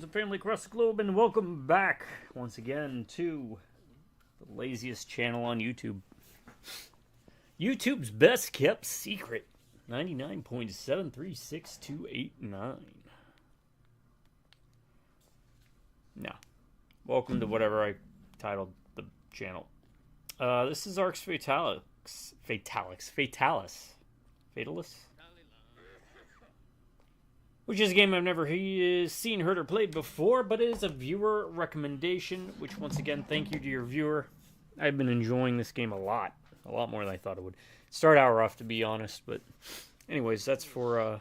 friends and family across the globe, and welcome back once again to the laziest channel on YouTube. YouTube's best kept secret, 99.736289. Now, welcome to whatever I titled the channel. This is Arx Fatalis, which is a game I've never seen, heard, or played before, but it is a viewer recommendation, which, once again, thank you to your viewer. I've been enjoying this game a lot more than I thought it would. Start out rough, to be honest, but anyways, that's for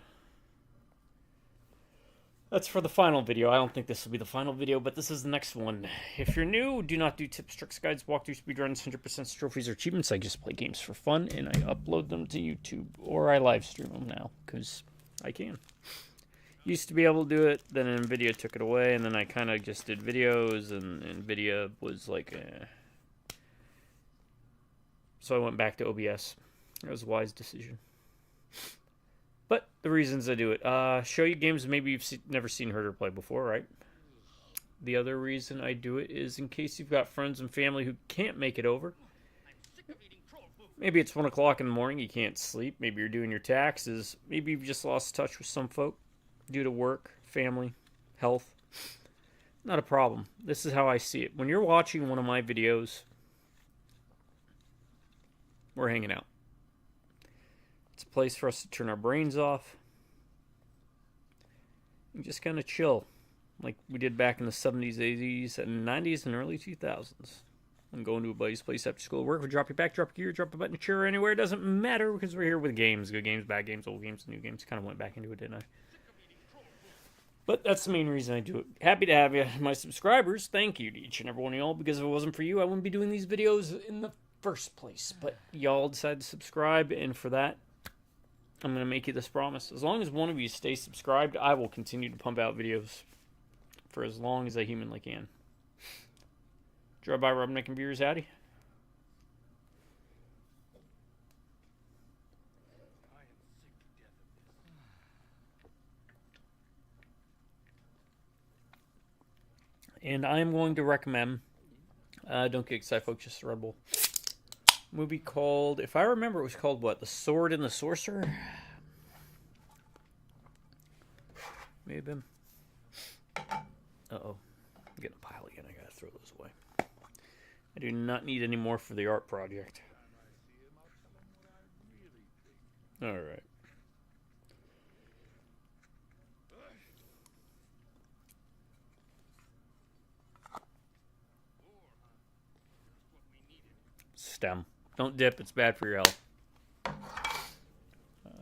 the final video. I don't think this will be the final video, but this is the next one. If you're new, do not do tips, tricks, guides, walkthroughs, speedruns, 100% trophies, or achievements. I just play games for fun, and I upload them to YouTube, or I live stream them now, because I can. Used to be able to do it, then NVIDIA took it away, and then I kind of just did videos, and NVIDIA was like, eh. So I went back to OBS. That was a wise decision. But the reasons I do it, show you games maybe you've never seen, heard, or played before, right? The other reason I do it is in case you've got friends and family who can't make it over. Maybe it's 1 o'clock in the morning, you can't sleep. Maybe you're doing your taxes. Maybe you've just lost touch with some folk due to work, family, health. Not a problem. This is how I see it. When you're watching one of my videos, we're hanging out. It's a place for us to turn our brains off and just kind of chill, like we did back in the 70s, 80s, and 90s, and early 2000s. And going to a buddy's place after school, work, we drop your back, drop your gear, drop a button, chair, anywhere. It doesn't matter because we're here with games. Good games, bad games, old games, new games. Kind of went back into it, didn't I? But that's the main reason I do it. Happy to have you. My subscribers, thank you to each and every one of y'all, because if it wasn't for you, I wouldn't be doing these videos in the first place. But y'all decided to subscribe, and for that, I'm going to make you this promise. As long as one of you stays subscribed, I will continue to pump out videos for as long as I humanly can. Drive by Rubneck and Beers, howdy. And I am going to recommend, don't get excited folks, just a Red Bull, movie called, if I remember, it was called what? The Sword and the Sorcerer? May have been. Uh-oh. I'm getting a pile again. I gotta throw those away. I do not need any more for the art project. Alright. Stem. Don't dip, it's bad for your health.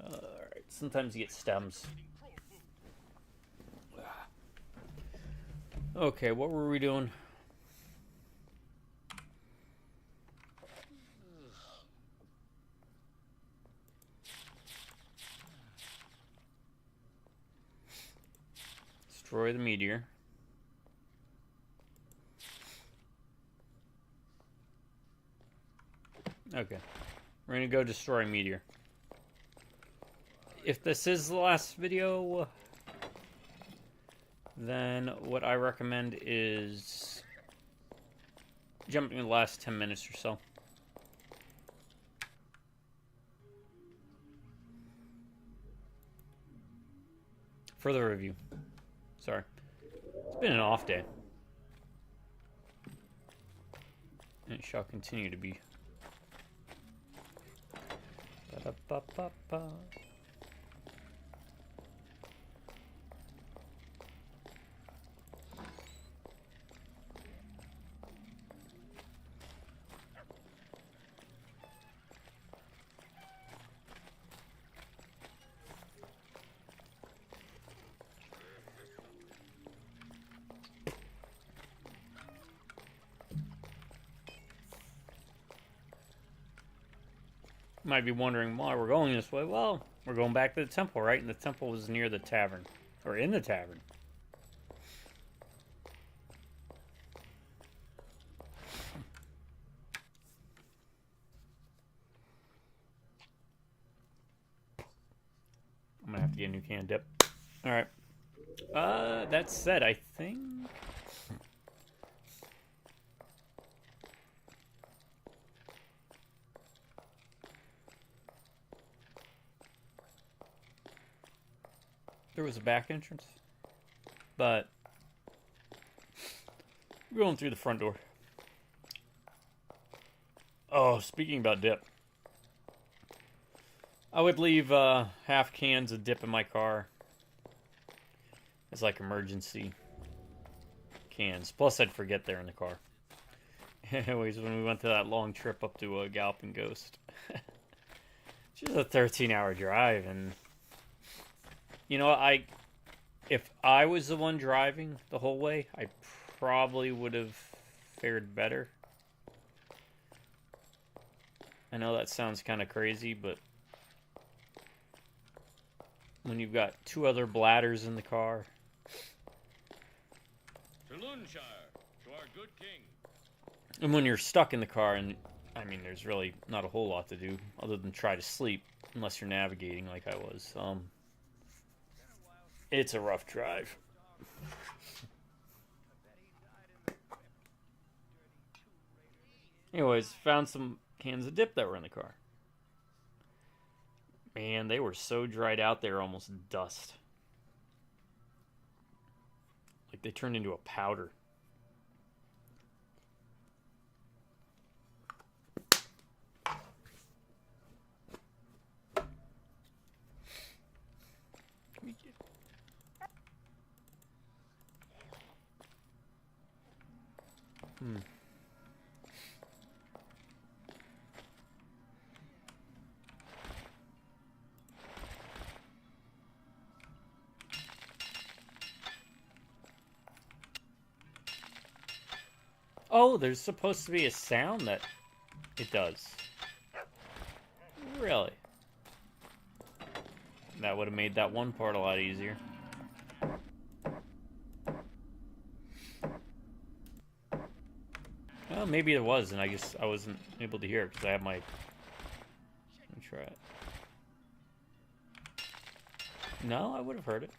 Alright, sometimes you get stems. Okay, what were we doing? Destroy the meteor. Okay. We're gonna go destroy a meteor. If this is the last video, then what I recommend is jumping in the last 10 minutes or so. For the review. Sorry. It's been an off day. And it shall continue to be. Ba-da-ba-ba-ba. Might be wondering why we're going this way. Well, we're going back to the temple, right? And the temple was near the tavern. Or in the tavern. I'm gonna have to get a new can of dip. Alright. That said, I think... there was a back entrance. But... we're going through the front door. Oh, speaking about dip. I would leave half cans of dip in my car. It's like emergency cans. Plus, I'd forget they're in the car. Anyways, when we went to that long trip up to Galloping Ghost. It's just a 13-hour drive. And, you know, if I was the one driving the whole way, I probably would have fared better. I know that sounds kind of crazy, but when you've got two other bladders in the car. To Luneshire, to our good king. And when you're stuck in the car, and I mean, there's really not a whole lot to do other than try to sleep, unless you're navigating like I was. It's a rough drive. Anyways, found some cans of dip that were in the car. Man, they were so dried out, they were almost dust. Like they turned into a powder. Oh, there's supposed to be a sound that it does. Really? That would have made that one part a lot easier. Well, maybe it was, and I guess I wasn't able to hear it because I have my... Let me try it. No, I would have heard it.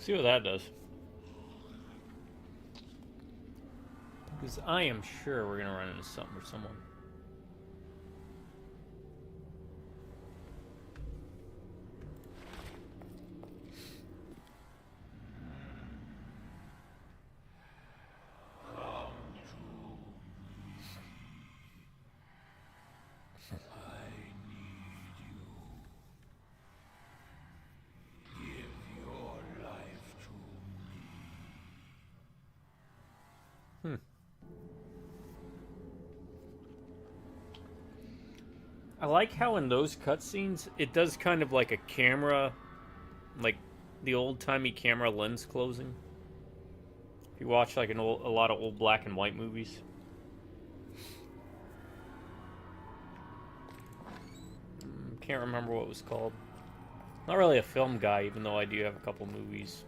See what that does. Because I am sure we're going to run into something or someone. I like how in those cutscenes, it does kind of like a camera, like the old-timey camera lens closing. If you watch like a lot of old black and white movies. Can't remember what it was called. Not really a film guy, even though I do have a couple movies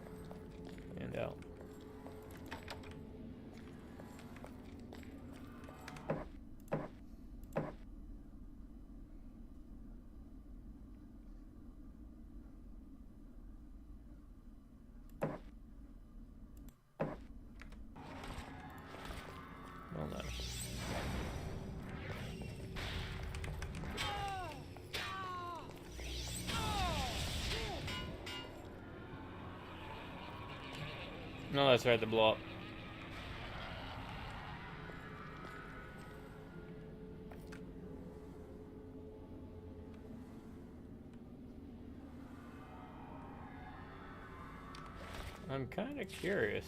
planned out. No, that's right, the blow up. I'm kind of curious.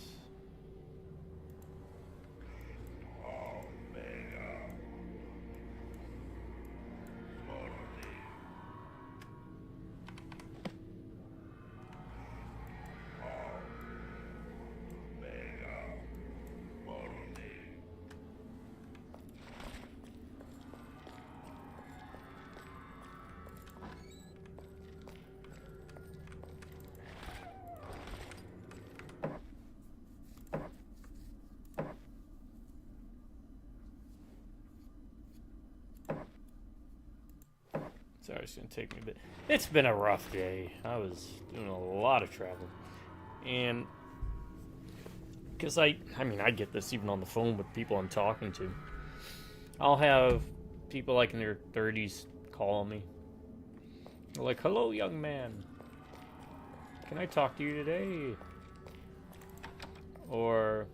Sorry, it's going to take me a bit. It's been a rough day. I was doing a lot of traveling. And because I get this even on the phone with people I'm talking to. I'll have people like in their 30s call me. They're like, hello, young man. Can I talk to you today? Or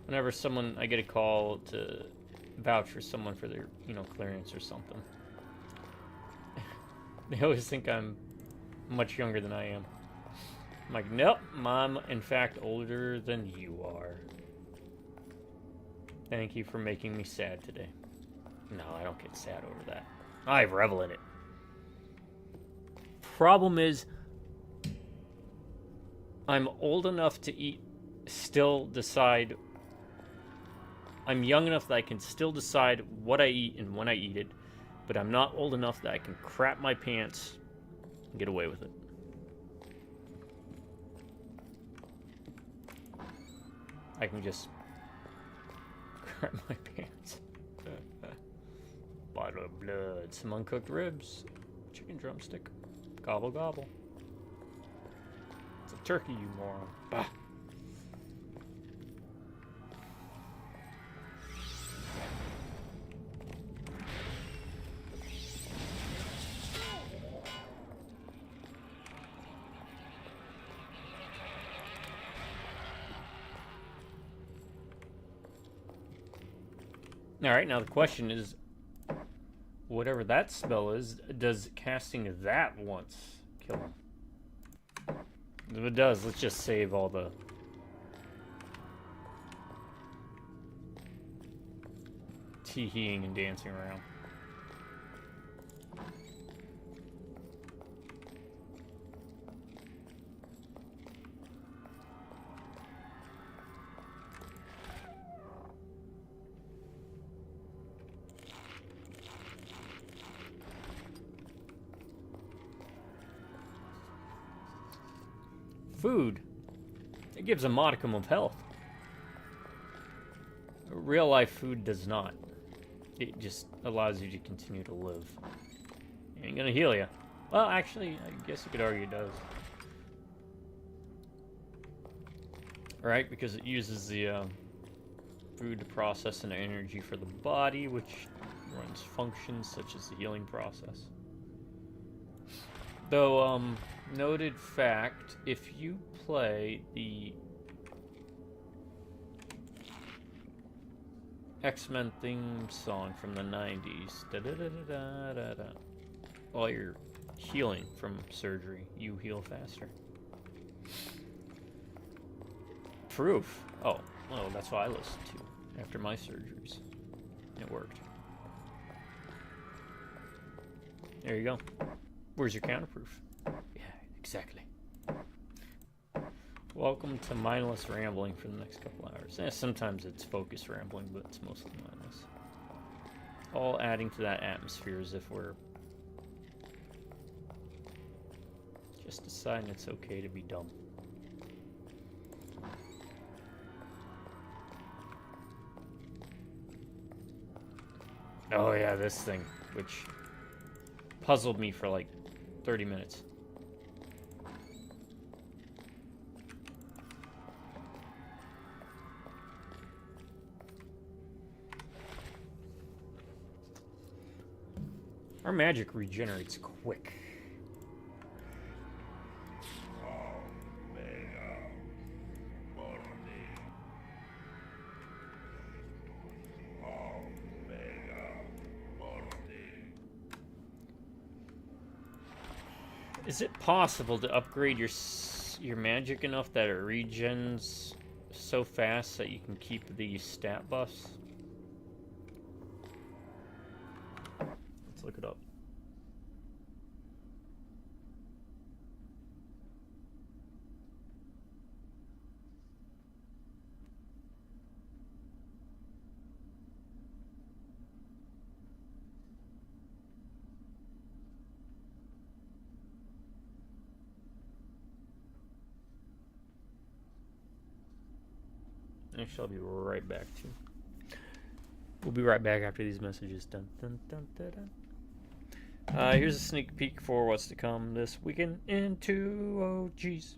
whenever I get a call to vouch for someone for their, clearance or something. They always think I'm much younger than I am. I'm like, nope, I'm in fact older than you are. Thank you for making me sad today. No, I don't get sad over that. I revel in it. Problem is, I'm old enough to still decide. I'm young enough that I can still decide what I eat and when I eat it. But I'm not old enough that I can crap my pants and get away with it. I can just crap my pants. Bottle of blood, some uncooked ribs, chicken drumstick, gobble gobble. It's a turkey, you moron. Bah. Alright, now the question is, whatever that spell is, does casting that once kill him? If it does, let's just save all the tee-heeing and dancing around. Food. It gives a modicum of health. Real life food does not. It just allows you to continue to live. It ain't gonna heal you. Well, actually, I guess you could argue it does. Right? Because it uses the food to process an energy for the body, which runs functions such as the healing process. Though, noted fact, if you play the X-Men theme song from the 90s, while you're healing from surgery, you heal faster. Proof. Oh, well, that's what I listened to after my surgeries. It worked. There you go. Where's your counterproof? Yeah, exactly. Welcome to mindless rambling for the next couple hours. Sometimes it's focused rambling, but it's mostly mindless. All adding to that atmosphere as if we're just deciding it's okay to be dumb. Oh yeah, this thing, which puzzled me for like 30 minutes. Our magic regenerates quick. Is it possible to upgrade your magic enough that it regens so fast that you can keep these stat buffs? Let's look it up. Actually, I'll be right back too. We'll be right back after these messages. Dun, dun, dun, dun, dun. Here's a sneak peek for what's to come this weekend into OGs.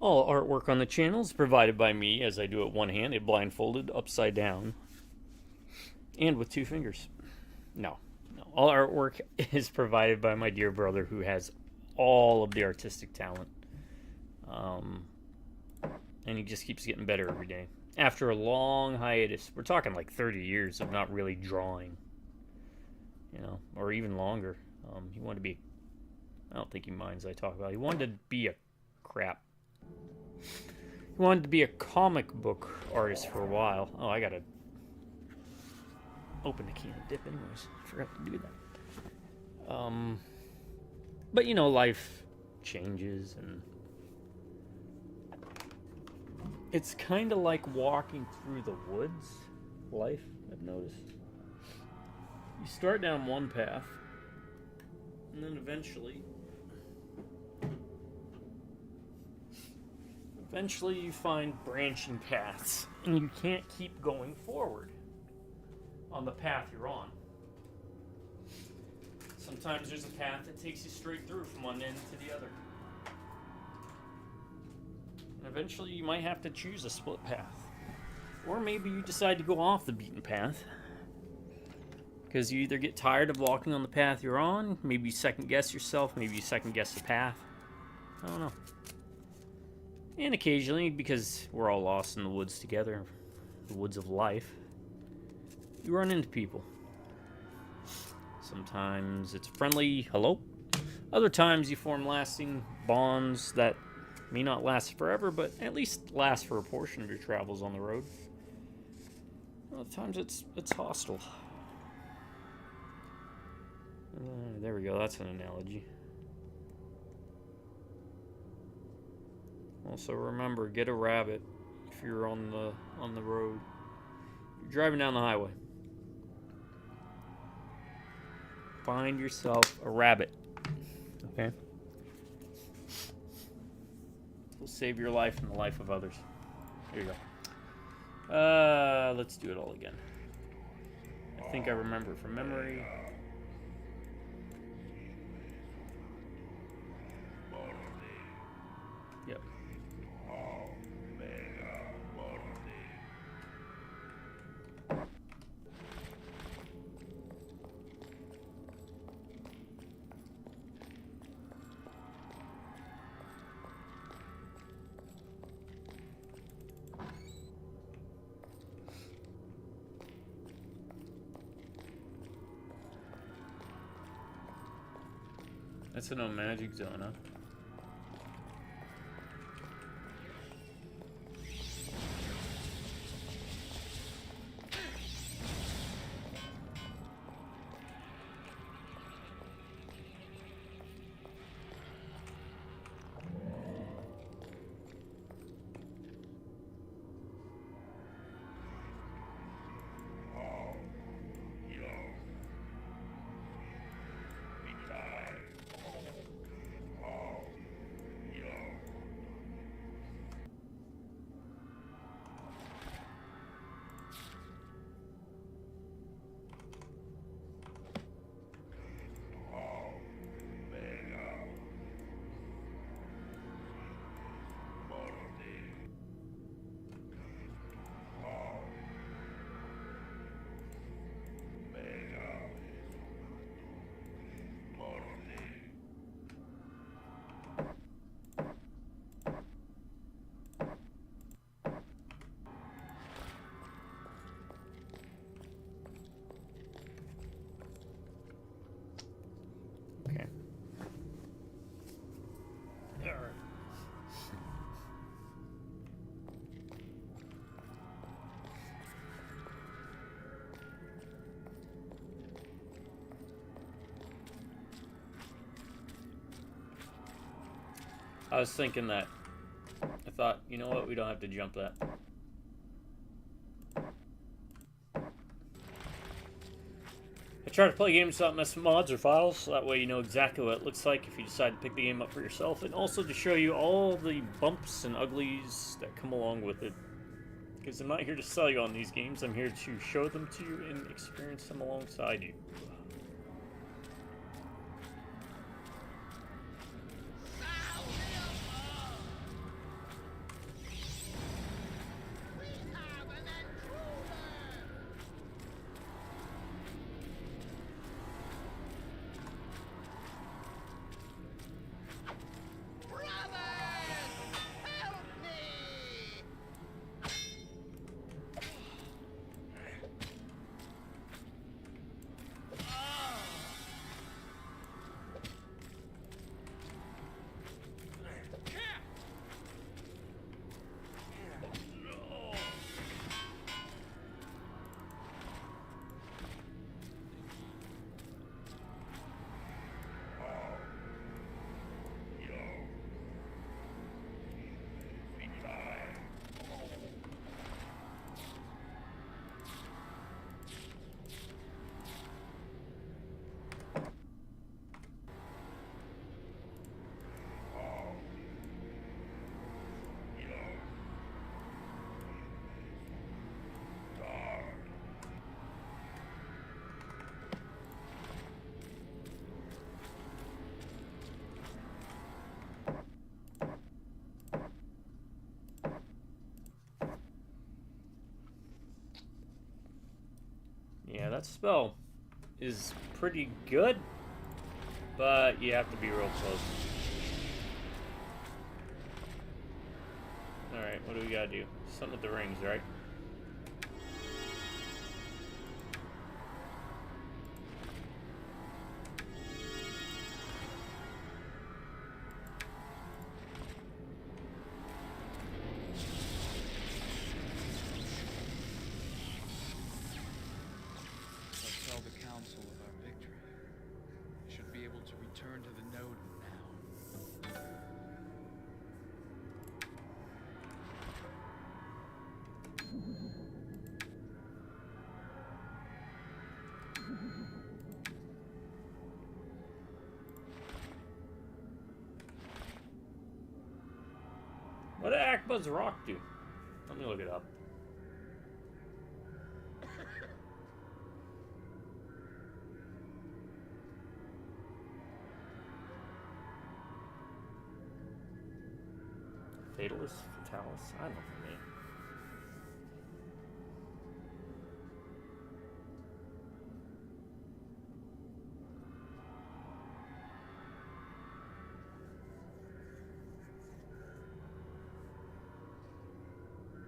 All artwork on the channel is provided by me, as I do it one-handed, blindfolded, upside down, and with two fingers. No. All artwork is provided by my dear brother, who has all of the artistic talent. And he just keeps getting better every day. After a long hiatus, we're talking like 30 years of not really drawing, or even longer. He wanted to be, I don't think he minds I talk about it. He wanted to be a crap. He wanted to be a comic book artist for a while. Oh, I gotta open the can of dip anyways. Forgot to do that. But life changes, and it's kind of like walking through the woods. Life, I've noticed. You start down one path, and then eventually you find branching paths, and you can't keep going forward on the path you're on. Sometimes there's a path that takes you straight through from one end to the other. And eventually you might have to choose a split path. Or maybe you decide to go off the beaten path Because you either get tired of walking on the path you're on, maybe you second guess yourself, maybe you second guess the path. I don't know. And occasionally, because we're all lost in the woods together, the woods of life, you run into people. Sometimes it's a friendly hello. Other times you form lasting bonds that may not last forever, but at least last for a portion of your travels on the road. Other times it's hostile. There we go, that's an analogy. Also remember, get a rabbit if you're on the road. You're driving down the highway. Find yourself a rabbit. Okay? It'll save your life and the life of others. Here you go. Let's do it all again. I think I remember from memory. Yep. That's a no magic zone, huh? Okay. All right. I was thinking that. I thought, you know what? We don't have to jump that. I try to play games without messing with mods or files, so that way you know exactly what it looks like if you decide to pick the game up for yourself, and also to show you all the bumps and uglies that come along with it. Because I'm not here to sell you on these games, I'm here to show them to you and experience them alongside you. Yeah, that spell is pretty good, but you have to be real close. Alright, what do we gotta do? Something with the rings, right? Tell the council of our victory. We should be able to return to the node now. What did Akba's rock do? Let me look it up. Fatalis? Fatalis? I don't know, man.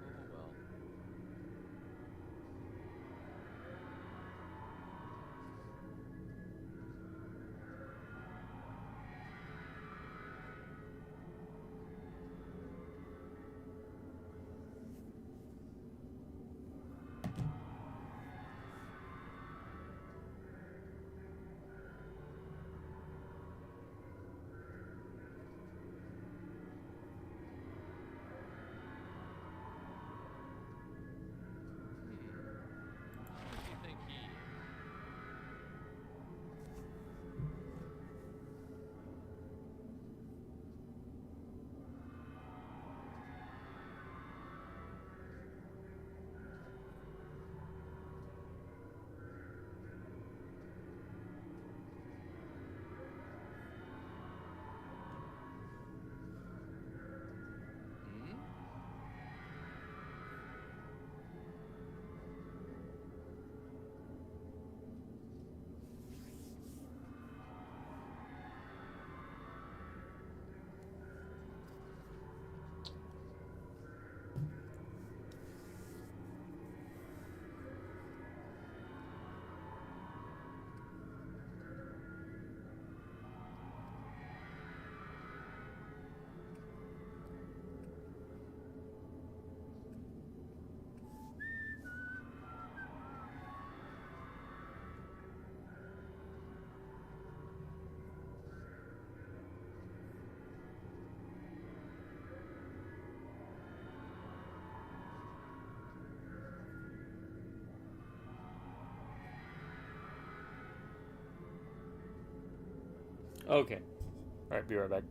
Oh well. What do you think he is? Hmm? Okay. Alright, be right back.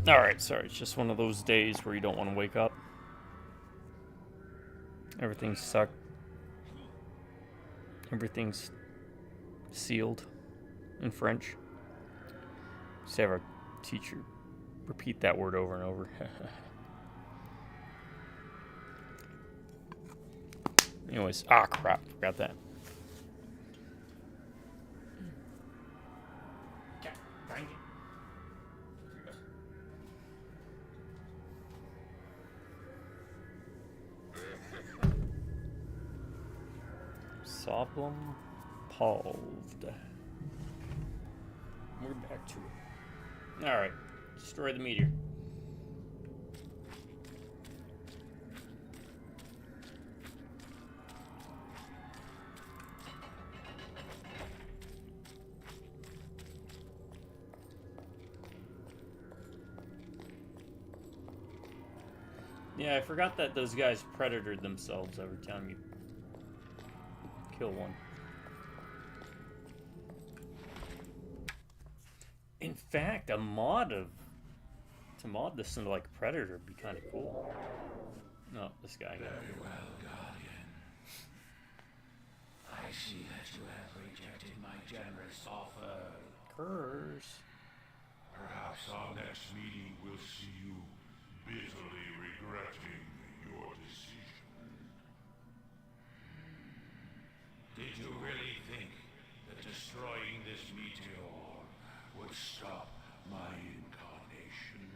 Alright, sorry, it's just one of those days where you don't want to wake up. Everything's sucked. Everything's sealed in French. Just have our teacher repeat that word over and over. Anyways, crap, forgot that. Soblum Palved. We're back to it. Alright, destroy the meteor. Yeah, I forgot that those guys predatored themselves every time you kill one. In fact, to mod this into like a predator would be kind of cool. No, this guy. Very well, Guardian. I see that you have rejected my generous offer. Curse. Perhaps our next meeting will see you bitterly regretting your decision. Did you really think that destroying this meteor would stop my incarnation?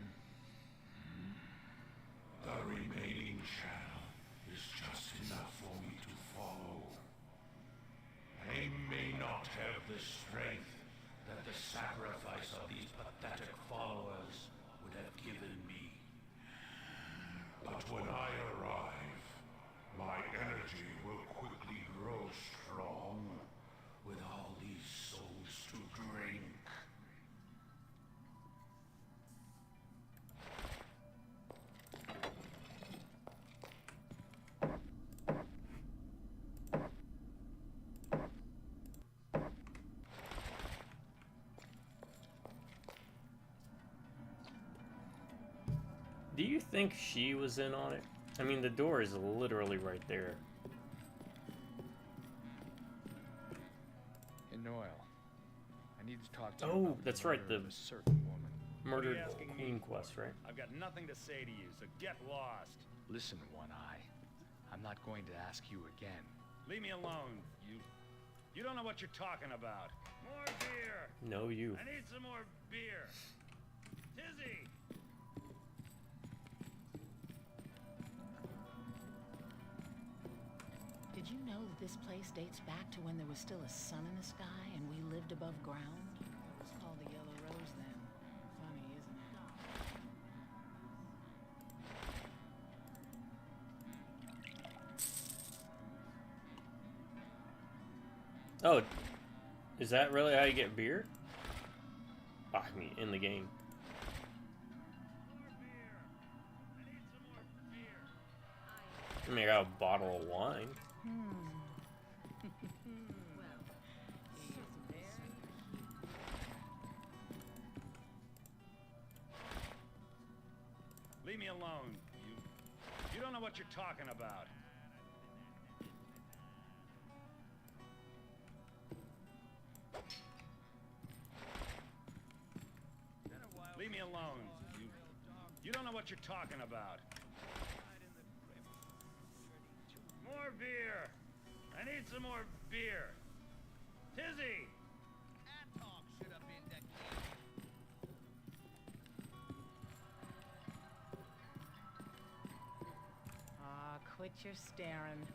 The remaining channel is just enough for me to follow. I may not have the strength that the sacrifice of these pathetic followers would have given me. But when I arrive, my energy will quickly grow strong. With all these souls to drink. Do you think she was in on it? I mean, the door is literally right there. In Noel, I need to talk to you Oh, about that's the right, murder the of a certain woman. murdered What are you asking me Queen for? quest, right? I've got nothing to say to you, so get lost. Listen, One Eye. I'm not going to ask you again. Leave me alone. You don't know what you're talking about. More beer. No, you. I need some more beer. Tizzy. Did you know that this place dates back to when there was still a sun in the sky and we lived above ground? It was called the Yellow Rose then. Funny, isn't it? Oh, is that really how you get beer? I mean, in the game. I mean, I got a bottle of wine. Leave me alone. You don't know what you're talking about. Leave me alone. You don't know what you're talking about. More beer. I need some more beer. Tizzy. Aw, quit your staring.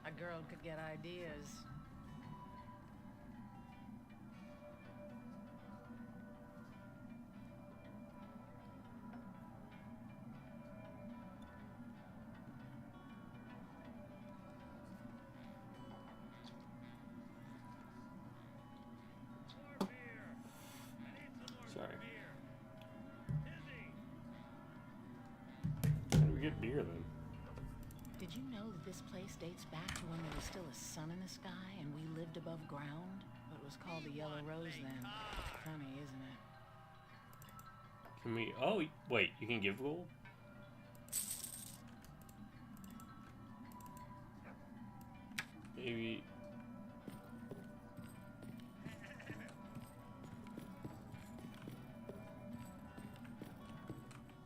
A girl could get ideas. Sorry. How do we get beer then? Did you know that this place dates back to when there was still a sun in the sky and we lived above ground? But it was called the Yellow Rose then. Funny, isn't it? Can we... Oh, wait, you can give gold? Maybe...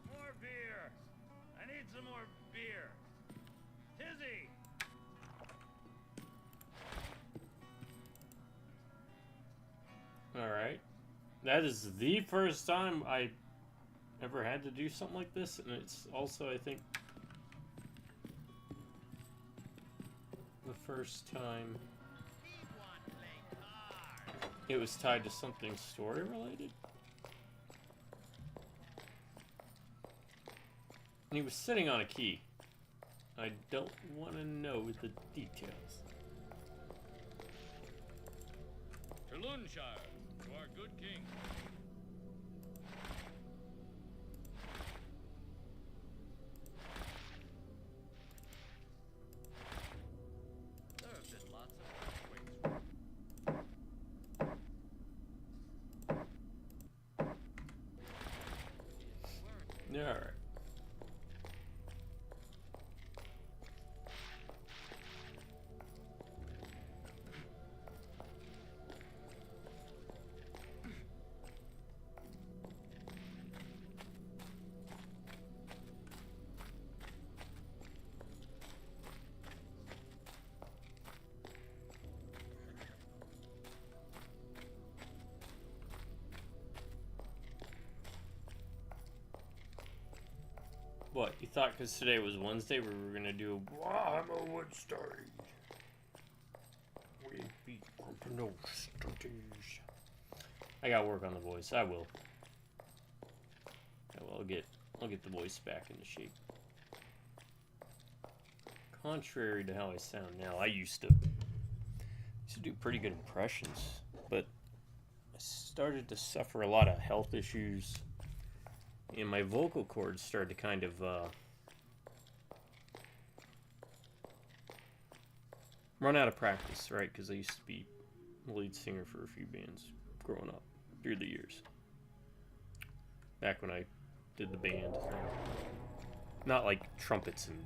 More beer. I need some more beer. Tizzy. Alright. That is the first time I ever had to do something like this, and it's also, I think, the first time it was tied to something story related. And he was sitting on a key. I don't want to know the details. To Lunshire, to our good king. There have been lots of earthquakes. Alright. What, you thought because today was Wednesday we were gonna do Warhammer Wednesday? We beat no studies. I gotta work on the voice. I will. I'll get the voice back into shape. Contrary to how I sound now, I used to do pretty good impressions, but I started to suffer a lot of health issues. And my vocal cords started to kind of run out of practice, right? Because I used to be the lead singer for a few bands growing up through the years. Back when I did the band thing. Not like trumpets and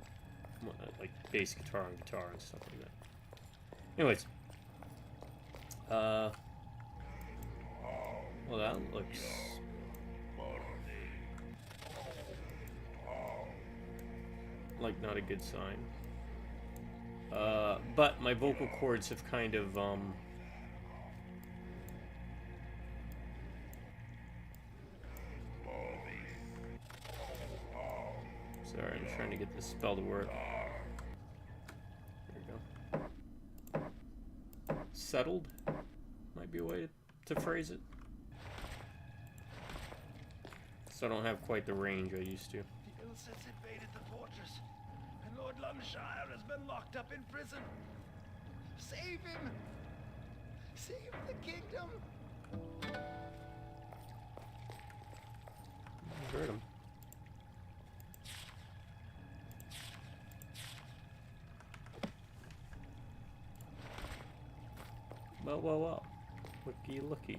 like bass guitar and guitar and stuff like that. Anyways. Well, that looks... like not a good sign. But my vocal cords have kind of sorry, I'm trying to get this spell to work. There we go. Settled might be a way to phrase it. So I don't have quite the range I used to. The Ilsets invaded the fortress, and Lord Lunshire has been locked up in prison. Save him! Save the kingdom! Heard him. Well. Looky, looky.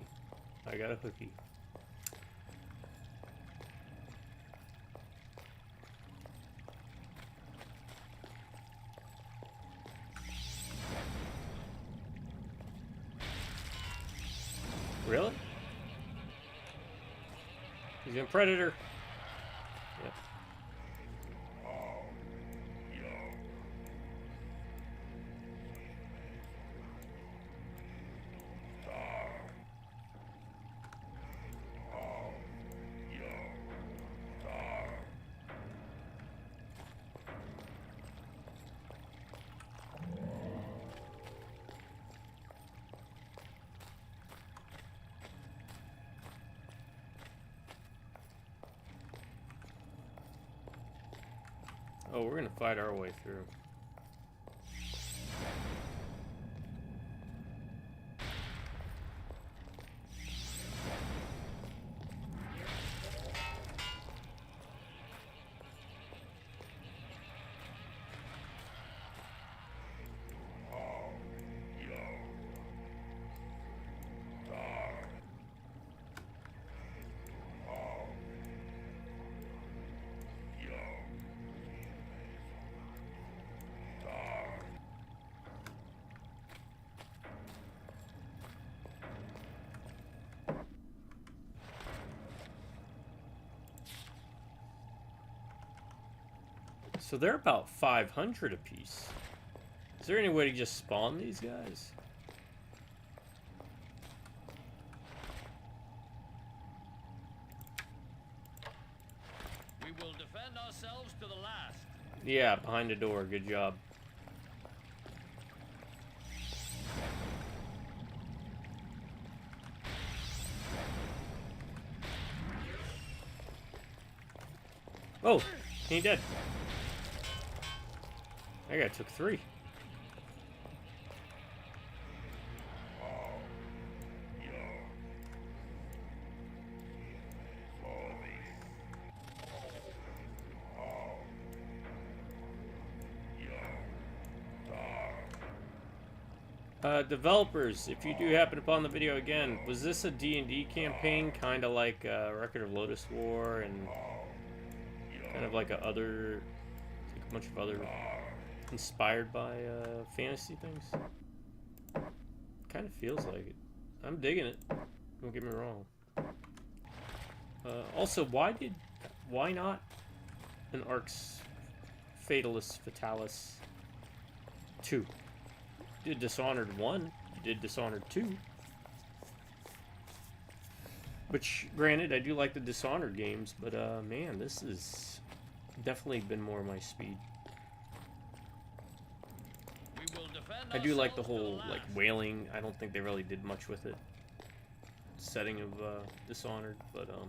I got a hooky. Really? He's a predator. Yep. Oh, we're gonna fight our way through. So they're about 500 apiece. Is there any way to just spawn these guys? We will defend ourselves to the last. Yeah, behind the door. Good job. Oh, he ain't dead. That guy took 3. Developers, if you do happen upon the video again, was this a D&D campaign, kind of like Record of Lotus War and kind of like a bunch of other inspired by fantasy things? Kind of feels like it. I'm digging it. Don't get me wrong. Also, why not an Arx Fatalis 2? You did Dishonored 1, you did Dishonored 2. Which, granted, I do like the Dishonored games, but man, this has definitely been more my speed. We will defend I do like the ourselves to whole, last. like, whaling. I don't think they really did much with it. Setting of Dishonored, but a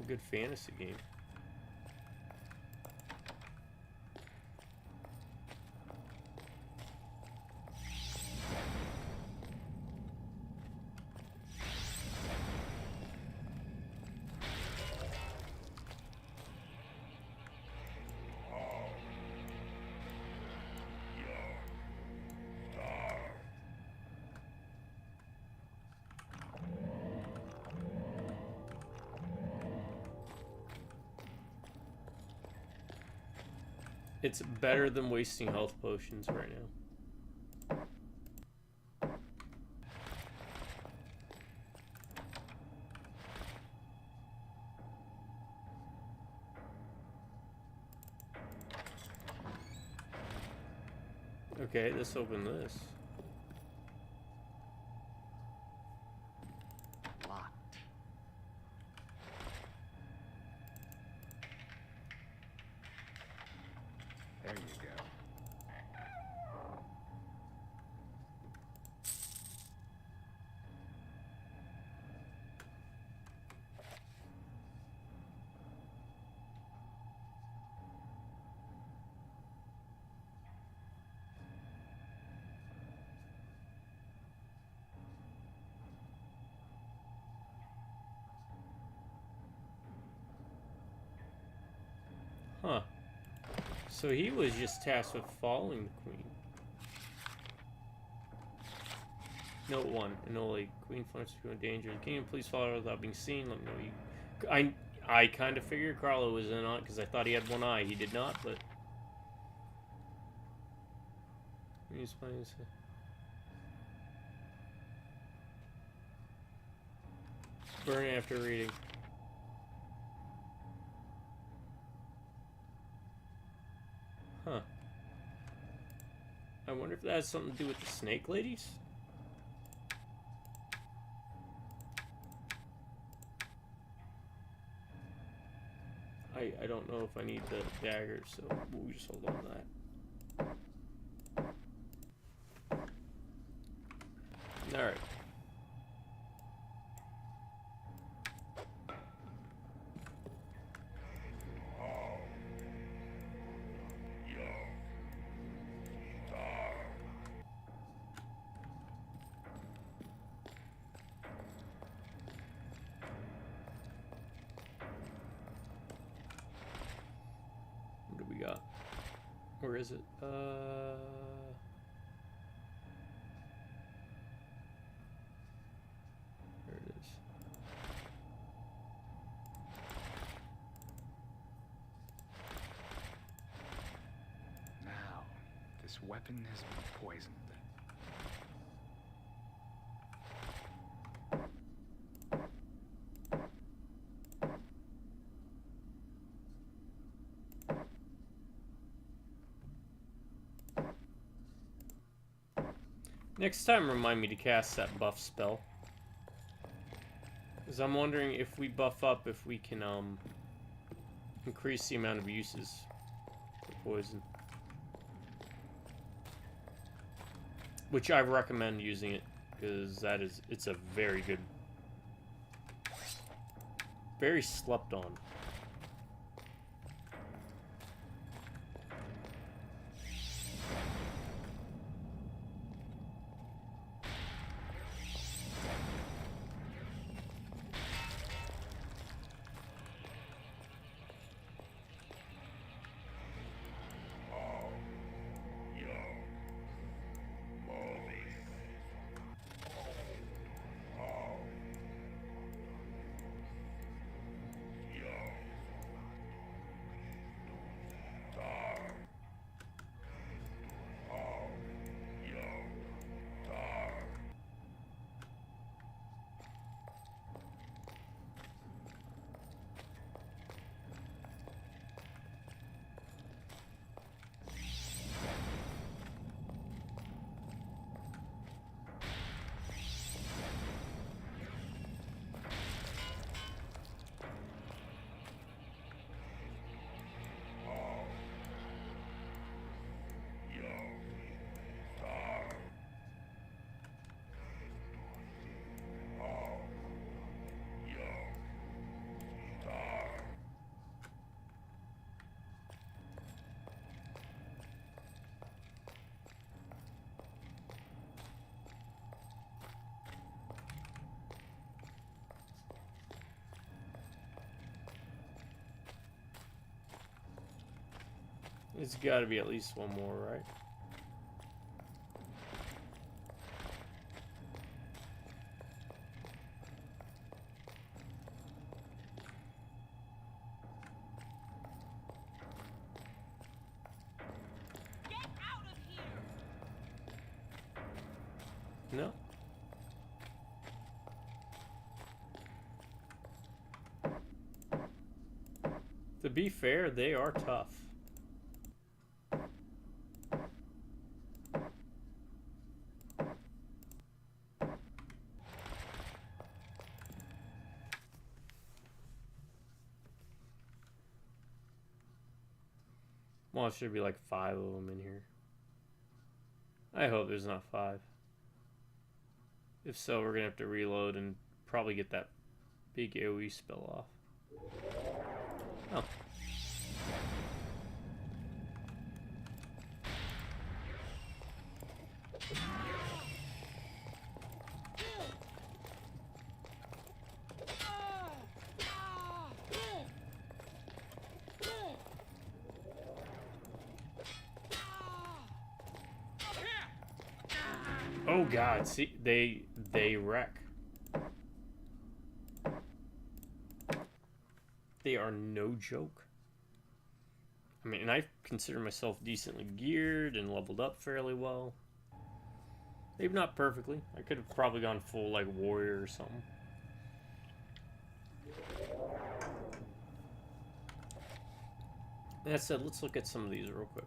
good fantasy game. It's better than wasting health potions right now. Okay, let's open this. Locked. There you go. Huh. So he was just tasked with following the queen. Note 1. Anole, queen finds you in danger. The king, please follow her without being seen. Let me know you... I kind of figured Carlo was in on it because I thought he had one eye. He did not, but... He's playing this... Burn after reading. Huh. I wonder if that has something to do with the snake ladies? I don't know if I need the dagger, so we'll just hold on to that. Alright. Where is it? There it is. Now, This weapon has been poisoned. Next time, remind me to cast that buff spell. Because I'm wondering if we buff up, if we can increase the amount of uses for poison. Which I recommend using it, because it's a very good, very slept on. It's got to be at least one more, right? Get out of here! No. To be fair, they are tough. Well, it should be like 5 of them in here. I hope there's not 5. If so, we're gonna have to reload and probably get that big AoE spell off. Oh. Oh god, see, they wreck. They are no joke. I mean, and I consider myself decently geared and leveled up fairly well. Maybe not perfectly. I could have probably gone full, like, warrior or something. That said, let's look at some of these real quick.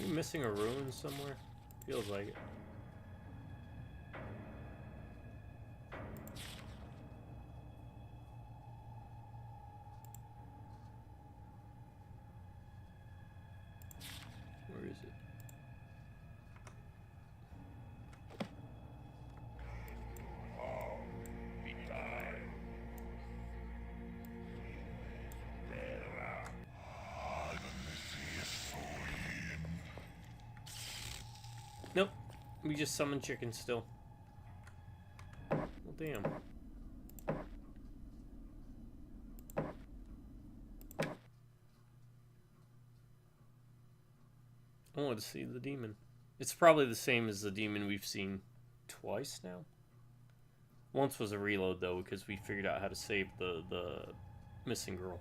Are you missing a ruin somewhere? Feels like it. Where is it? Nope. We just summoned chickens still. Well, damn. I wanted to see the demon. It's probably the same as the demon we've seen twice now. Once was a reload, though, because we figured out how to save the missing girl.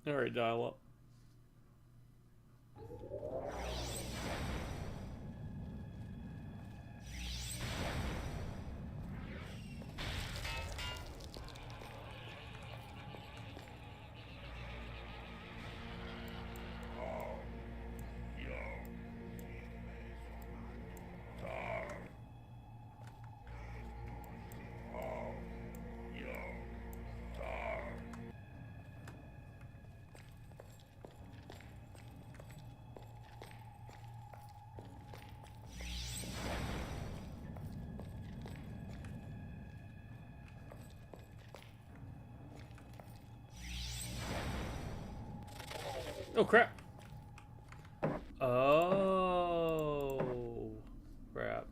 Alright, dial up. Oh, crap. Oh, crap.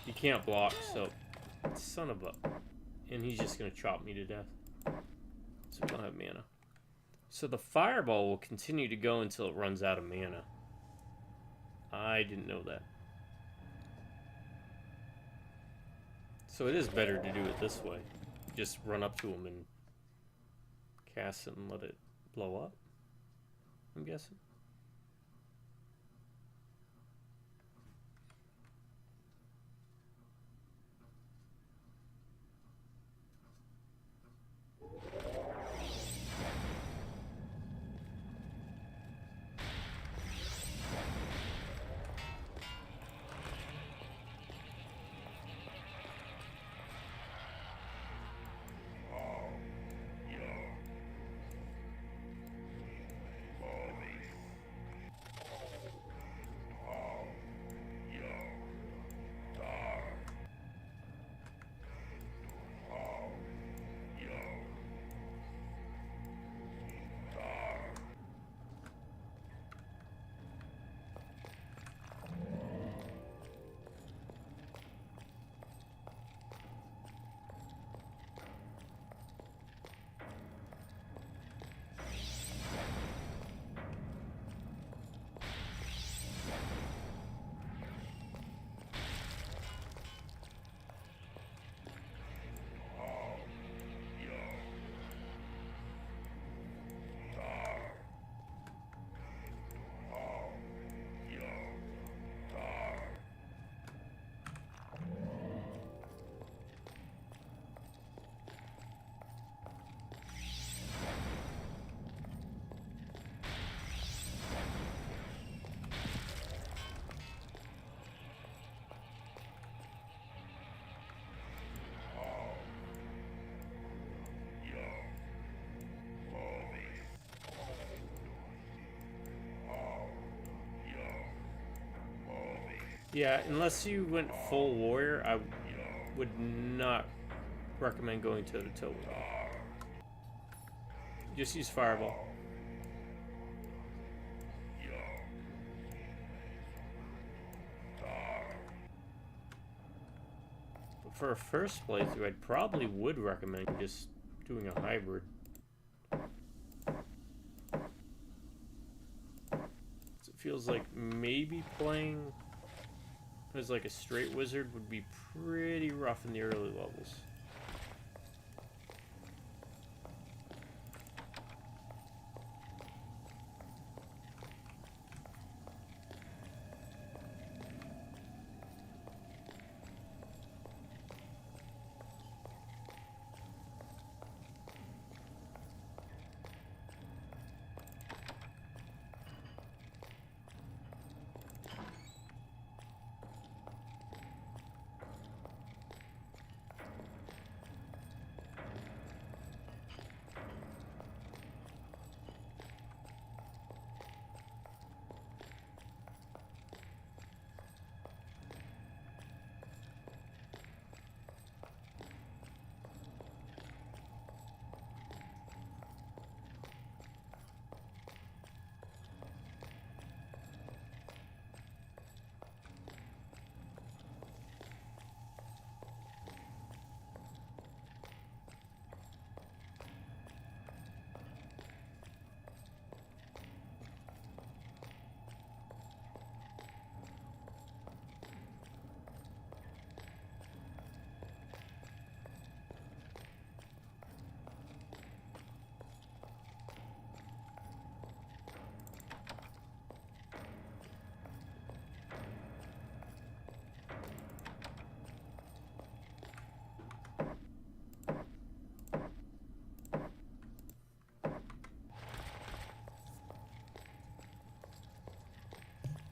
You can't block, so son of a... And he's just gonna chop me to death. So we don't have mana. So the fireball will continue to go until it runs out of mana. I didn't know that. So it is better to do it this way. Just run up to him and cast it and let it blow up, I'm guessing. Yeah, unless you went full warrior, I would not recommend going toe to toe with it. Just use fireball. But for a first playthrough, I probably would recommend just doing a hybrid. feels like maybe playing as like a straight wizard would be pretty rough in the early levels.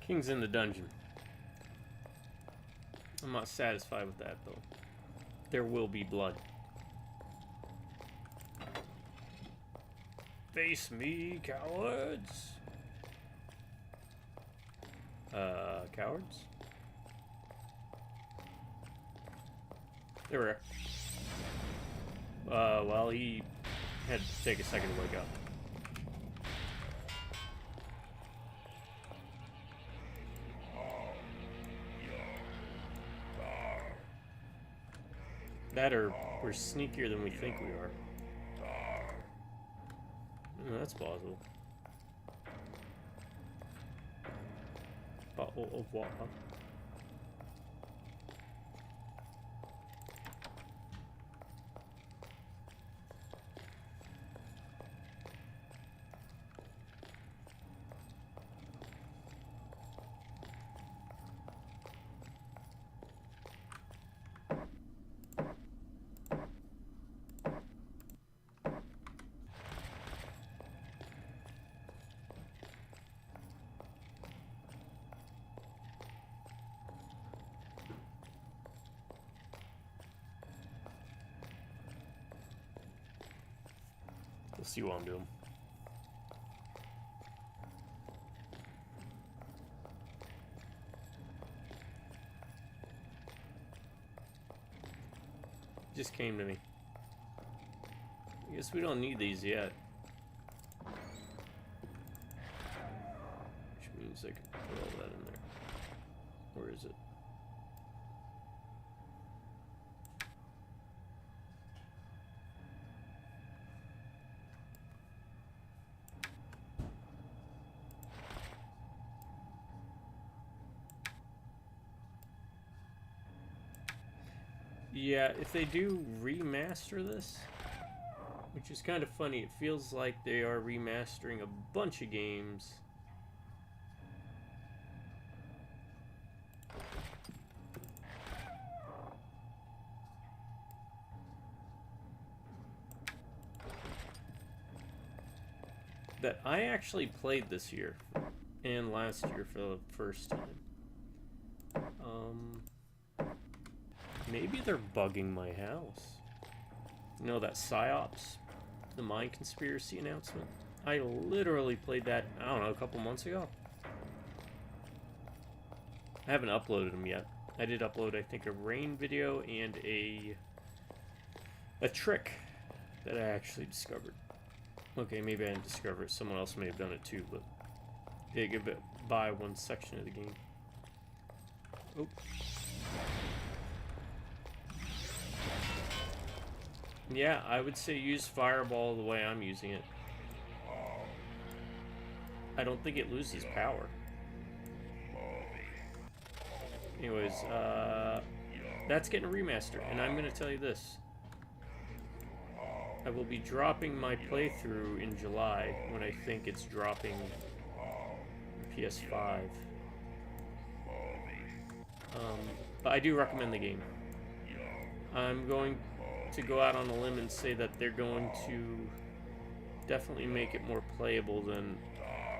King's in the dungeon. I'm not satisfied with that, though. There will be blood. Face me, cowards! Cowards? There we are. Well, he had to take a second to wake up. That or we're sneakier than we think we are. Oh, that's plausible. Bottle of water. We'll see what I'm doing. Just came to me. I guess we don't need these yet. Which means I could put all that in there. Where is it? Yeah, if they do remaster this, which is kind of funny, it feels like they are remastering a bunch of games. That I actually played this year and last year for the first time. Maybe they're bugging my house. You know that PsyOps, the Mind Conspiracy announcement? I literally played that, I don't know, a couple months ago. I haven't uploaded them yet. I did upload, I think, a rain video and a trick that I actually discovered. Okay, maybe I didn't discover it. Someone else may have done it too, but they give it by one section of the game. Oh. Yeah, I would say use Fireball the way I'm using it. I don't think it loses power. Anyways, that's getting a remaster, and I'm gonna tell you this. I will be dropping my playthrough in July when I think it's dropping PS5. But I do recommend the game. I'm going to go out on a limb and say that they're going to definitely make it more playable than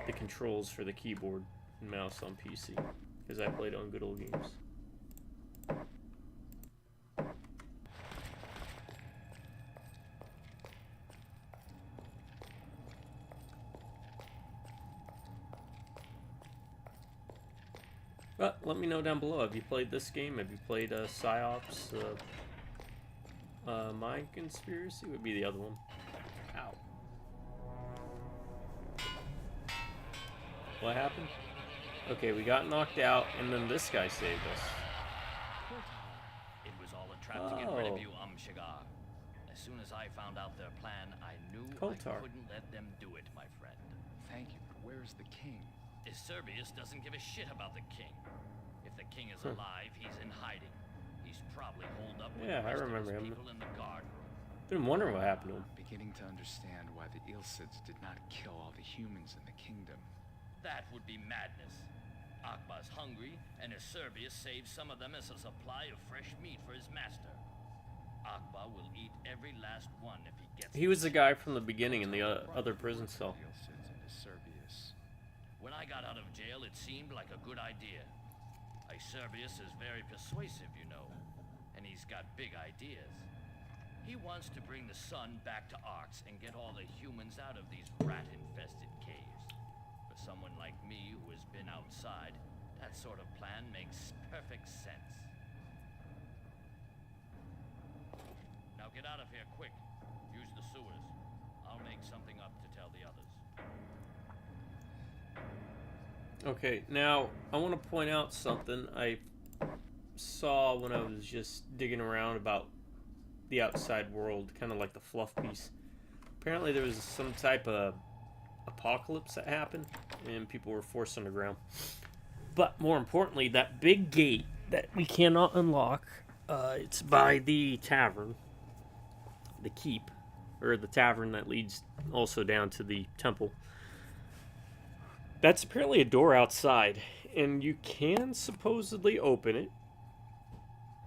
the controls for the keyboard and mouse on PC, because I played on Good Old Games. But let me know down below. Have you played this game? Have you played Psyops? My Conspiracy would be the other one. Ow. What happened? Okay, we got knocked out, and then this guy saved us. It was all a trap to get rid of you, Shigar. As soon as I found out their plan, I knew Koltar. I couldn't let them do it, my friend. Thank you, but where's the king? Servius doesn't give a shit about the king. If the king is alive, he's in hiding. He's probably holed up with Yeah, the I rest of remember his him. people in the guard room. Been wondering what happened to him. Beginning to understand why the Ilsids did not kill all the humans in the kingdom. That would be madness. Akbar's hungry, and Servius saves some of them as a supply of fresh meat for his master. Akbar will eat every last one if he gets He was the guy from the beginning in the other prison cell. The Ilsids into Servius. When I got out of jail, it seemed like a good idea. Servius is very persuasive, you know, and he's got big ideas. He wants to bring the sun back to Arx and get all the humans out of these rat-infested caves. For someone like me who has been outside, that sort of plan makes perfect sense. Now get out of here quick. Use the sewers. I'll make something up to tell the others. Okay, now I want to point out something I saw when I was just digging around about the outside world, kind of like the fluff piece. Apparently there was some type of apocalypse that happened and people were forced underground. But more importantly, that big gate that we cannot unlock, it's by the tavern, the keep, or the tavern that leads also down to the temple. That's apparently a door outside, and you can supposedly open it,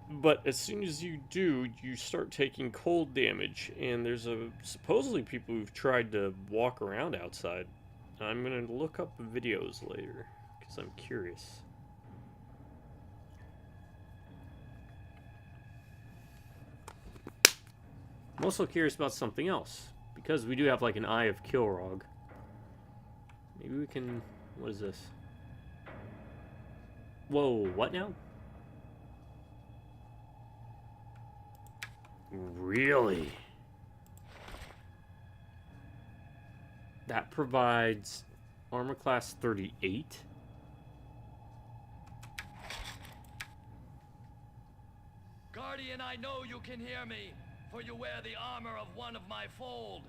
but as soon as you do, you start taking cold damage, and there's supposedly people who've tried to walk around outside. I'm going to look up videos later, because I'm curious. I'm also curious about something else, because we do have like an Eye of Kilrog. Maybe we can... What is this? Whoa, what now? Really? That provides armor class 38? Guardian, I know you can hear me, for you wear the armor of one of my fold.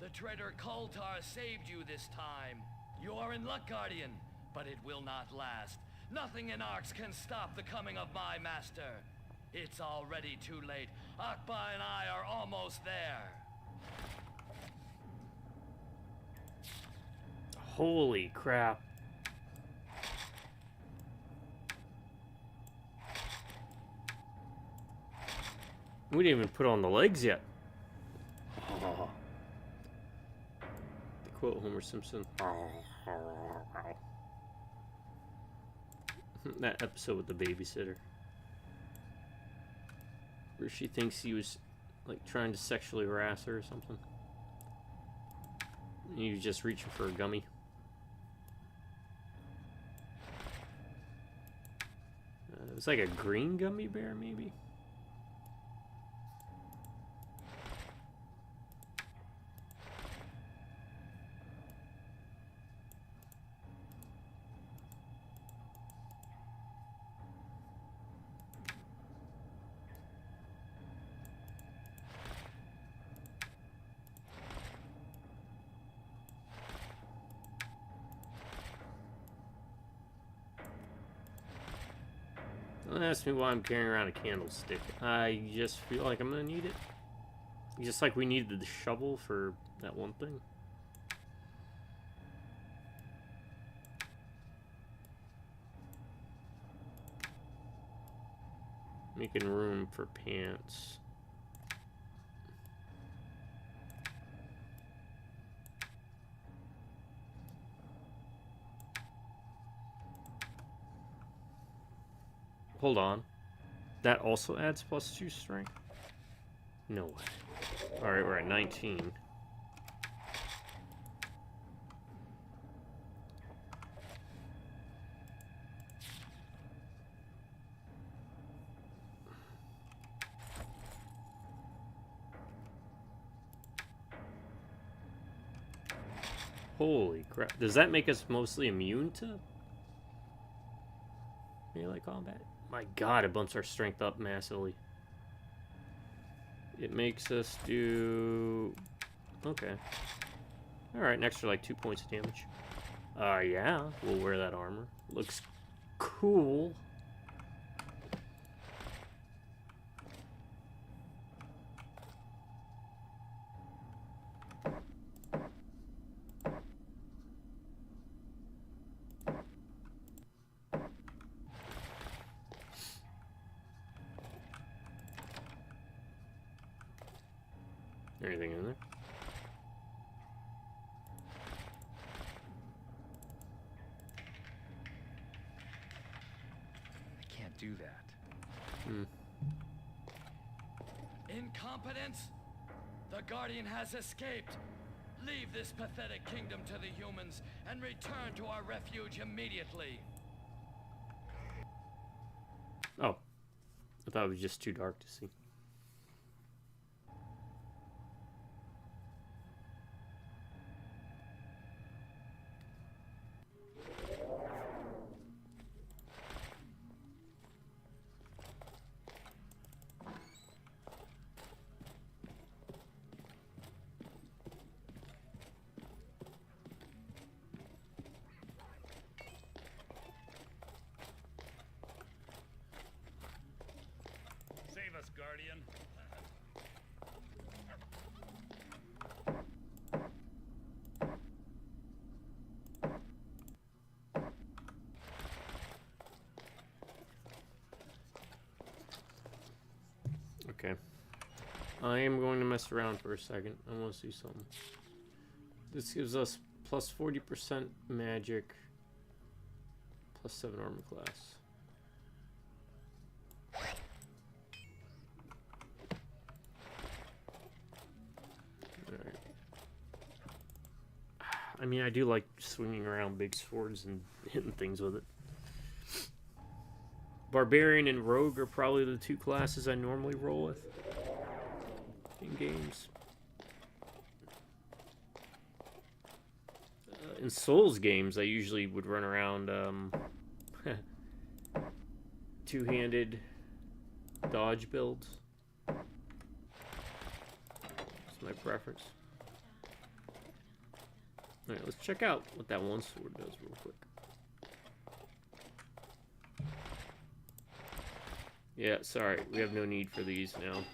The traitor Koltar saved you this time. You are in luck, Guardian, but it will not last. Nothing in Arx can stop the coming of my master. It's already too late. Akbar and I are almost there. Holy crap. We didn't even put on the legs yet. Oh. To quote Homer Simpson. That episode with the babysitter, where she thinks he was like trying to sexually harass her or something. And he was just reaching for a gummy. It was like a green gummy bear, maybe? Don't ask me why I'm carrying around a candlestick. I just feel like I'm gonna need it. Just like we needed the shovel for that one thing. Making room for pants. Hold on. That also adds +2 strength? No way. Alright, we're at 19. Holy crap. Does that make us mostly immune to melee combat? My god, it bumps our strength up massively. It makes us do... Okay. Alright, an extra like 2 points of damage. Yeah, we'll wear that armor. Looks cool. Anything in there? I can't do that. Incompetence! The Guardian has escaped. Leave this pathetic kingdom to the humans and return to our refuge immediately. Oh. I thought it was just too dark to see. Save us, Guardian. Okay. I am going to mess around for a second. I want to see something. This gives us plus 40% magic, plus 7 armor class. Alright. I mean, I do like swinging around big swords and hitting things with it. Barbarian and Rogue are probably the two classes I normally roll with in games. In Souls games, I usually would run around two-handed dodge builds. That's my preference. Alright, let's check out what that one sword does real quick. Yeah, sorry, we have no need for these now.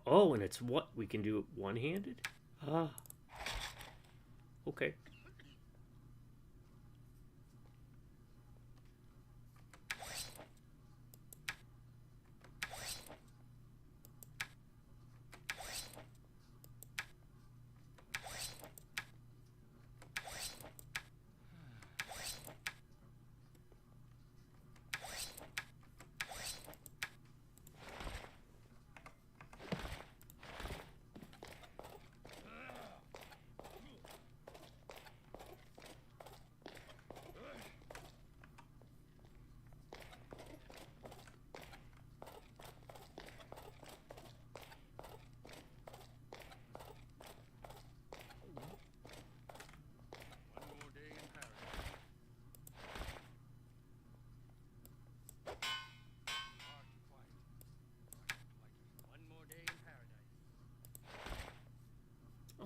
Oh, and it's what? We can do it one-handed? Ah. Okay.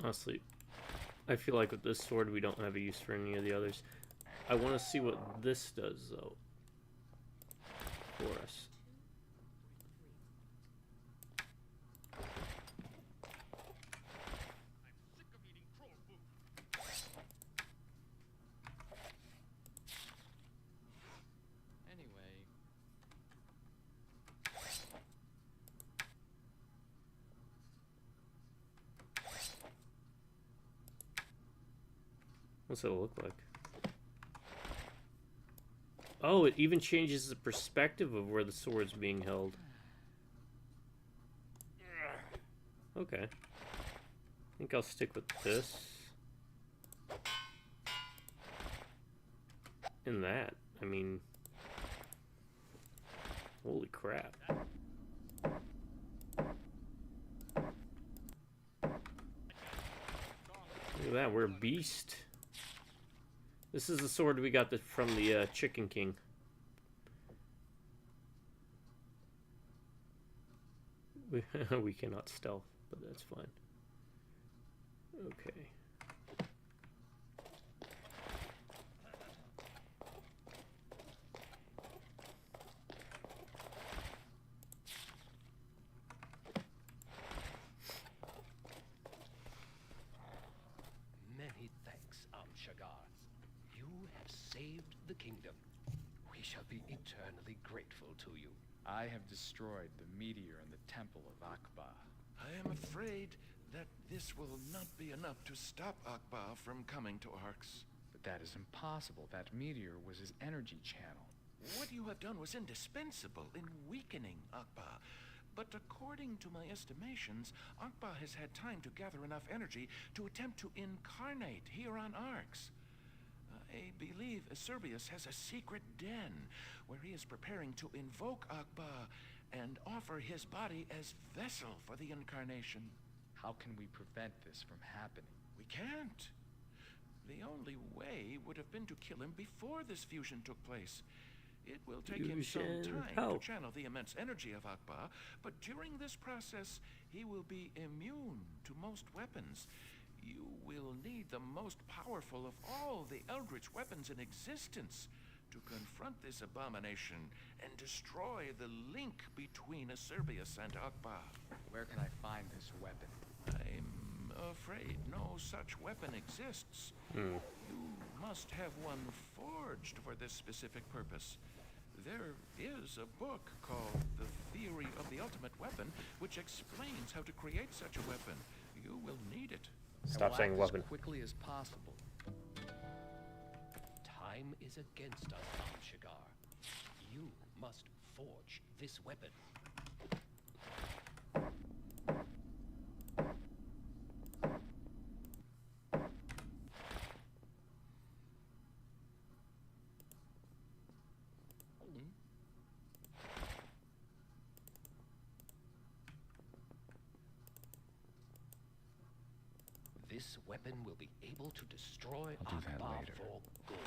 Honestly, I feel like with this sword we don't have a use for any of the others. I want to see what this does, though, for us. Anyway, What's it look like? Oh, it even changes the perspective of where the sword's being held. Okay. I think I'll stick with this. And that. I mean... Holy crap. Look at that, we're a beast. This is the sword we got from the Chicken King. We cannot stealth, but that's fine. Okay. Many thanks, Amshagar. You have saved the kingdom. We shall be eternally grateful to you. I have destroyed the meteor in the Temple of Akbar. I am afraid that this will not be enough to stop Akbar from coming to Arx. But that is impossible. That meteor was his energy channel. What you have done was indispensable in weakening Akbar. But according to my estimations, Akbar has had time to gather enough energy to attempt to incarnate here on Arx. I believe Acerbius has a secret den where he is preparing to invoke Akbar and offer his body as vessel for the incarnation. How can we prevent this from happening? We can't. The only way would have been to kill him before this fusion took place. It will take him some time to channel the immense energy of Akbar, but during this process, he will be immune to most weapons. You will need the most powerful of all the eldritch weapons in existence to confront this abomination and destroy the link between Acerbius and Akbar. Where can I find this weapon? I'm afraid no such weapon exists. You must have one forged for this specific purpose. There is a book called The Theory of the Ultimate Weapon, which explains how to create such a weapon. You will need it. Stop saying weapon. As quickly as possible. Time is against us, Amshagar. You must forge this weapon. This weapon will be able to destroy I'll do that Akbar later. for good.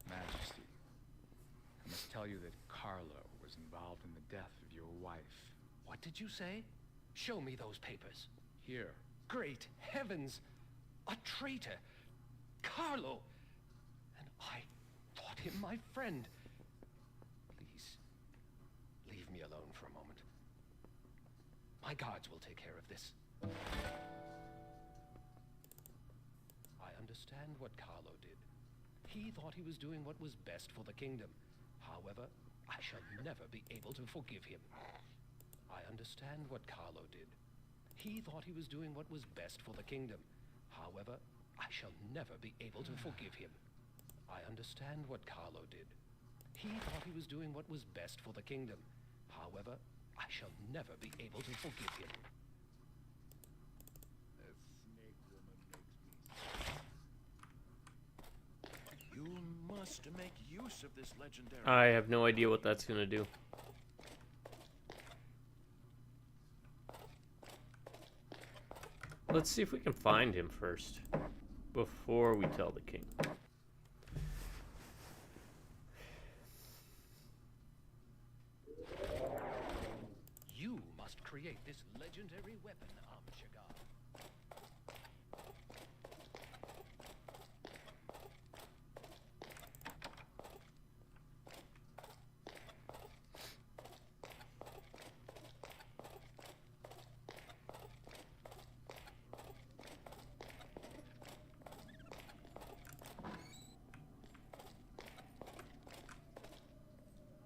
Majesty, I must tell you that Carlo was involved in the death of your wife. What did you say? Show me those papers. Here. Great heavens! A traitor! Carlo! And I thought him my friend. Please, leave me alone for a moment. My guards will take care of this. I understand what Carlo did. He thought he was doing what was best for the kingdom. However, I shall never be able to forgive him. I understand what Carlo did. He thought he was doing what was best for the kingdom. However, I shall never be able to forgive him. I understand what Carlo did. He thought he was doing what was best for the kingdom. However, I shall never be able to forgive him. You must make use of this legendary... I have no idea what that's going to do. Let's see if we can find him first, before we tell the king. You must must create this legendary weapon, Amshagar.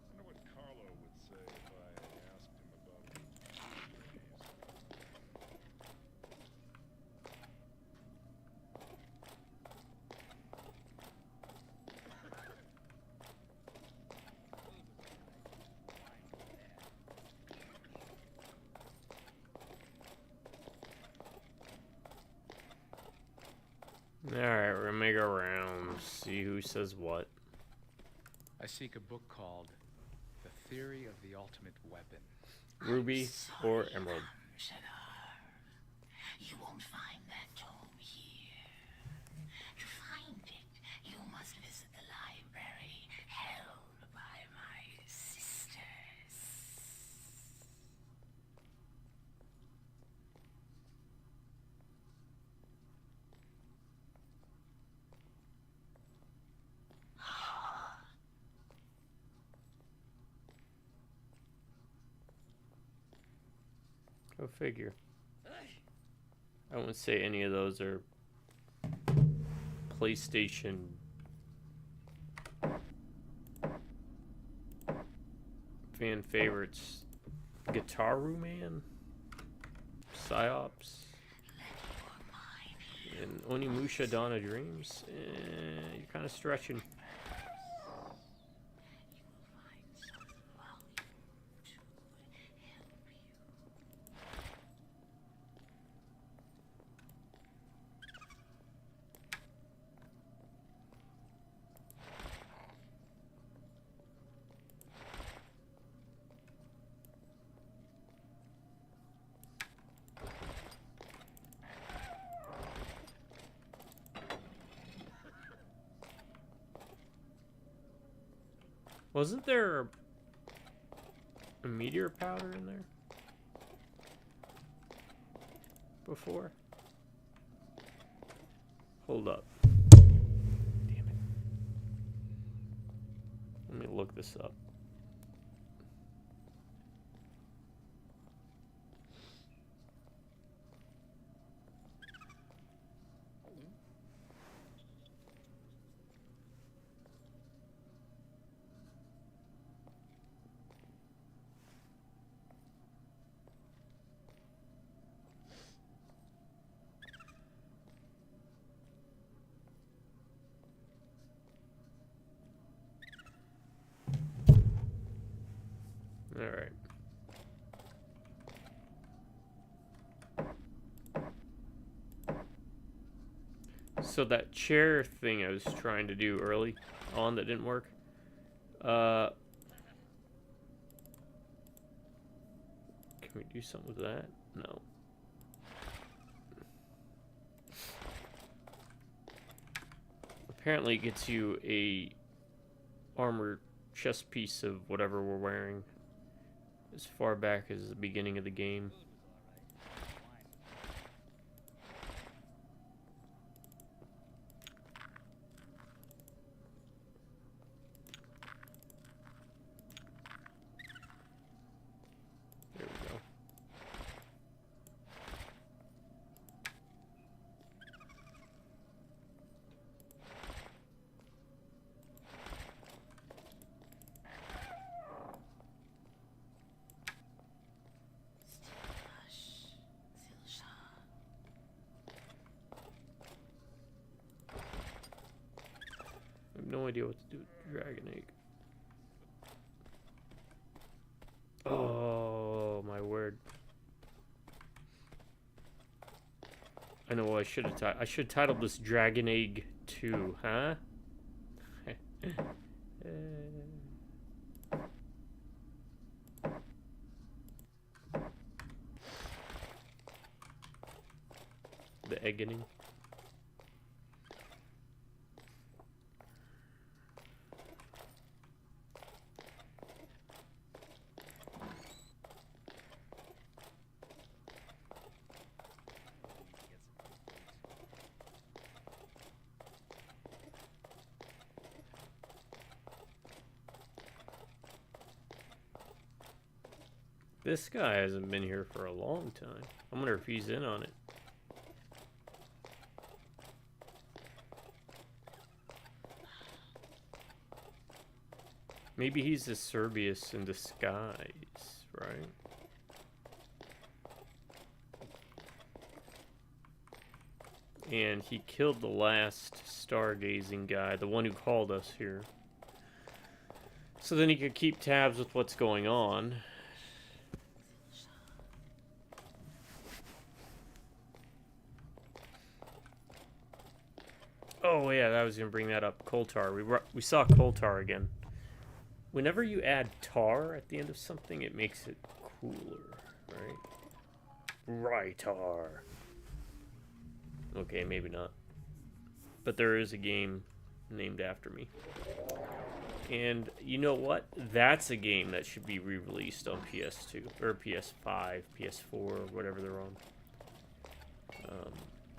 I wonder what Carlo would say if I asked him about Alright, we're gonna make our rounds. See who says what. I seek a book called The Theory of the Ultimate Weapon. Ruby or Emerald. You won't find that tome here. To find it, you must visit the library held by my sisters. Go figure. I wouldn't say any of those are PlayStation fan favorites. Guitaru Man, Psyops, and Onimusha Dawn of Dreams. You're kind of stretching. Wasn't there a meteor powder in there before? Hold up. Damn it. Let me look this up. All right. So that chair thing I was trying to do early on that didn't work. Can we do something with that? No. Apparently it gets you a armor chest piece of whatever we're wearing as far back as the beginning of the game. There we go. I have no idea what to do with Dragon Egg. Oh my word! I know what I should have. I should title this Dragon Egg 2, huh? The eggening. This guy hasn't been here for a long time. I wonder if he's in on it. Maybe he's the Cerberus in disguise, right? And he killed the last stargazing guy, the one who called us here. So then he could keep tabs with what's going on. Oh yeah, I was gonna bring that up. Coal tar. We saw coal tar again. Whenever you add tar at the end of something, it makes it cooler, right? Rytar. Okay, maybe not. But there is a game named after me. And you know what? That's a game that should be re-released on PS2 or PS5, PS4, whatever they're on.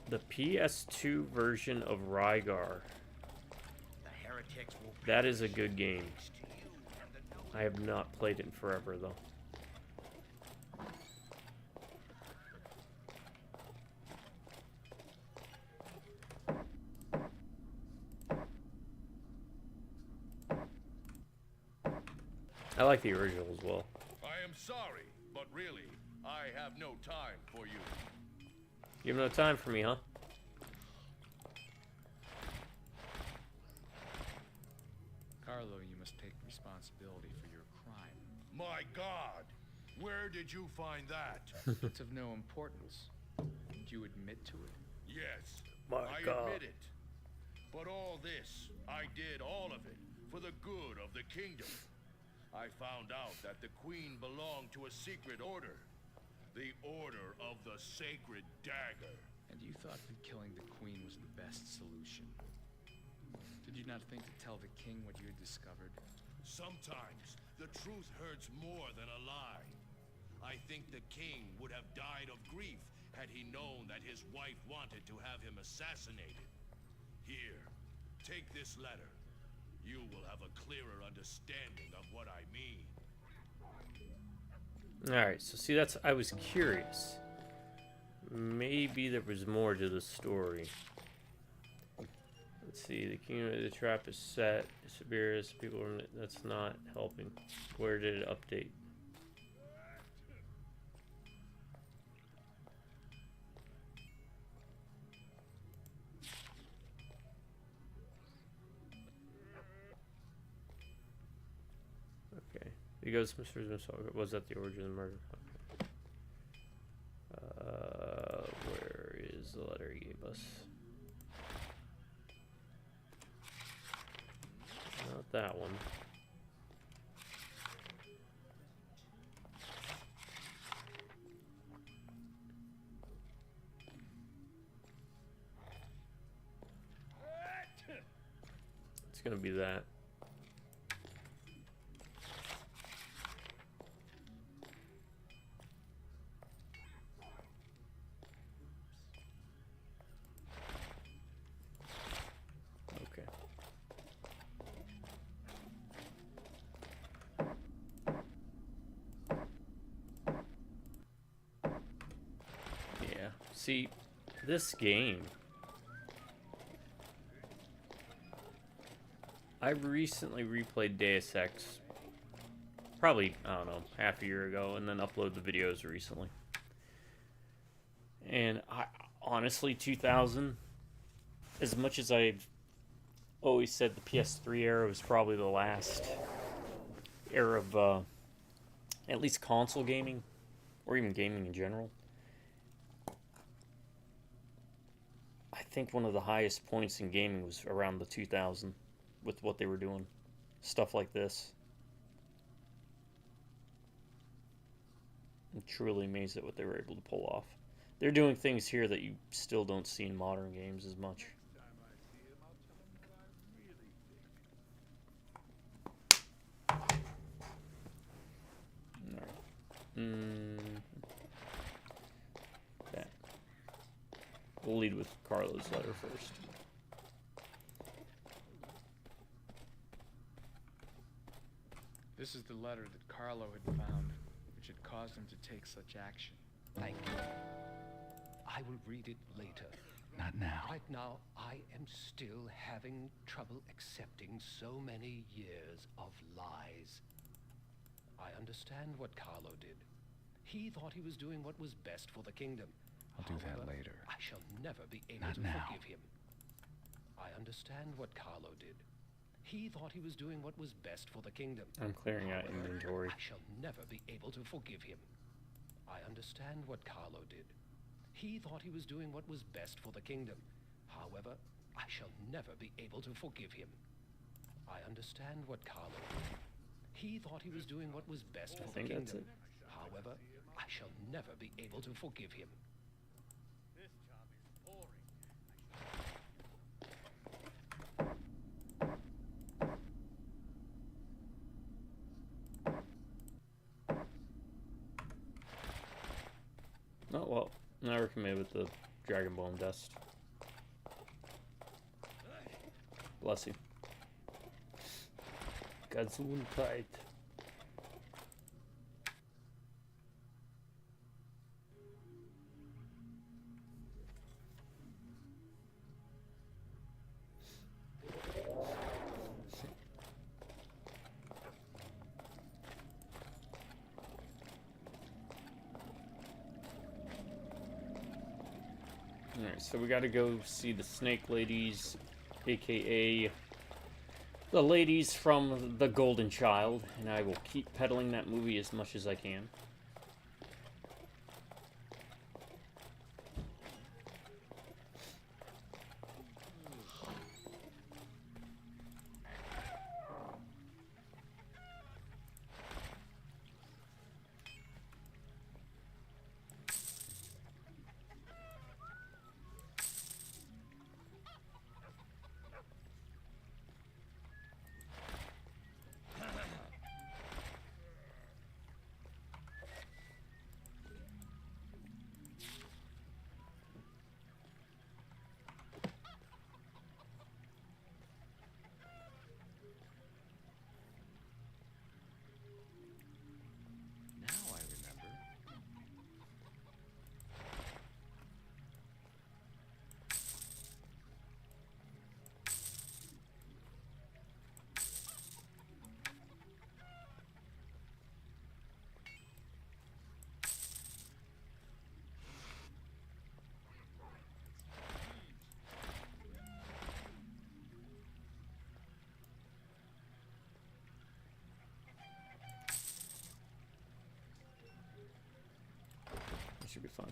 The PS2 version of Rygar. That is a good game. I have not played it in forever though. I like the original as well. I am sorry, but really, I have no time for you. You have no time for me, huh? Carlo, you must take responsibility for your crime. My God! Where did you find that? It's of no importance. Did you admit to it? Yes, My I God. admit it. But all this, I did all of it for the good of the kingdom. I found out that the queen belonged to a secret order. The Order of the Sacred Dagger. And you thought that killing the queen was the best solution. Did you not think to tell the king what you had discovered? Sometimes the truth hurts more than a lie. I think the king would have died of grief had he known that his wife wanted to have him assassinated. Here, take this letter. You will have a clearer understanding of what I mean. Alright, so see, I was curious. Maybe there was more to the story. Let's see, the kingdom of the trap is set. Siberius, people, that's not helping. Where did it update? Okay. Because Mr. was that the origin of the murder? Okay. Where is the letter he gave us? Not that one. It's gonna be that. Okay. Yeah. See, this game, I recently replayed Deus Ex, probably, I don't know, half a year ago, and then uploaded the videos recently. And I honestly, 2000, as much as I've always said the PS3 era was probably the last era of at least console gaming, or even gaming in general, I think one of the highest points in gaming was around the 2000 with what they were doing. Stuff like this. I'm truly amazed at what they were able to pull off. They're doing things here that you still don't see in modern games as much. That. We'll lead with Carlo's letter first. This is the letter that Carlo had found, which had caused caused him to take such action? Thank you. I will read it later. Not now. Right now, I am still having trouble accepting so many years of lies. I understand what Carlo did. He thought he was doing what was best for the kingdom. I'll do that However, later. I shall never be able Not to now. forgive him. I understand what Carlo did. He thought he was doing what was best for the kingdom. I'm clearing out However, inventory. I shall never be able to forgive him. I understand what Carlo did. He thought he was doing what was best for the kingdom. However, I shall never be able to forgive him. I understand what Carlo did. He thought he was doing what was best for the think that's kingdom. it. However, I shall never be able to forgive him. Oh well, now we're committed with the Dragon Ball and Dust. Bless you. Gesundheit. Alright, so we gotta go see the Snake Ladies, aka the ladies from The Golden Child, and I will keep peddling that movie as much as I can. Now I remember. It should be fun.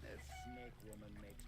The snake woman makes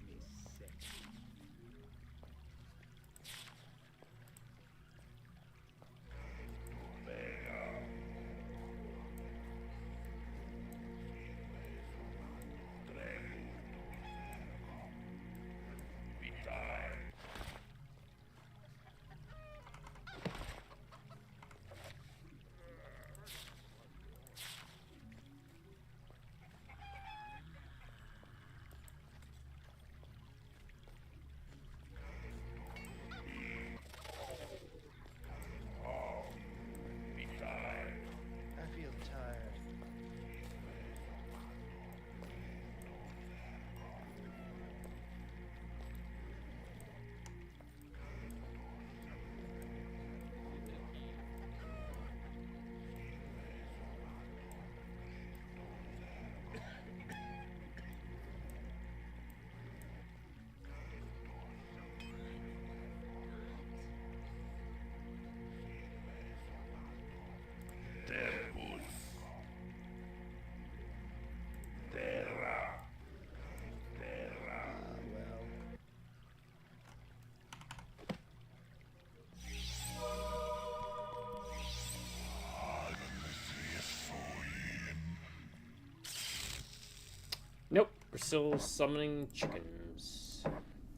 Nope, we're still summoning chickens.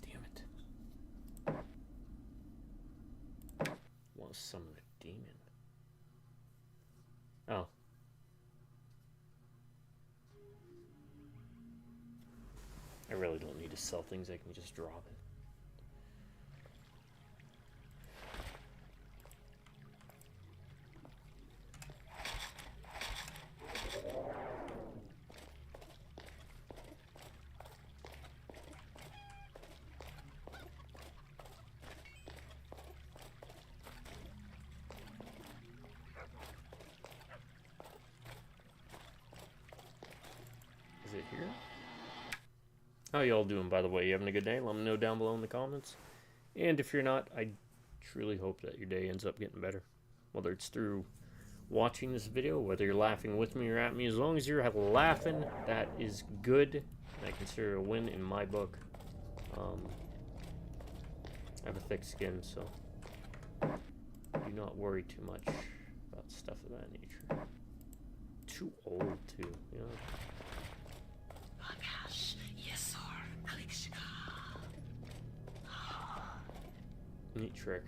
Damn it. Want to summon a demon. Oh. I really don't need to sell things, I can just drop it. Is it here? How y'all doing, by the way? You having a good day? Let me know down below in the comments. And if you're not, I truly hope that your day ends up getting better. Whether it's through watching this video, whether you're laughing with me or at me, as long as you're laughing, that is good. I consider it a win in my book. I have a thick skin, so do not worry too much about stuff of that nature. Too old, too, you know? Neat trick.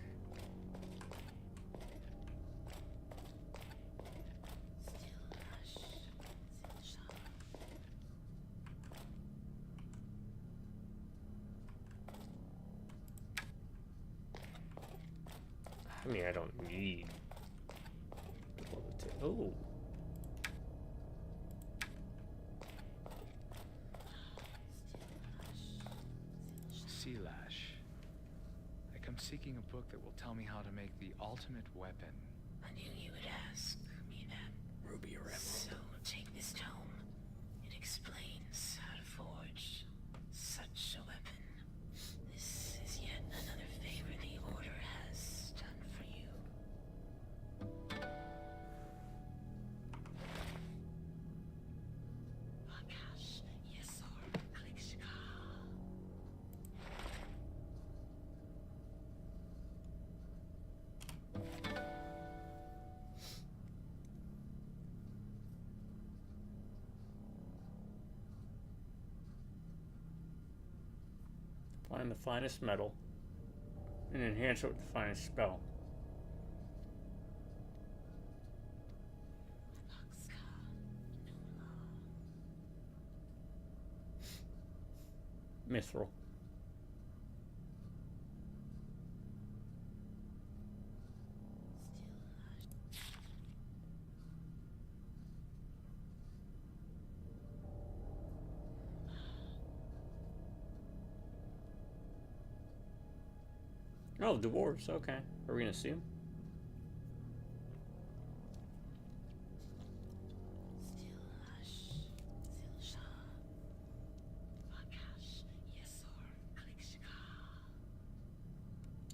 I mean, I don't need. Oh. Sea Lash. I come seeking a book that will tell me how to make the ultimate weapon. I knew you would ask me that. Ruby or emerald. So take this tome. It explains how to forge such a weapon. This is yet another favor the Order has done for you. Akash, Yesor, Klikshka. Find the finest metal and enhance it with the finest spell. Mithril. Oh, dwarves. Okay. Are we gonna see them?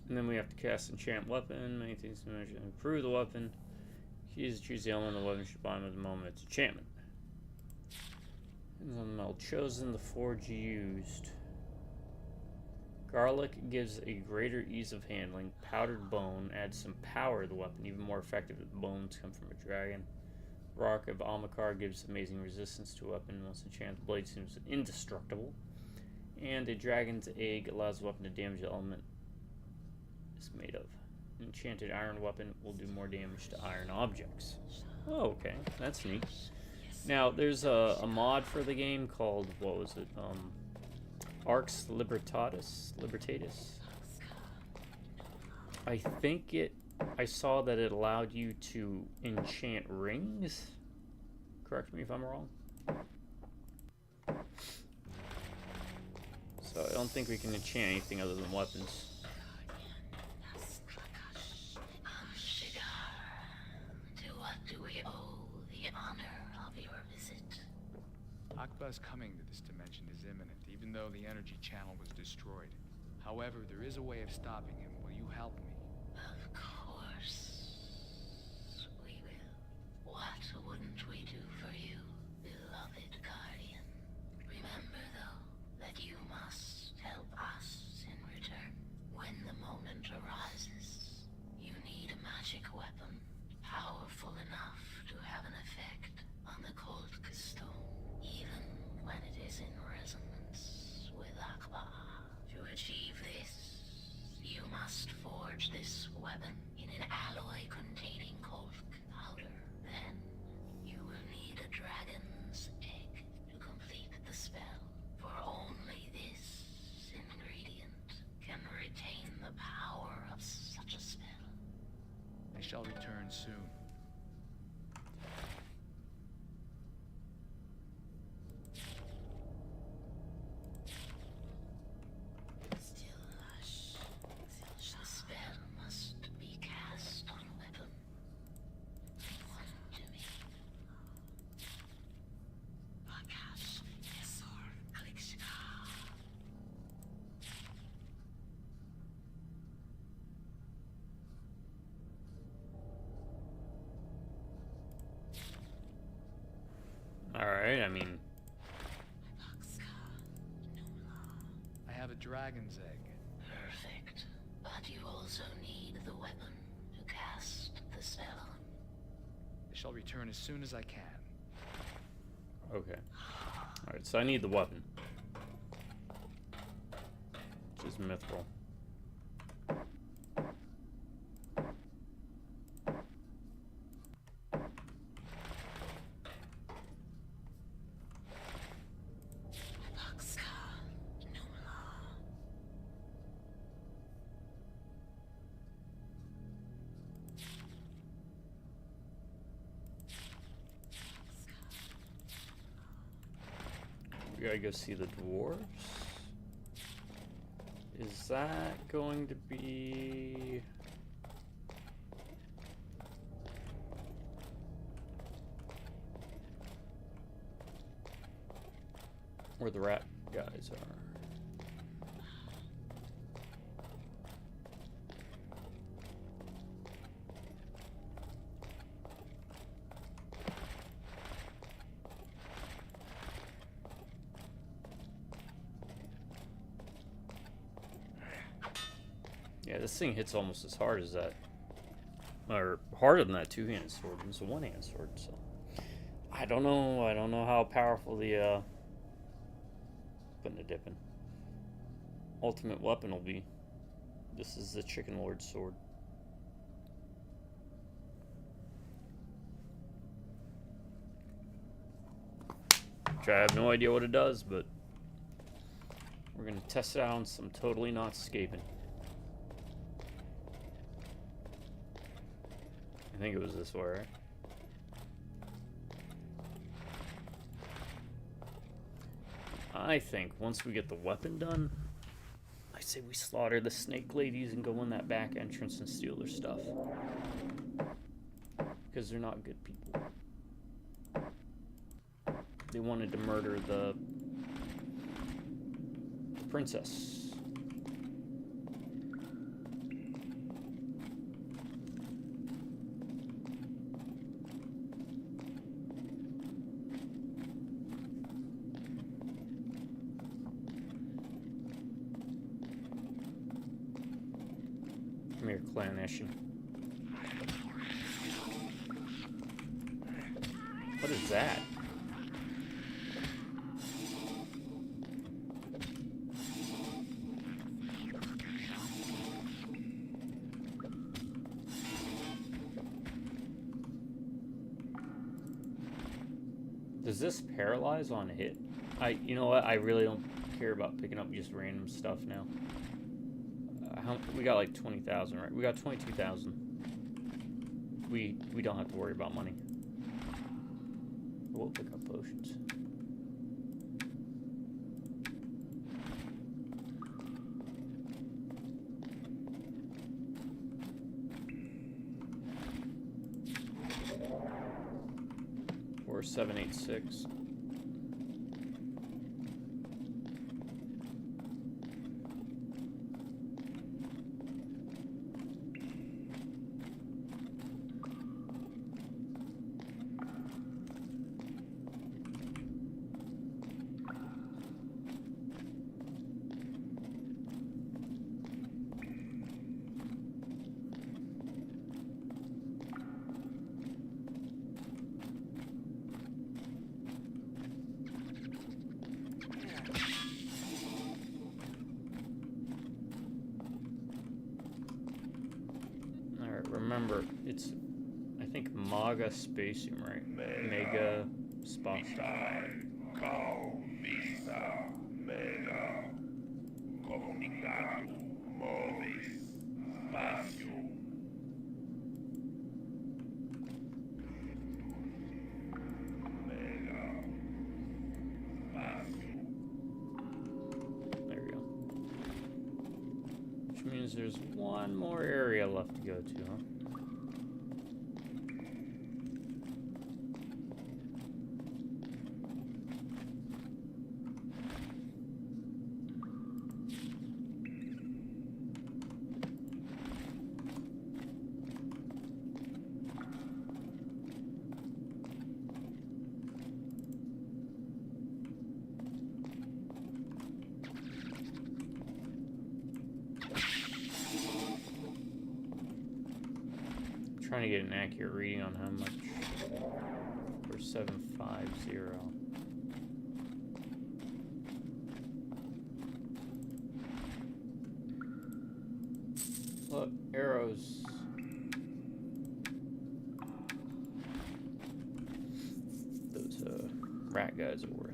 And then we have to cast enchant weapon. Many things to improve the weapon. Choose the element of the weapon should bind with the moment its enchantment. And the metal chosen, the forge used. Garlic gives a greater ease of handling. Powdered bone adds some power to the weapon, even more effective if the bones come from a dragon. Rock of Almacar gives amazing resistance to a weapon. Once enchanted, the blade seems indestructible. And a dragon's egg allows the weapon to damage the element it's made of. An enchanted iron weapon will do more damage to iron objects. Oh, okay, that's neat. Now, there's a mod for the game called, what was it? Arx Libertatis? I think I saw that it allowed you to enchant rings. Correct me if I'm wrong. So I don't think we can enchant anything other than weapons. To what do we owe the honor of your visit? Akba's coming to this dimension is imminent, even though the energy channel was destroyed. However, there is a way of stopping him. Will you help me? Of course, we will. What wouldn't we do for you, beloved guardian? Remember, though, that you must help us in return. When the moment arises, you need a magic weapon, powerful enough to have an effect on the cold stone, even when it isn't achieve this, you must forge this weapon in an alloy containing Kolk powder. Then, you will need a dragon's egg to complete the spell, for only this ingredient can retain the power of such a spell. I shall return soon. Still hush. The spell must be cast on a weapon. One to me. Akash, Esor, Alikshika. Alright, I mean, I have a dragon's egg. Perfect. But you also need the weapon to cast the spell on. I shall return as soon as I can. okay. Alright, so I need the weapon. Which is mithril. We gotta go see the dwarves. Is that going to be... where the rat guys are? Yeah, this thing hits almost as hard as that, or harder than that two-handed sword. It's a one-handed sword, so I don't know. I don't know how powerful the putting a dip in ultimate weapon will be. This is the Chicken Lord's sword. Which I have no idea what it does, but we're gonna test it out on some totally not escaping. I think it was this way, right? I think once we get the weapon done, I say we slaughter the snake ladies and go in that back entrance and steal their stuff. Because they're not good people. They wanted to murder the princess. Come here, Clan-ish. What is that? Does this paralyze on hit? You know what? I really don't care about picking up just random stuff now. We got like 20,000, right? We got 22,000. We don't have to worry about money. We'll pick up potions. Or 786. remember. It's, I think, Maga Spatium, right? Mega Spatium. Kau vista mega communicatum movis spatium. Mega spatium. There we go. Which means there's one more area left to go to, huh? Trying to get an accurate reading on how much for 750. Look, arrows. Those rat guys are worth.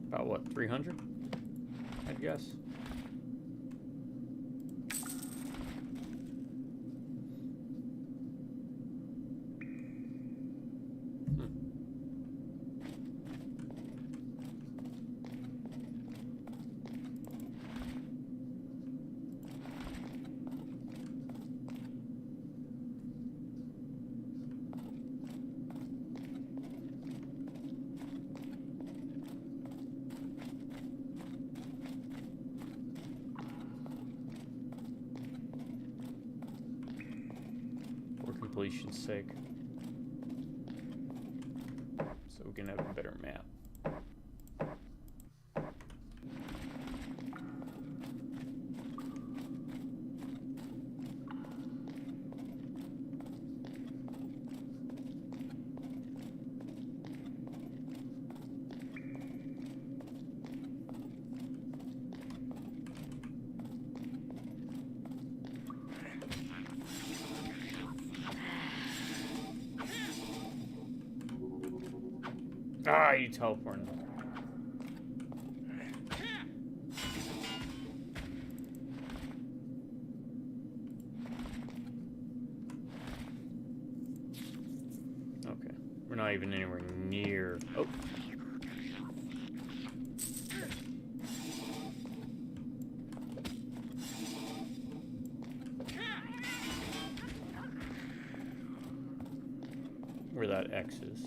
About what, 300? I'd guess. Completion's sake, so we can have a better map. Ah, you teleported. Okay, we're not even anywhere near. Oh. Where that X is.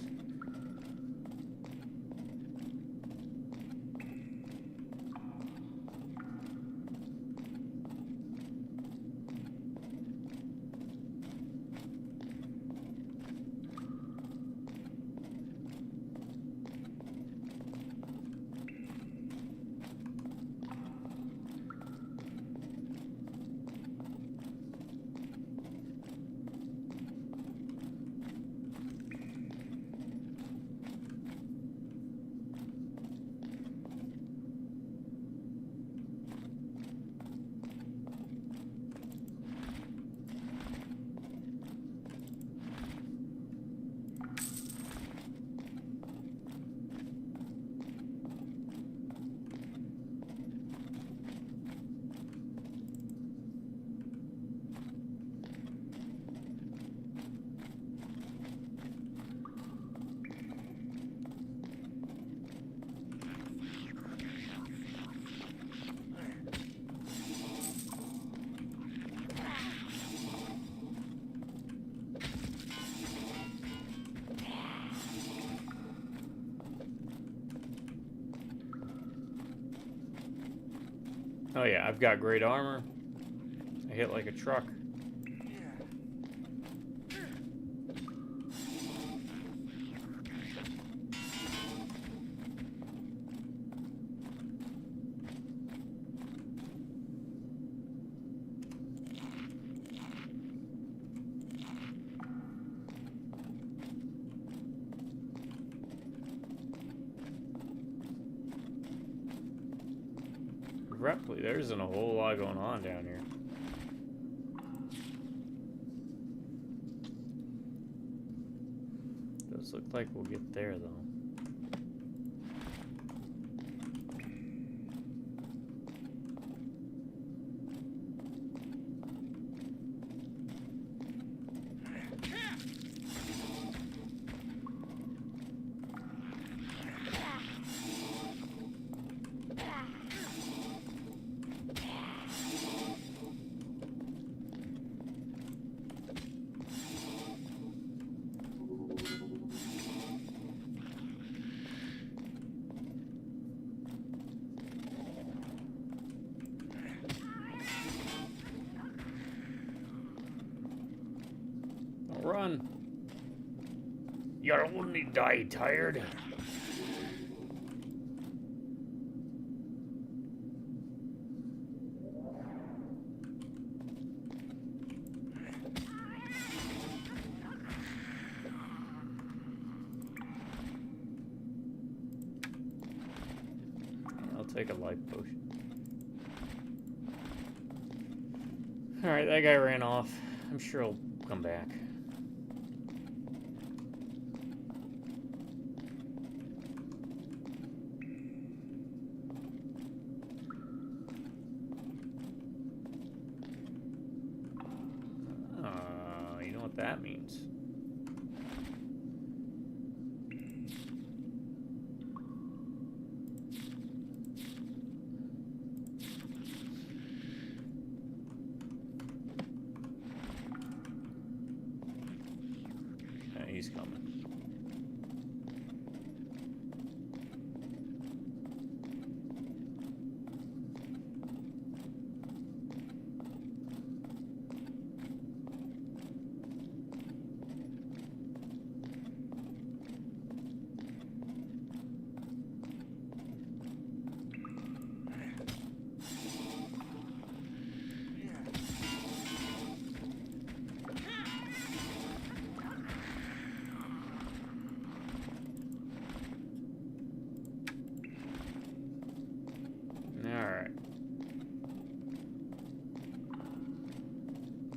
Oh yeah, I've got great armor. I hit like a truck. Regretfully, there isn't a whole lot going on down here. Does look like we'll get there though. Run. You're only die tired. I'll take a life potion. Alright, that guy ran off. I'm sure he'll come back. You know what that means. Okay, he's coming. Alright.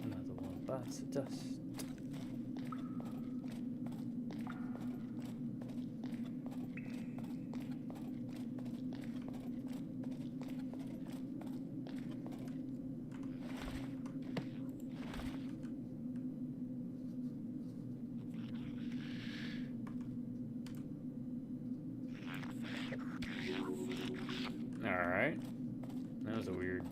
Another one bites the dust. Alright. That was a weird.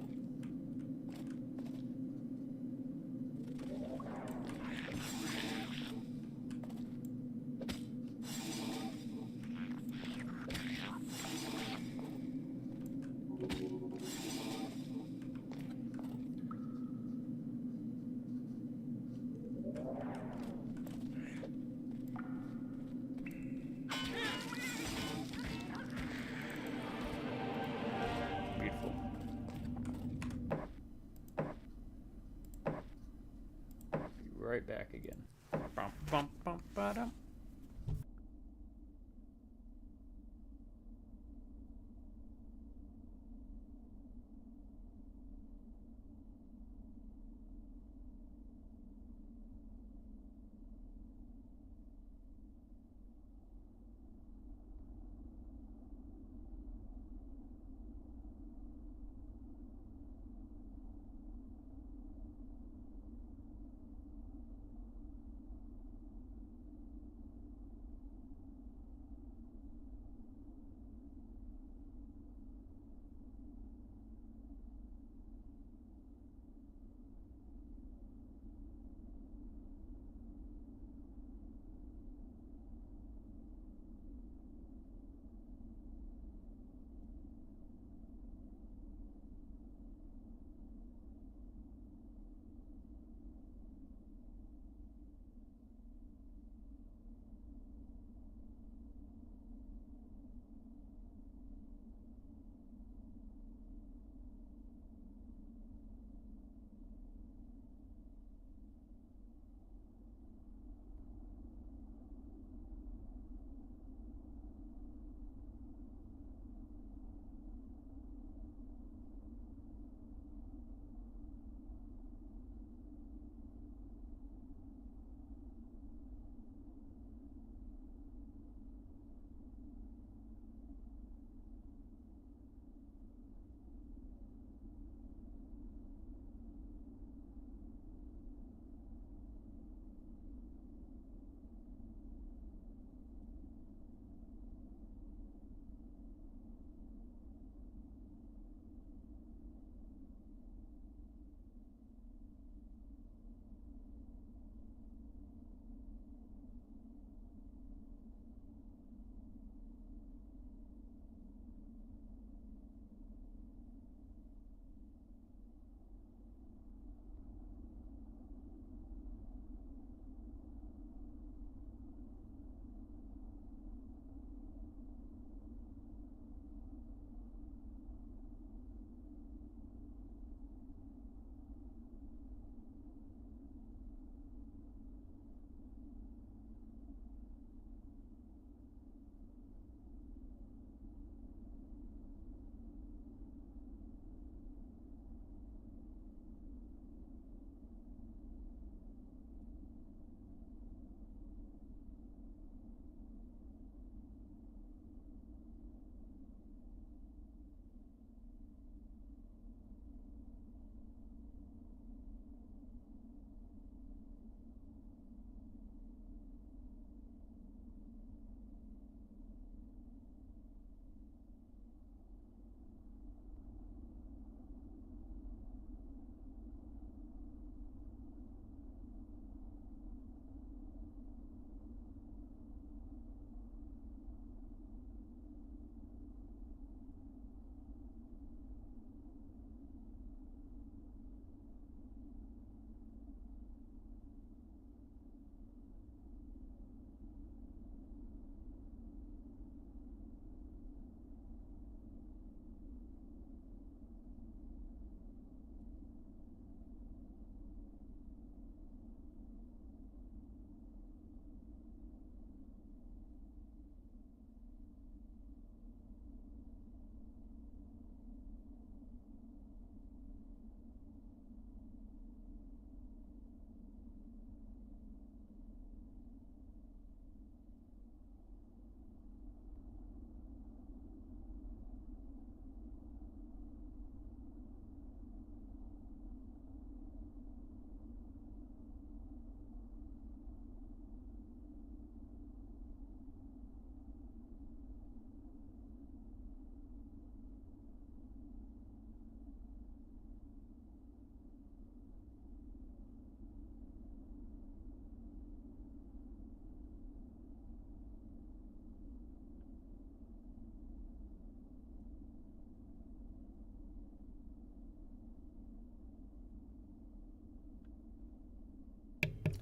Beautiful. Be right back again. Bum, bum, bum, ba-dum.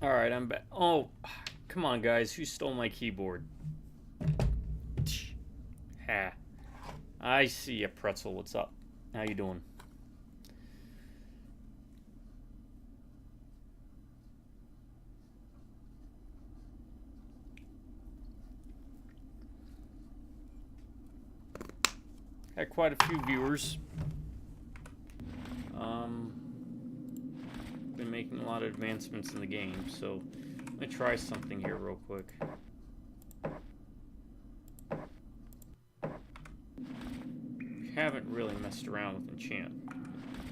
Alright, I'm back. Oh, come on, guys. Who stole my keyboard? Ha. I see you, Pretzel. What's up? How you doing? Had quite a few viewers. Been making a lot of advancements in the game, so I'm gonna try something here real quick. Haven't really messed around with enchant,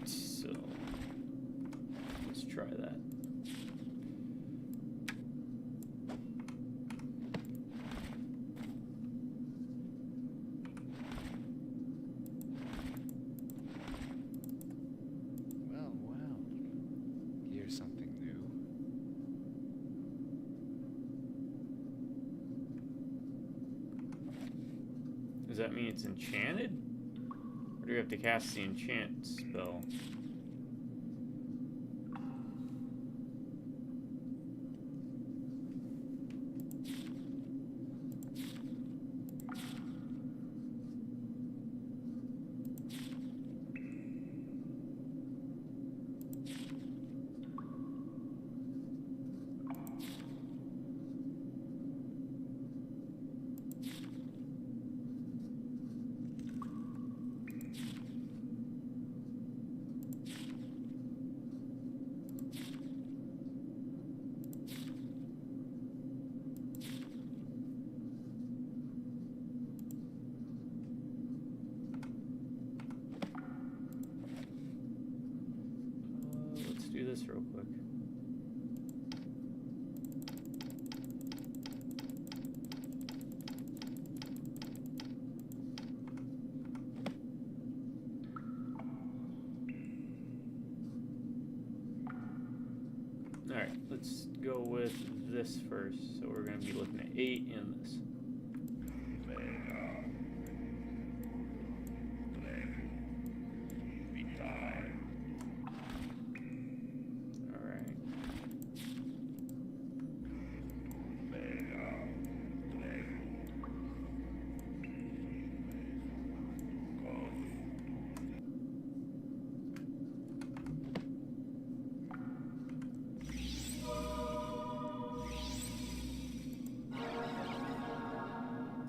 so let's try that. Well. Here's something new. Does that mean it's enchanted? Or do we have to cast the enchant spell? Let's do this real quick. Alright, let's go with this first. So we're going to be looking at 8 in this. Alright.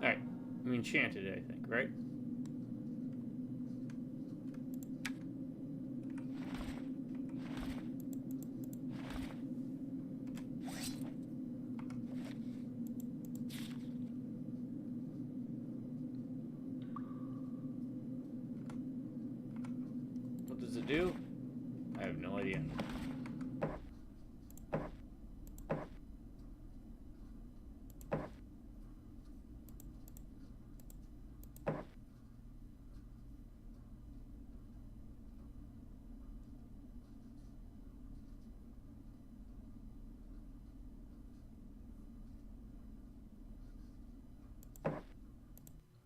Alright, we enchanted it, I think, right? What does it do? I have no idea.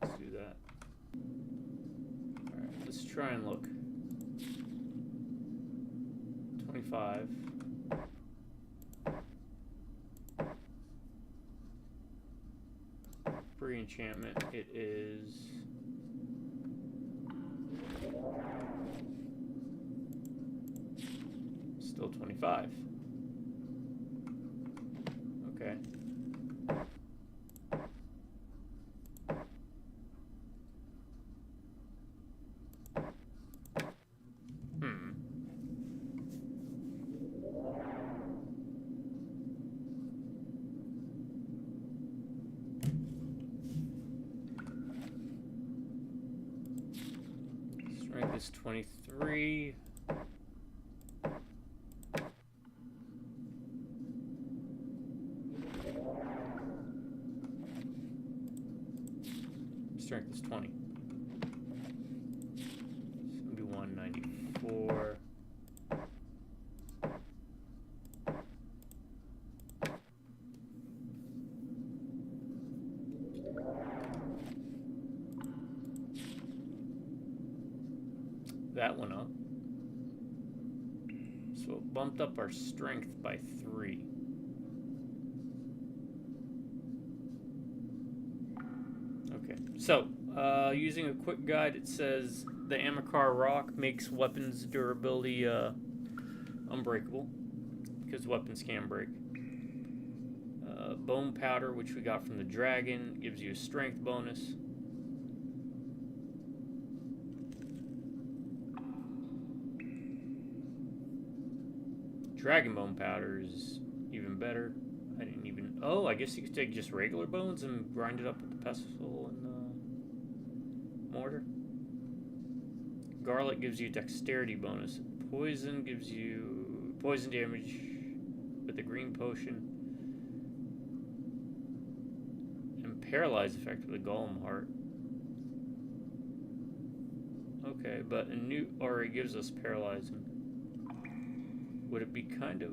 Let's do that. Alright, let's try and look. 25. Pre-enchantment, it is... still 25. Okay. Strength is 23. Strength is 20. So I'm gonna do 194. That went up. So it bumped up our strength by 3. So, using a quick guide, it says the Amakar rock makes weapons durability unbreakable, because weapons can break. Bone powder, which we got from the dragon, gives you a strength bonus. Dragon bone powder is even better. I didn't even... Oh, I guess you could take just regular bones and grind it up with the pestle and mortar. Garlic gives you dexterity bonus. Poison gives you poison damage with the green potion. And paralyze effect with a golem heart. Okay, but a new... Or it gives us paralyzing. Would it be kind of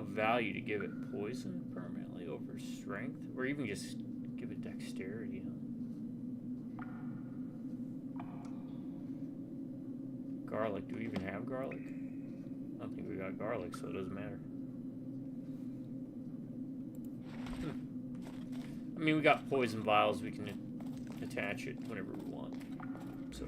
value to give it poison permanently over strength? Or even just give it dexterity, huh? Garlic. Do we even have garlic? I don't think we got garlic, so it doesn't matter. I mean, we got poison vials. We can attach it whenever we want. So...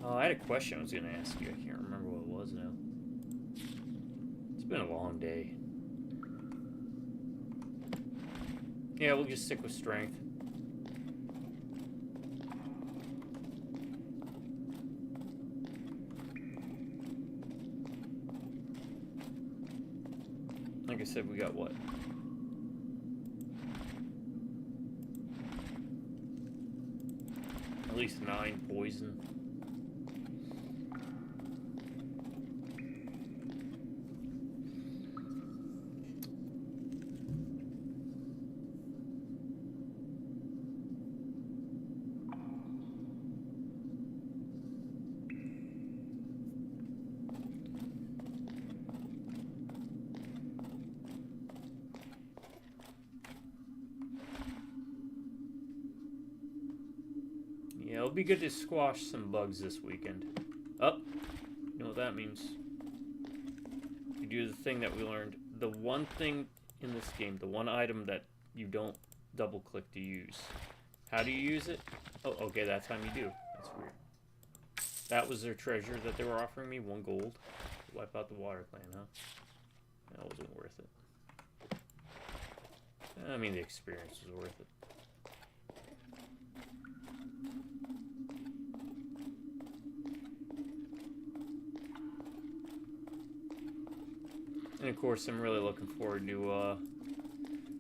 Oh, I had a question I was going to ask you. I can't remember what it was now. It's been a long day. Yeah, we'll just stick with strength. Like I said, we got what? At least 9 poison. Yeah, it'll be good to squash some bugs this weekend. Oh, you know what that means. You do the thing that we learned. The one thing in this game, the one item that you don't double click to use. How do you use it? Oh, okay, that time you do. That's weird. That was their treasure that they were offering me, 1 gold. Wipe out the water clan, huh? That wasn't worth it. I mean, the experience was worth it. And of course, I'm really looking forward to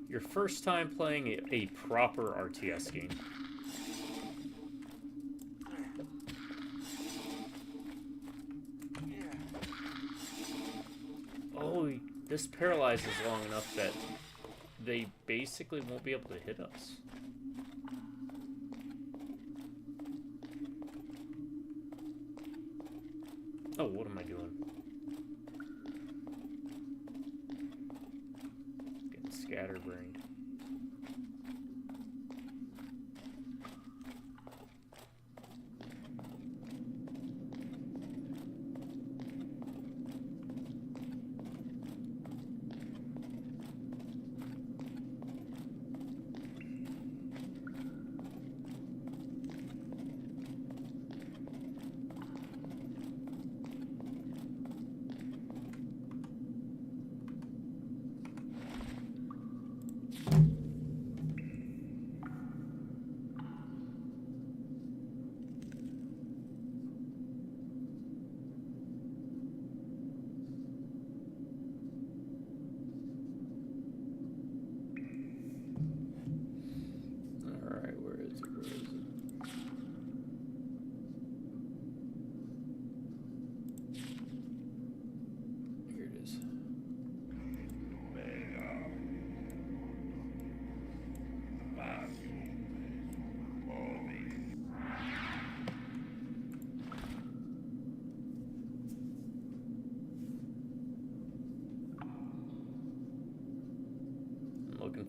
your first time playing a proper RTS game. Oh, this paralyzes long enough that they basically won't be able to hit us. Oh, what am I doing? Getting scatterbrained.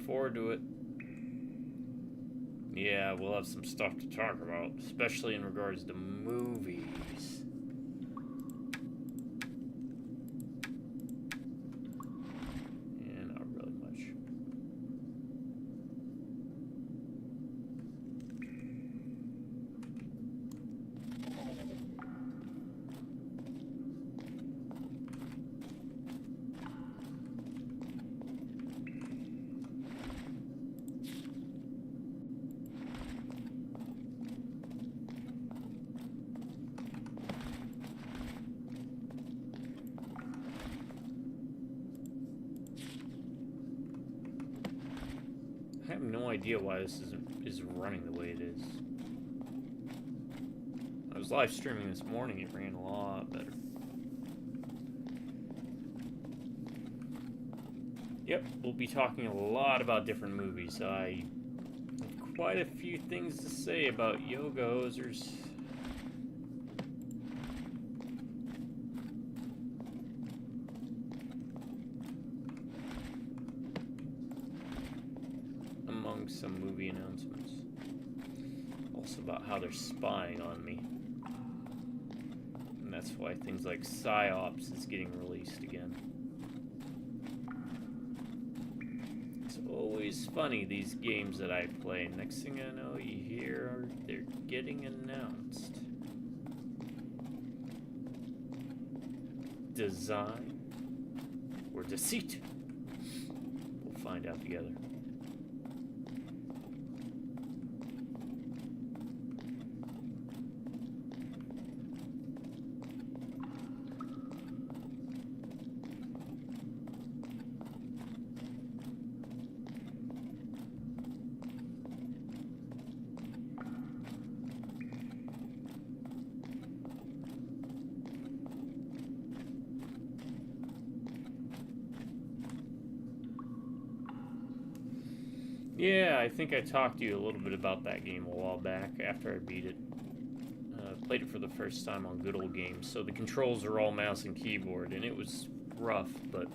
forward to it. Yeah, we'll have some stuff to talk about, especially in regards to movies. Yeah, not really much. I have no idea why this is running the way it is. I was live streaming this morning, it ran a lot better. Yep, we'll be talking a lot about different movies. I have quite a few things to say about yoga hosers. Among some movie announcements. Also about how they're spying on me. And that's why things like PsyOps is getting released again. It's always funny, these games that I play. Next thing I know, you hear they're getting announced. Design or deceit? We'll find out together. Yeah, I think I talked to you a little bit about that game a while back after I beat it. Played it for the first time on Good Old Games, so the controls are all mouse and keyboard, and it was rough, but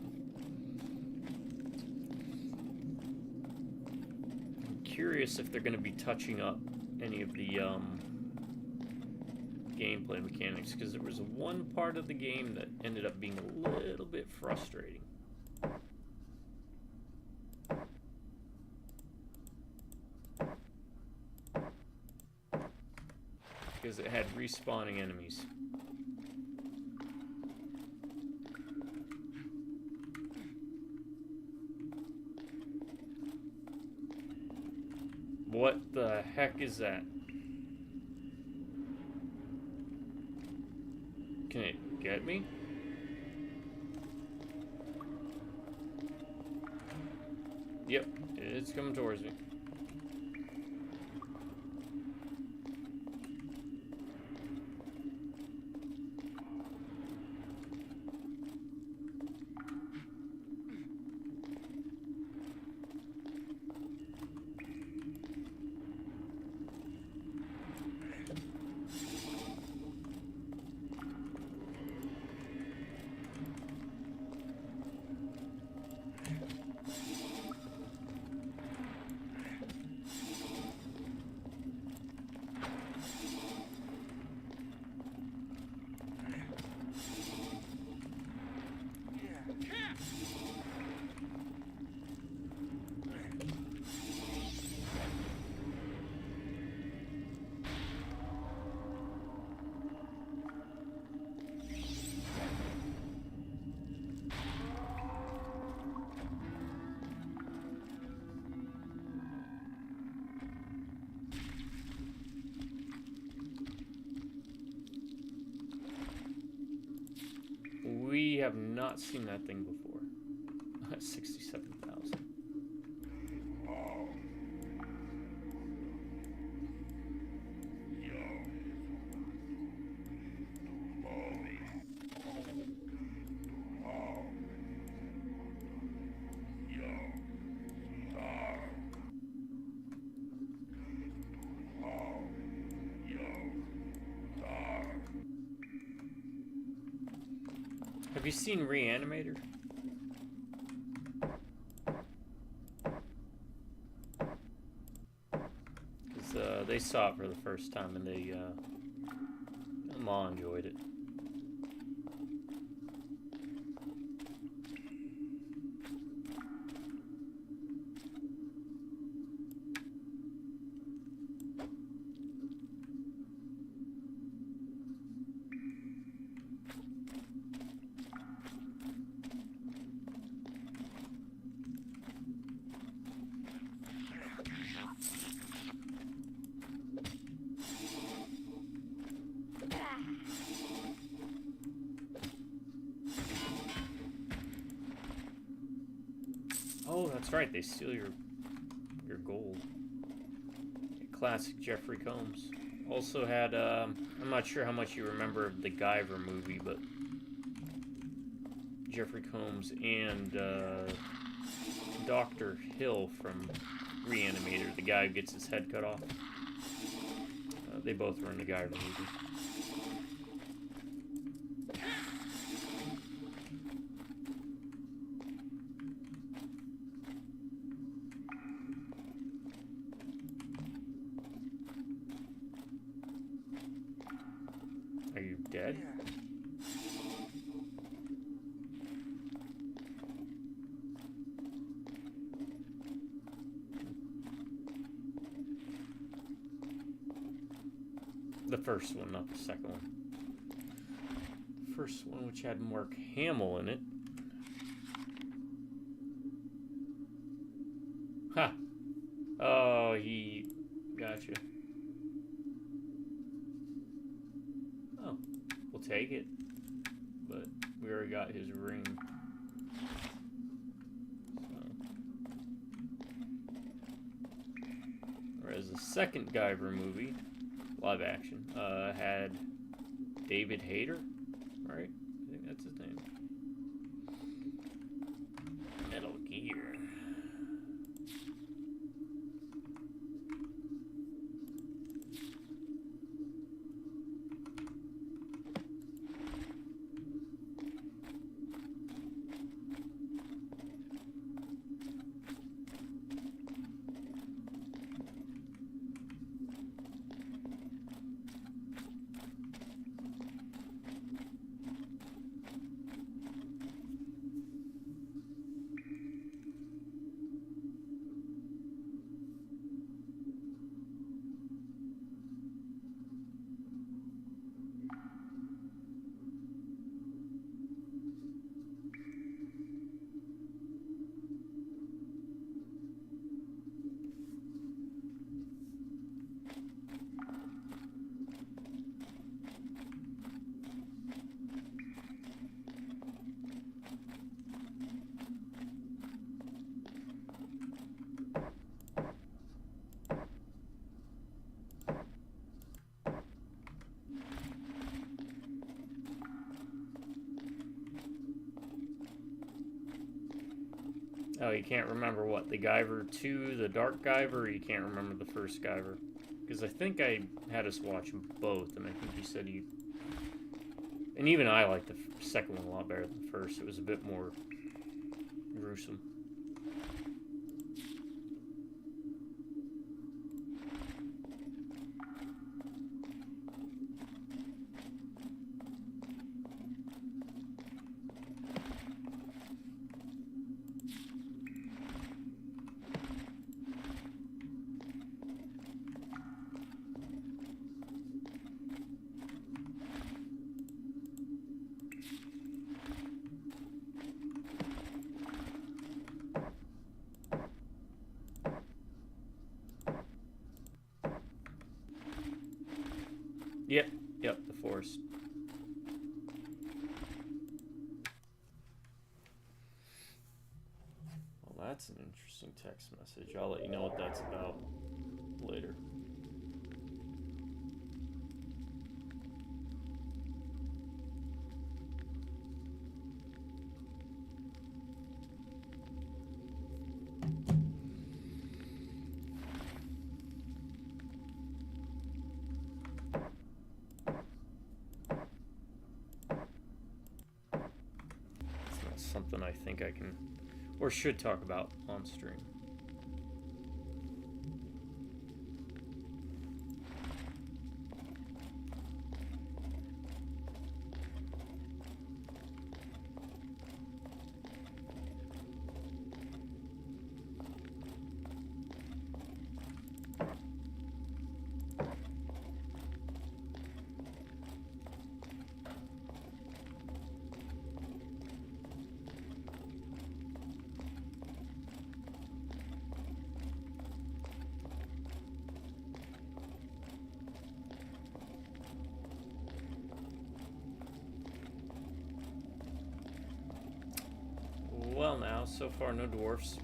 I'm curious if they're going to be touching up any of the gameplay mechanics, because there was one part of the game that ended up being a little bit frustrating. Because it had respawning enemies. What the heck is that? Can it get me? Yep, it's coming towards me. We have not seen that thing before. 67,000. Have you seen Reanimator? they saw it for the first time and they, Ma enjoyed it. Oh, that's right. They steal your gold. Classic Jeffrey Combs. Also had, I'm not sure how much you remember of the Guyver movie, but Jeffrey Combs and Dr. Hill from Reanimator, the guy who gets his head cut off. They both were in the Guyver movie. Are you dead? The first one, not the second one. The first one, which had Mark Hamill in it. Ha! Oh, he... Gotcha. Oh, we'll take it. But we already got his ring. So. Whereas the second Guyver movie, live action, had David Hayter, right? I think that's his name. Metal Gear. Oh, you can't remember what? The Guyver 2, the Dark Guyver, or you can't remember the first Guyver? Because I think I had us watch them both, and I think you said you... And even I liked the second one a lot better than the first. It was a bit more gruesome. Yep, the forest. Well, that's an interesting text message. I'll let you know what that's about later. Something I think I can or should talk about on stream. well now. So far, no dwarfs.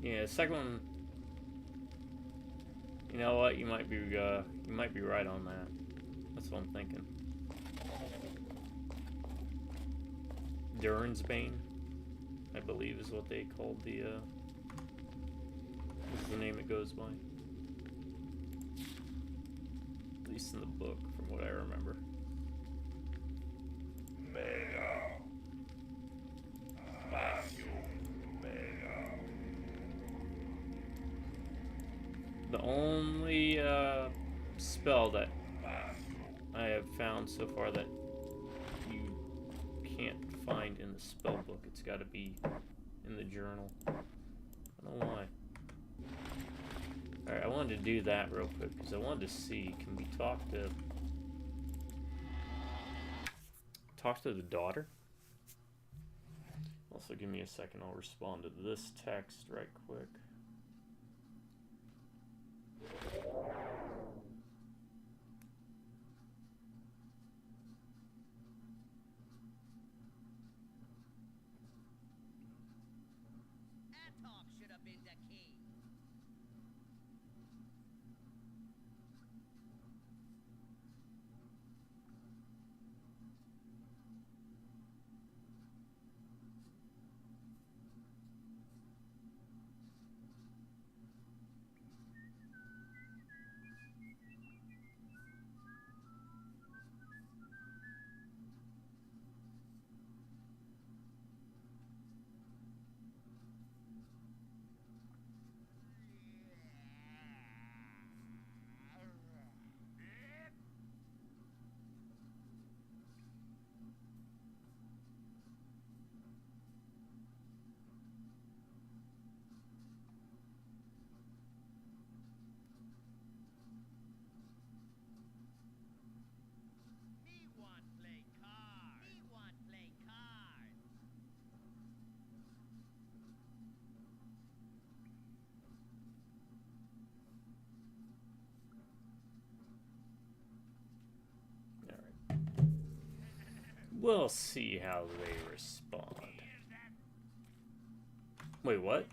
Yeah, the second one. You know what? You might be right on that. That's what I'm thinking. Durnsbane, I believe, is what they called the. This is the name it goes by. At least in the book, from what I remember. The only spell that I have found so far that you can't find in the spell book, it's got to be in the journal. I don't know why. Alright, I wanted to do that real quick because I wanted to see, can we talk to the daughter? Also, give me a second, I'll respond to this text right quick. We'll see how they respond. Wait, what?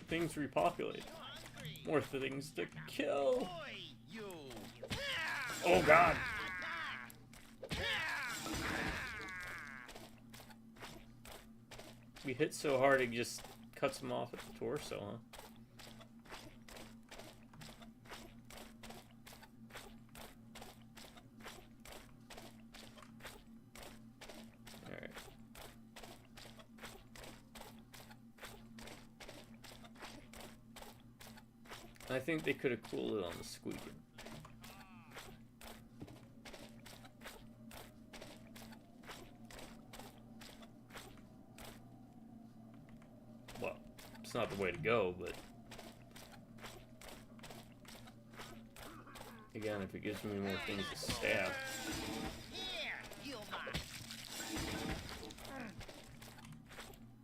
Things repopulate. More things to kill. Oh god. We hit so hard it just cuts him off at the torso, huh? Alright. I think they could have cooled it on the squeaking. Well, it's not the way to go, but again, if it gives me more things to stab.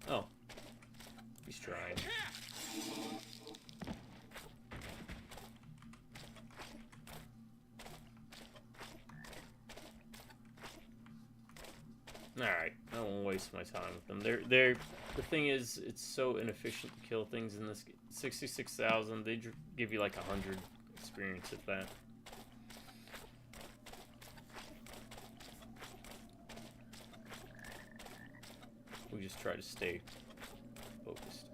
Oh, he's trying. Alright, I won't waste my time with them. The thing is, it's so inefficient to kill things in this game. 66,000, they give you like 100 experience at that. We just try to stay focused.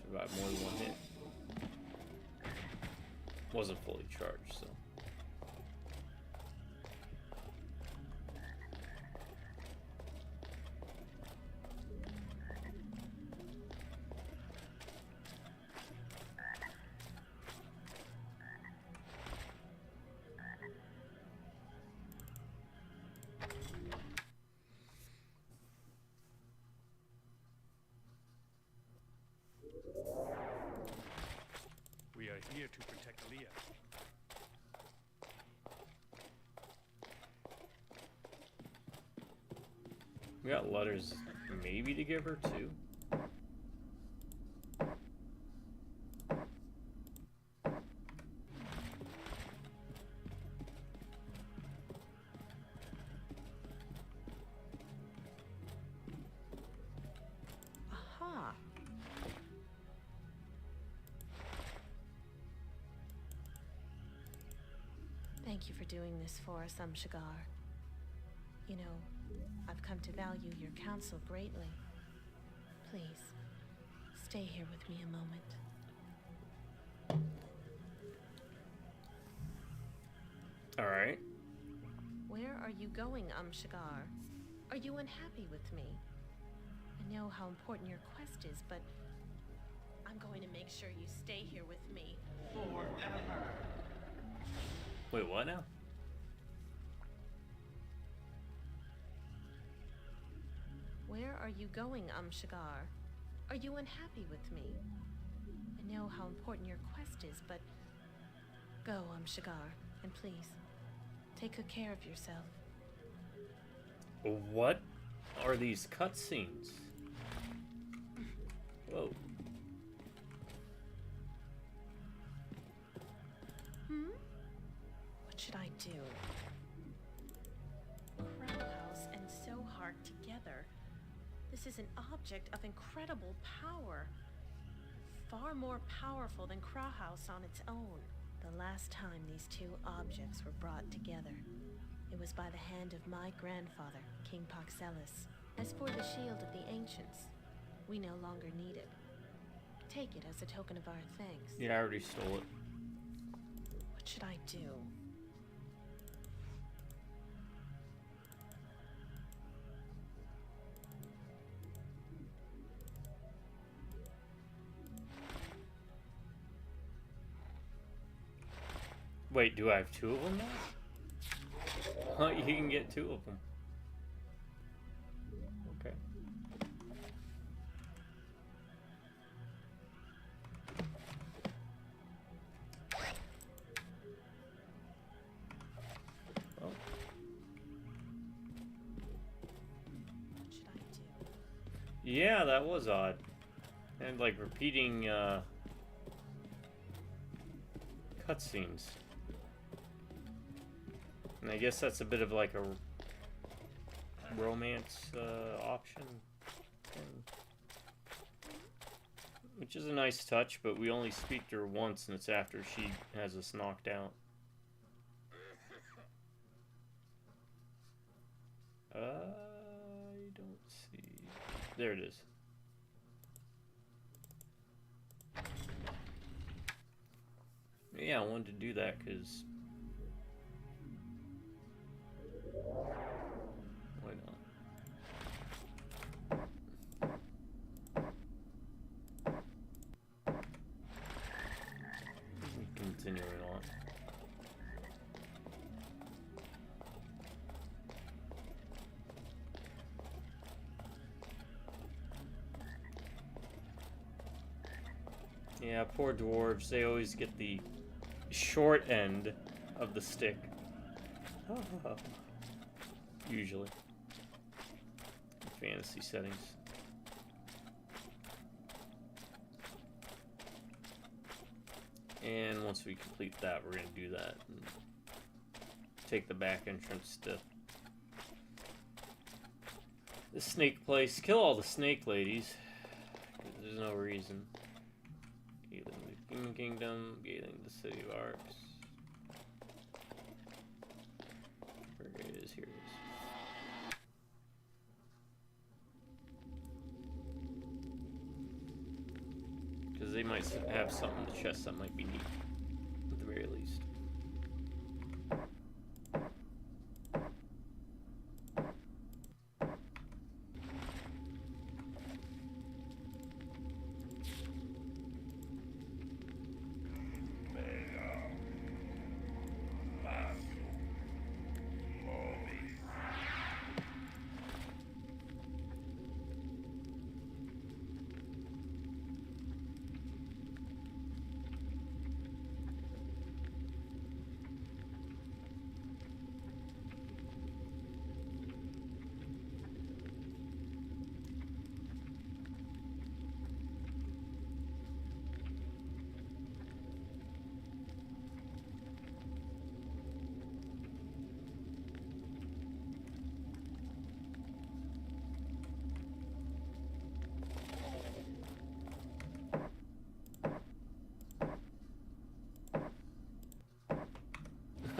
Survived more than one hit. Wasn't fully charged, so. We are here to protect Leah. We got letters maybe to give her too. Aha. Thank you for doing this for us, Shigar. You know, I've come to value your counsel greatly. Please, stay here with me a moment. Alright. Where are you going, Shigar? Are you unhappy with me? I know how important your quest is, but I'm going to make sure you stay here with me forever. Wait, what now? Where are you going, Shigar? Are you unhappy with me? I know how important your quest is, but go, Shigar, and please, take good care of yourself. What are these cutscenes? Whoa. What should I do? Crowhouse and Sohar together. This is an object of incredible power. Far more powerful than Crowhouse on its own. The last time these two objects were brought together, it was by the hand of my grandfather, King Paxelis. As for the shield of the ancients, we no longer need it. Take it as a token of our thanks. Yeah, I already stole it. What should I do? Wait, do I have two of them now? Huh, you can get two of them. Okay. Well. What should I do? Yeah, that was odd. And like repeating cutscenes. And I guess that's a bit of like a romance option thing. Which is a nice touch, but we only speak to her once, and it's after she has us knocked out. I don't see... There it is. Yeah, I wanted to do that because... Why not? Continuing on. Yeah, poor dwarves. They always get the short end of the stick. Usually. In fantasy settings. And once we complete that, we're going to do that. And take the back entrance to the snake place. Kill all the snake ladies. Because there's no reason. Gailing the Human Kingdom. Gailing the City of Arcs. Where it is, here it is. they might have something in the chest that might be neat, at the very least.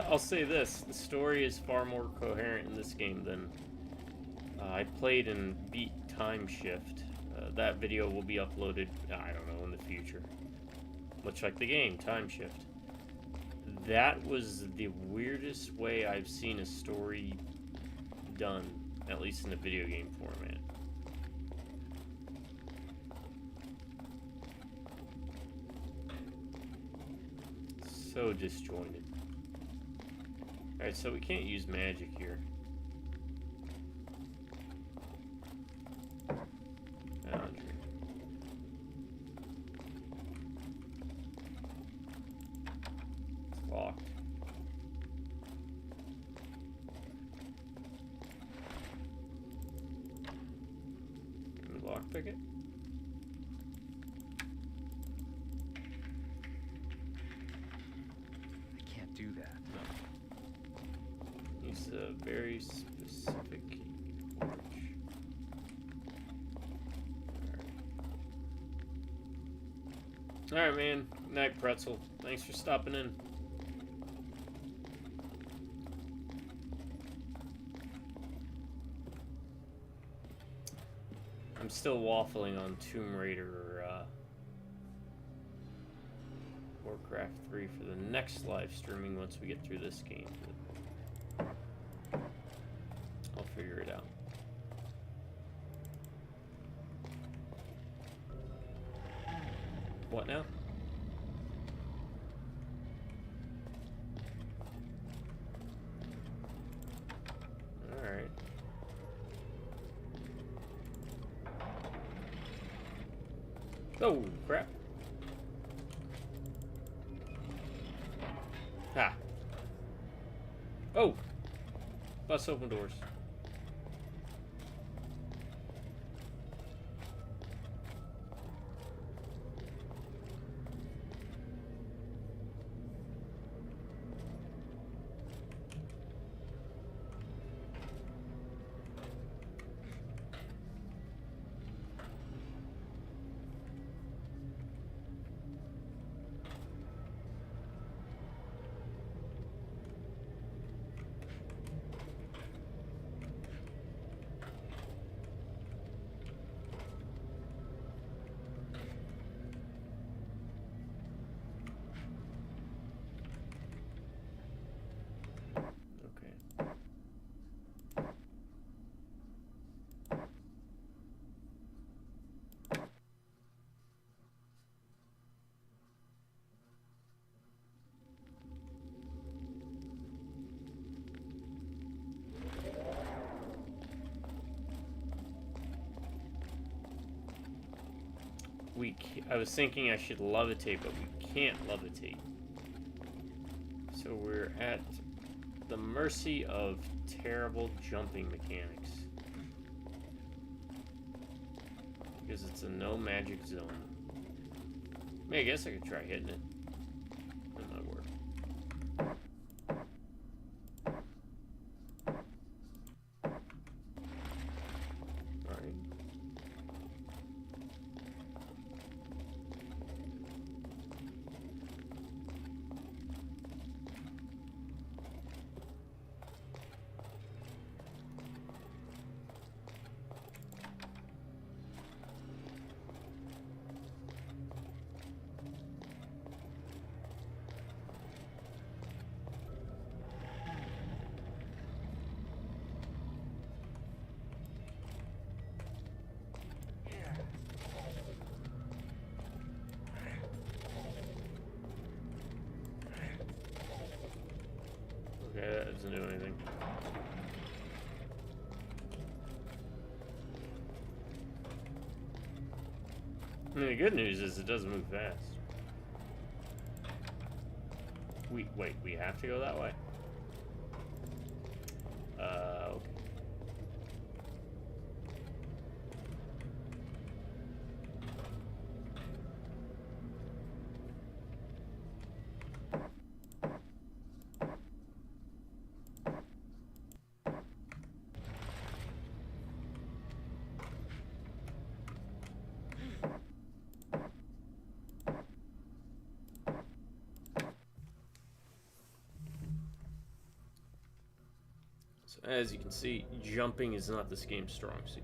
I'll say this, the story is far more coherent in this game than I played and beat Time Shift. That video will be uploaded, I don't know, in the future. Much like the game, Time Shift. That was the weirdest way I've seen a story done, at least in the video game format. So disjointed. Alright, so we can't use magic here. Boundary. It's locked. Can we lockpick it? I can't do that. Use a very specific key. Alright, man. Night, Pretzel. Thanks for stopping in. I'm still waffling on Tomb Raider or Warcraft 3 for the next live streaming once we get through this game. I'll figure it out. What now? Alright. Oh, crap. Ha. Oh! Bus open doors. I was thinking I should levitate, but we can't levitate. So we're at the mercy of terrible jumping mechanics. Because it's a no magic zone. I mean, I guess I could try hitting it. That might work. Alright. do anything. I mean, the good news is it doesn't move fast. Wait, we have to go that way? Okay. As you can see, jumping is not this game's strong suit.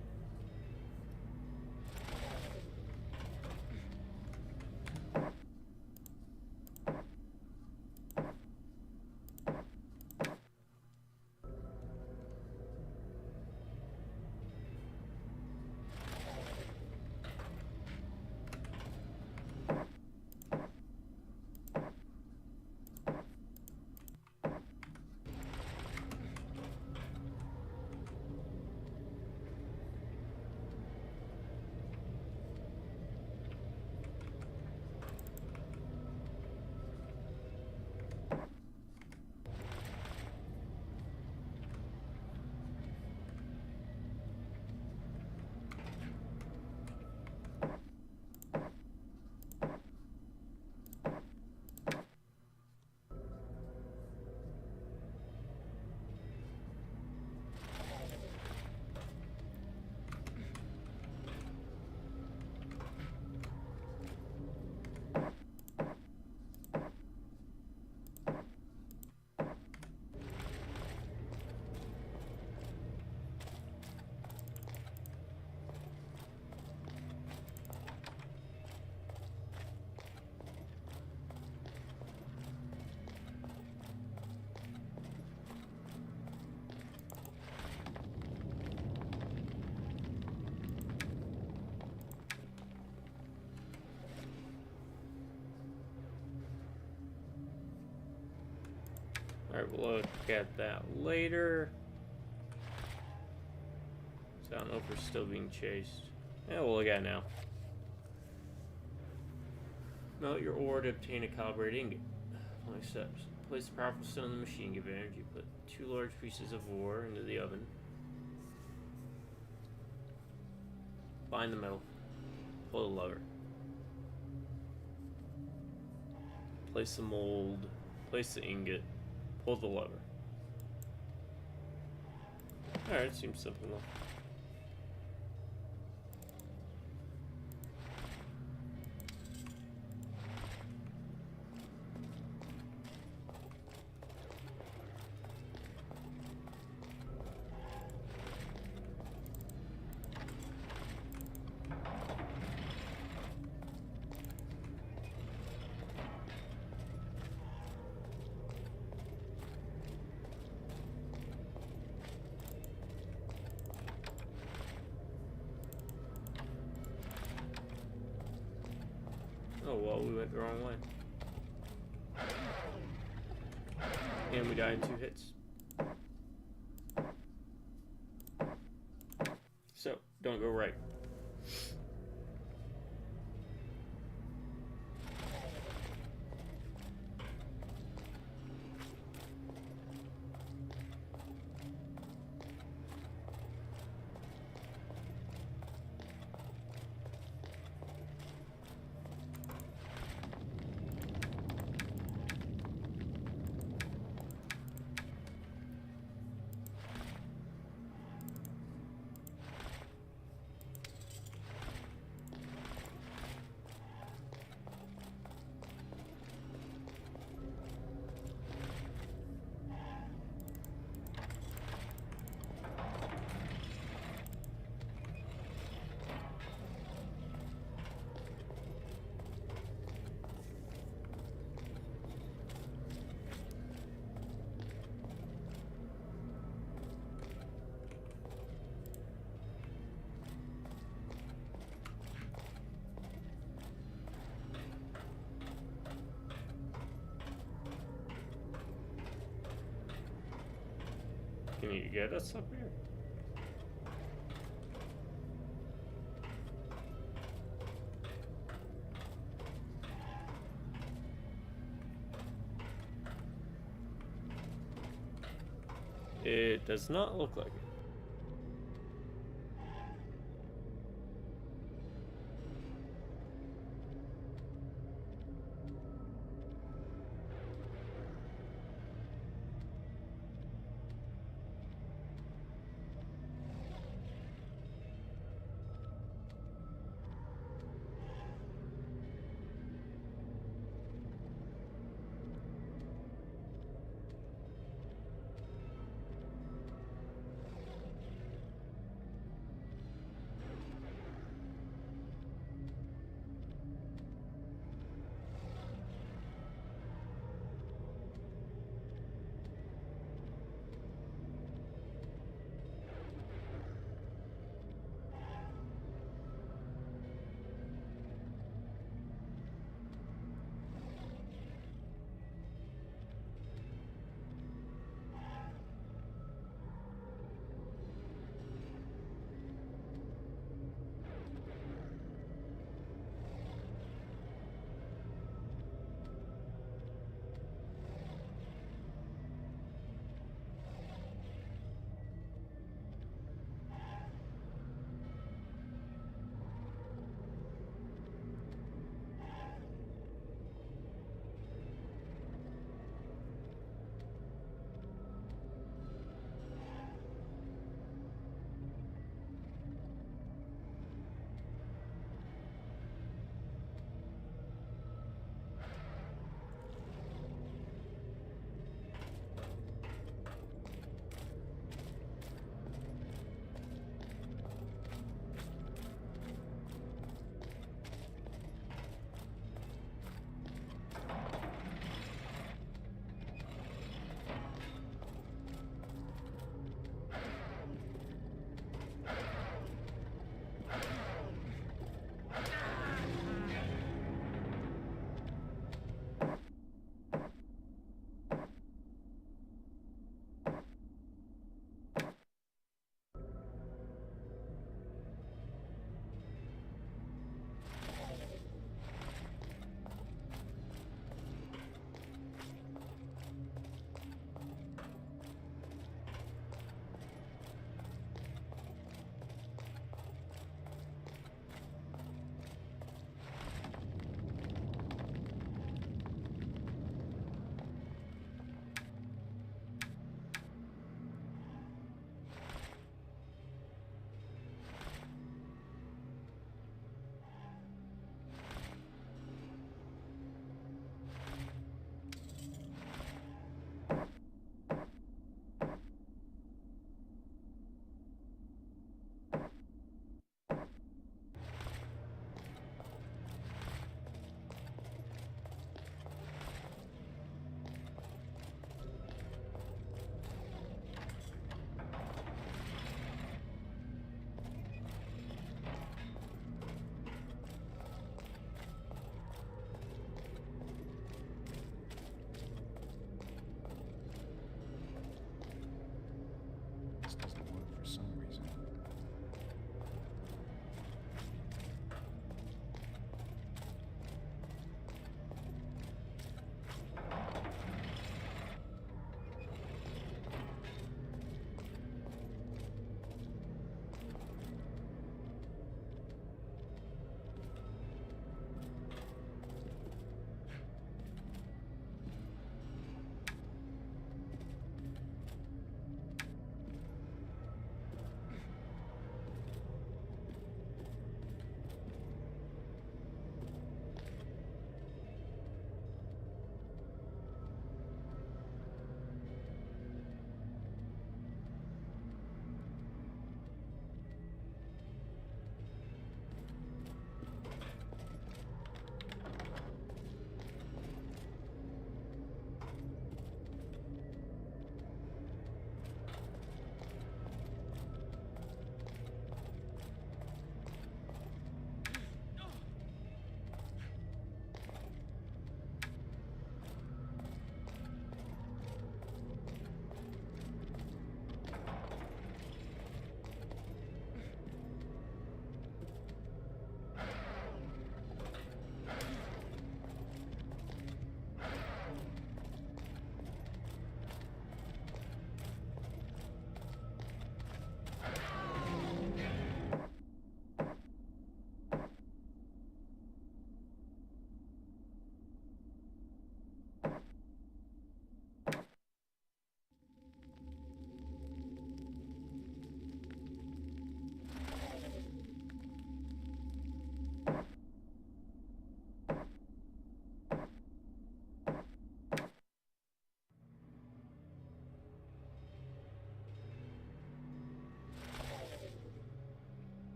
Alright, we'll look at that later. So I don't know if we're still being chased. Yeah, we'll look at it now. Melt your ore to obtain a calibrated ingot. 20 steps. Place the powerful stone in the machine, give it energy. Put 2 large pieces of ore into the oven. Bind the metal. Pull the lever. Place the mold. Place the ingot. Pull the lever. Alright, seems simple enough. Oh well, we went the wrong way. And we died in 2 hits. So, don't go right. Can you get us up here? It does not look like it.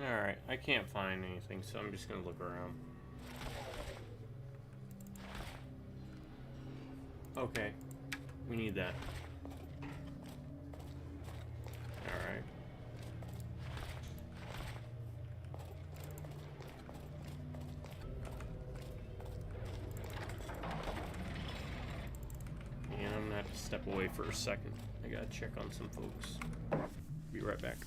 Alright, I can't find anything, so I'm just gonna look around. Okay, we need that. Alright. And I'm gonna have to step away for a second. I gotta check on some folks. Be right back.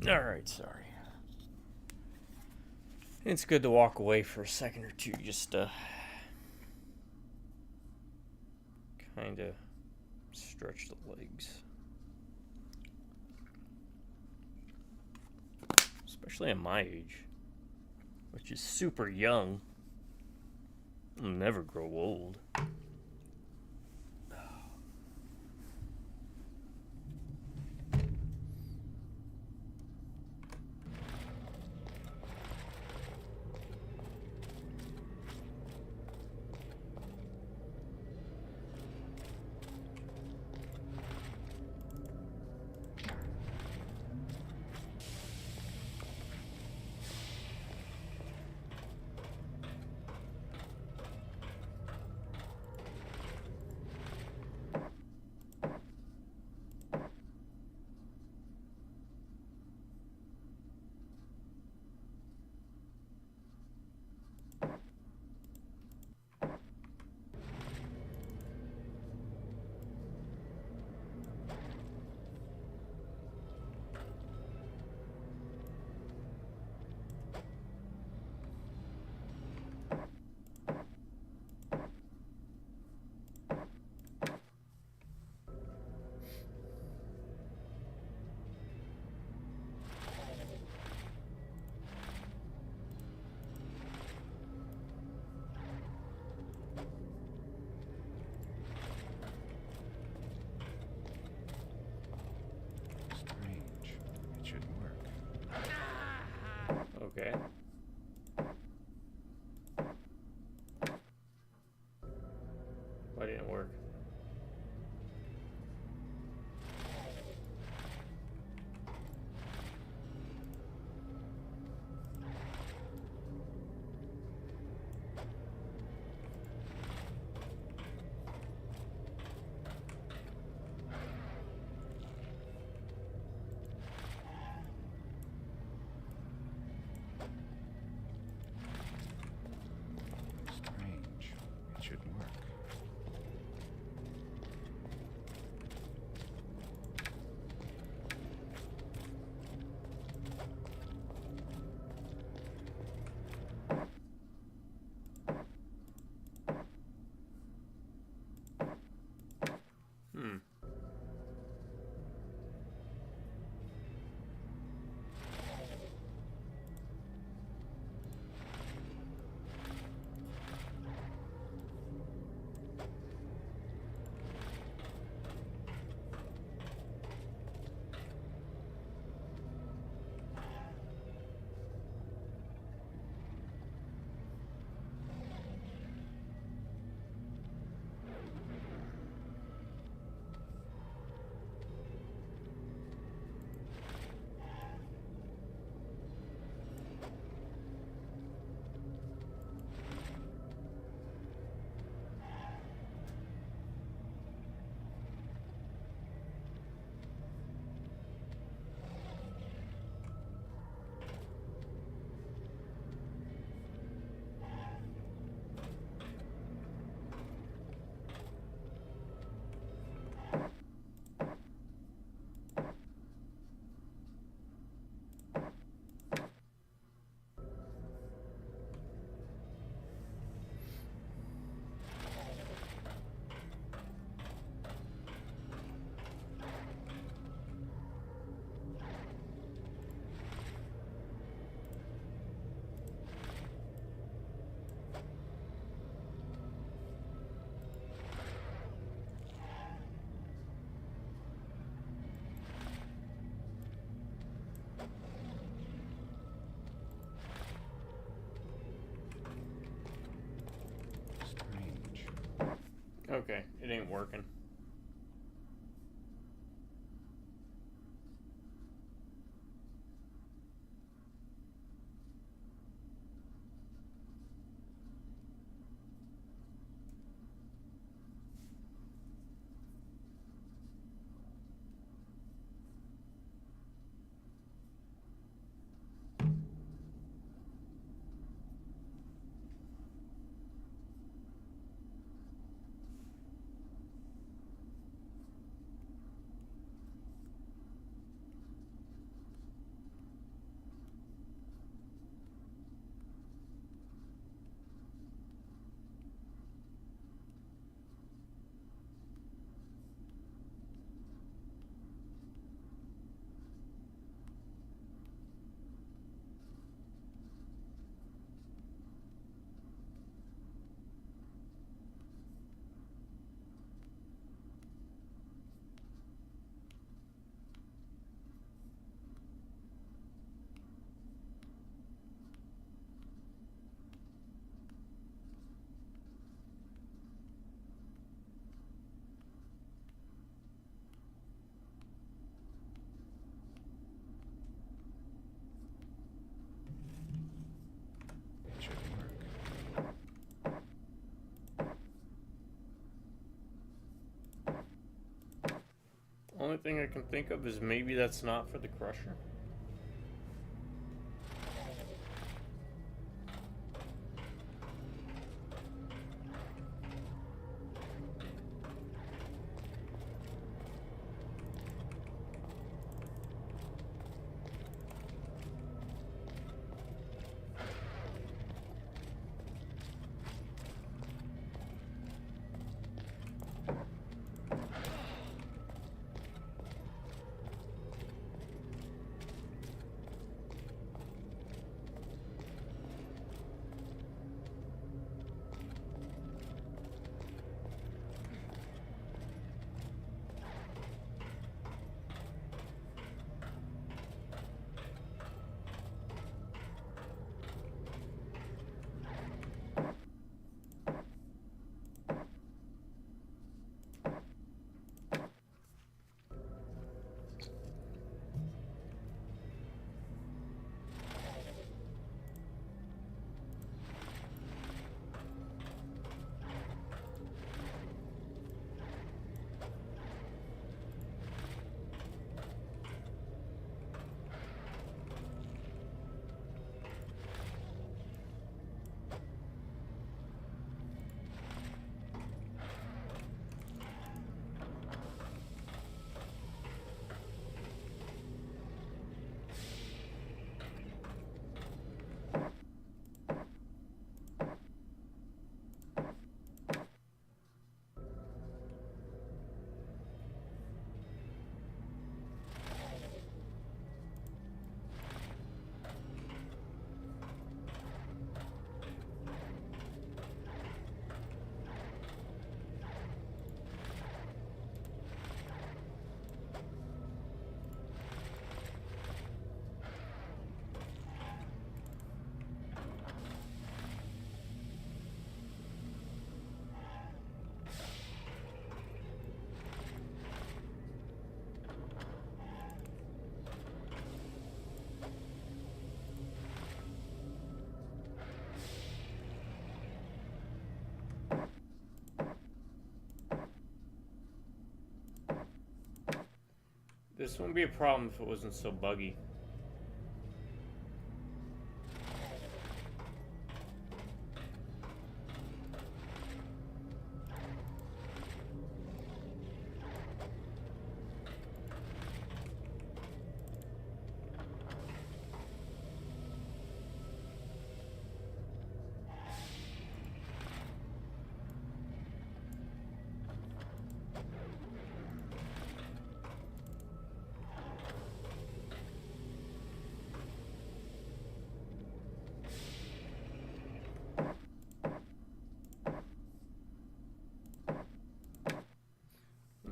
Alright, sorry. It's good to walk away for a second or two, just kind of stretch the legs. Especially at my age, which is super young. I'll never grow old. Okay. Why didn't it work? Okay, it ain't working. only thing I can think of is maybe that's not for the Crusher. This wouldn't be a problem if it wasn't so buggy.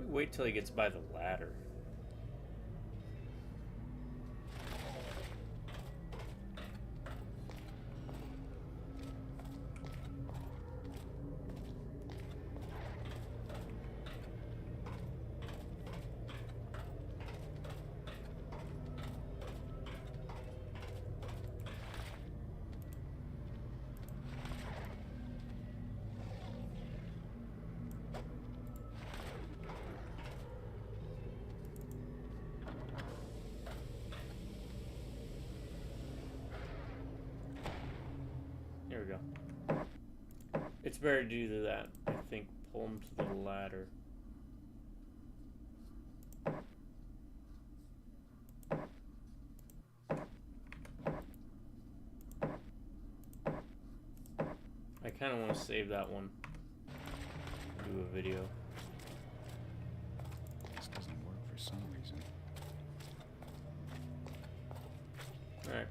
Wait till he gets by the ladder. Here we go. It's better to do that. I think pull him to the ladder. I kind of want to save that one. Do a video. This doesn't work for some reason. All right.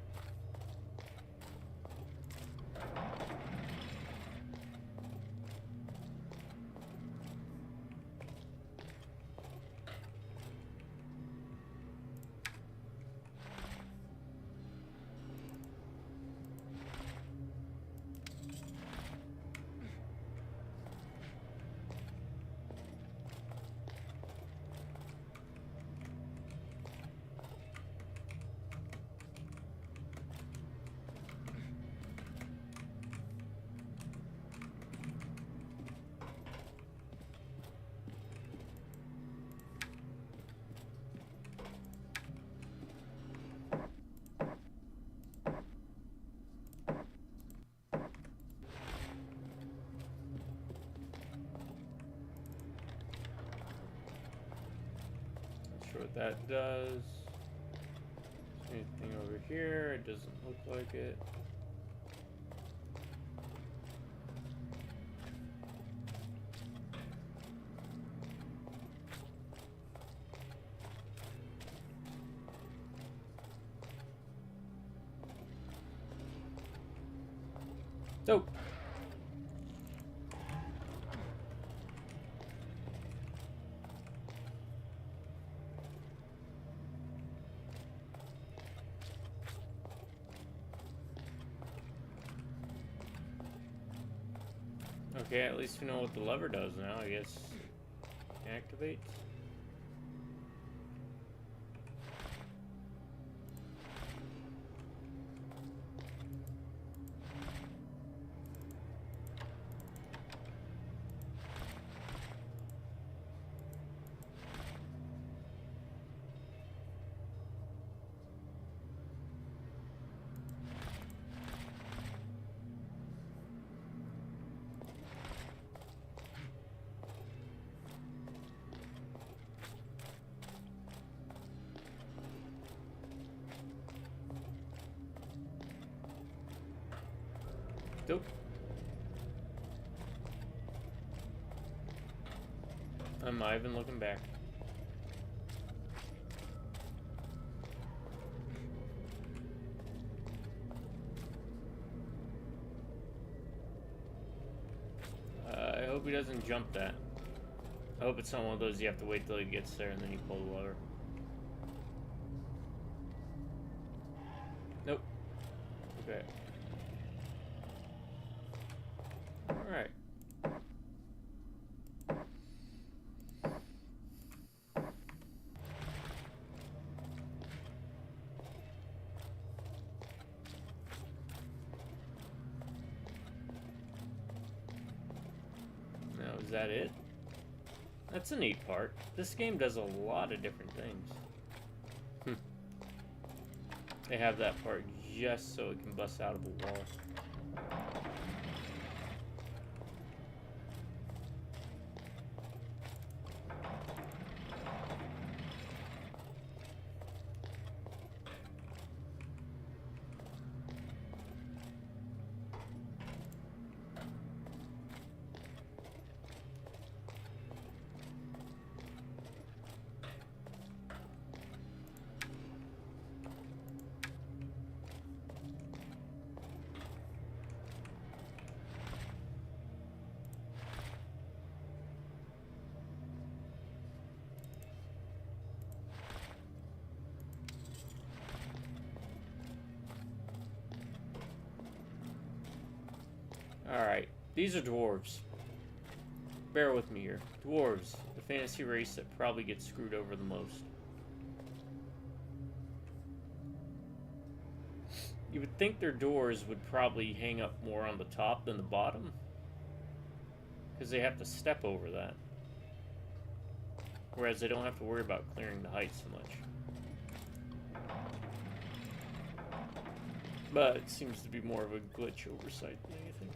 what that does. Anything over here? It doesn't look like it. Nope. Okay, at least we know what the lever does now, I guess. Activates. Nope. I'm not even looking back. I hope he doesn't jump that. I hope it's not one of those you have to wait till he gets there and then you pull the lever. Nope. Okay. Alright. Now, is that it? That's a neat part. This game does a lot of different things. They have that part just so it can bust out of a wall. Alright, these are dwarves. Bear with me here. Dwarves, the fantasy race that probably gets screwed over the most. You would think their doors would probably hang up more on the top than the bottom, because they have to step over that. Whereas they don't have to worry about clearing the height so much. But it seems to be more of a glitch oversight than anything.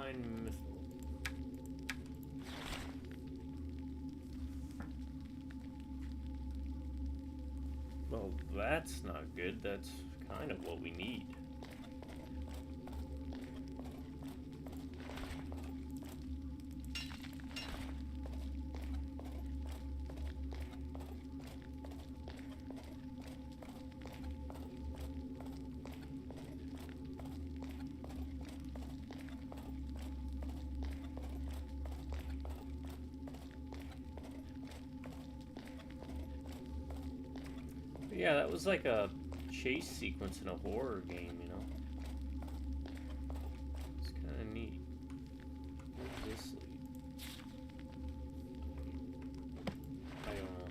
Divine Missile. Well, that's not good. That's kind of what we need. Yeah, that was like a chase sequence in a horror game, you know? It's kind of neat. Where does this lead? I don't know.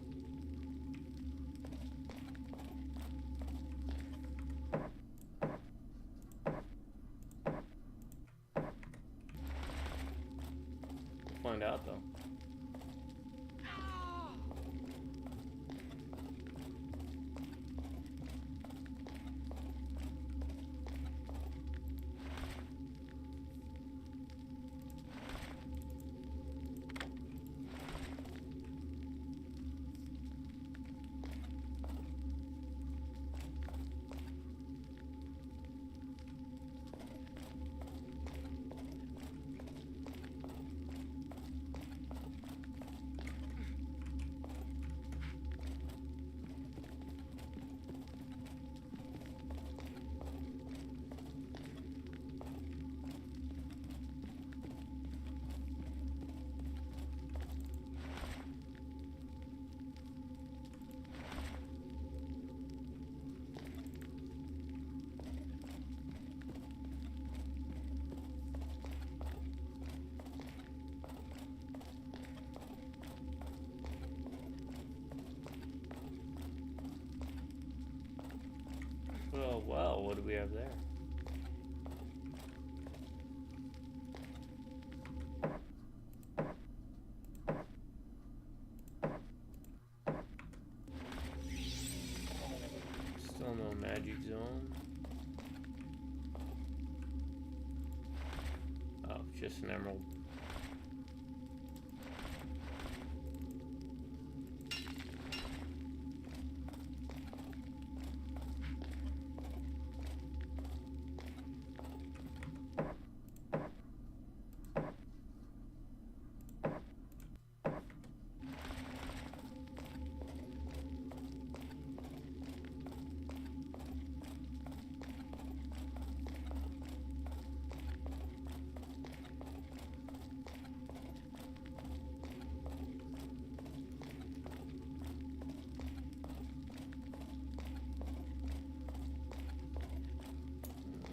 We'll find out, though. Oh, well, what do we have there? Still no magic zone. Oh, just an emerald.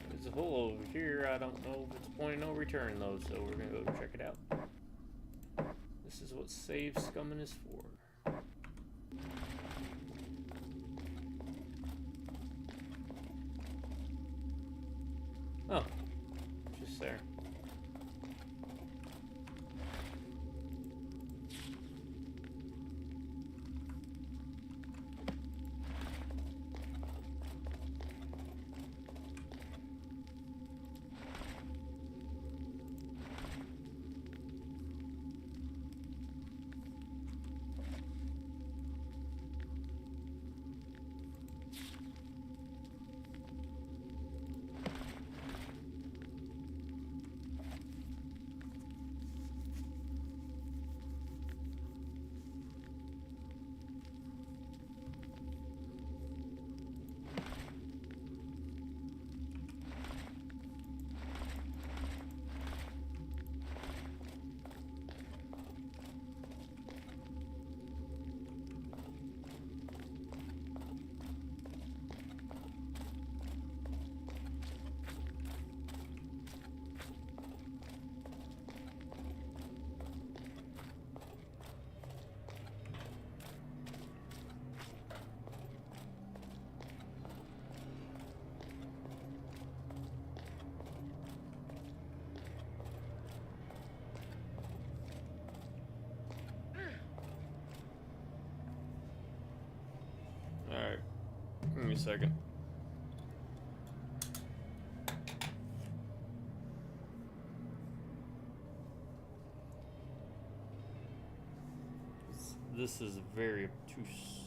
There's a hole over here. I don't know if it's point of no return though, so we're gonna go check it out. This is what save scumming is for. Oh, just there. Alright, give me a second. This is very obtuse.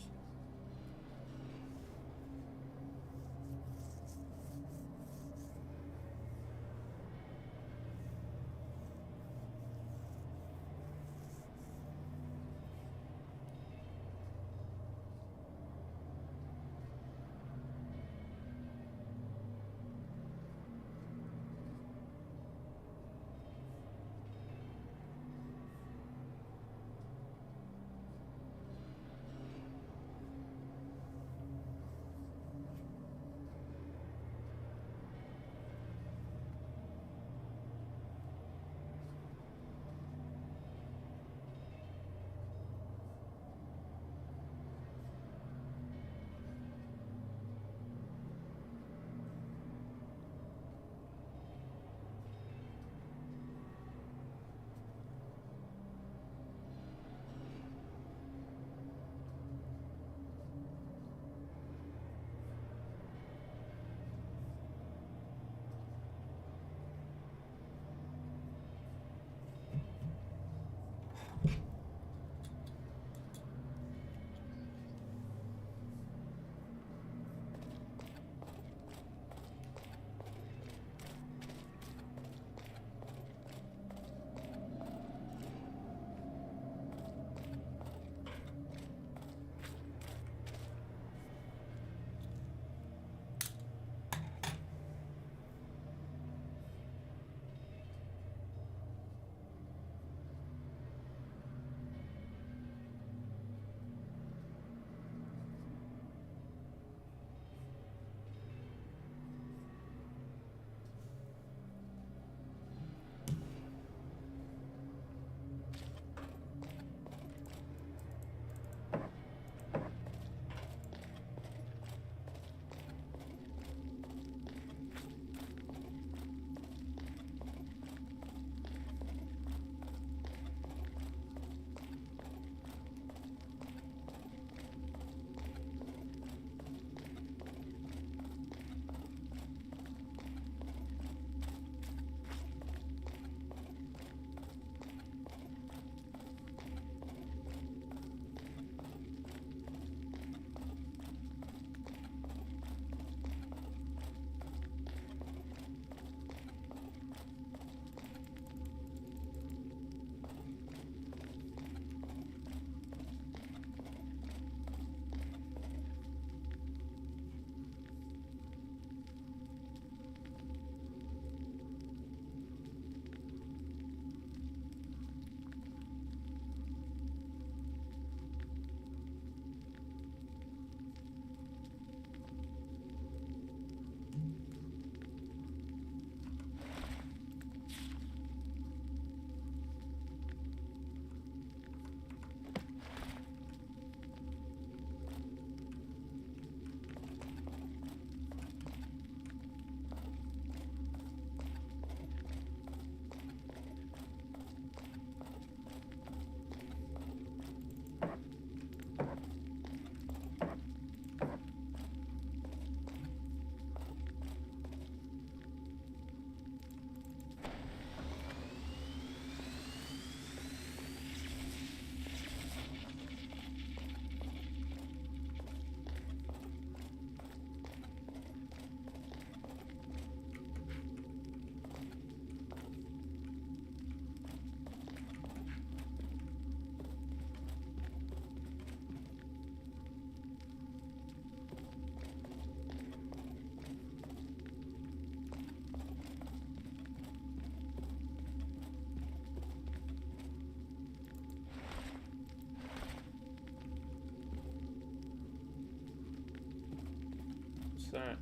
What's that?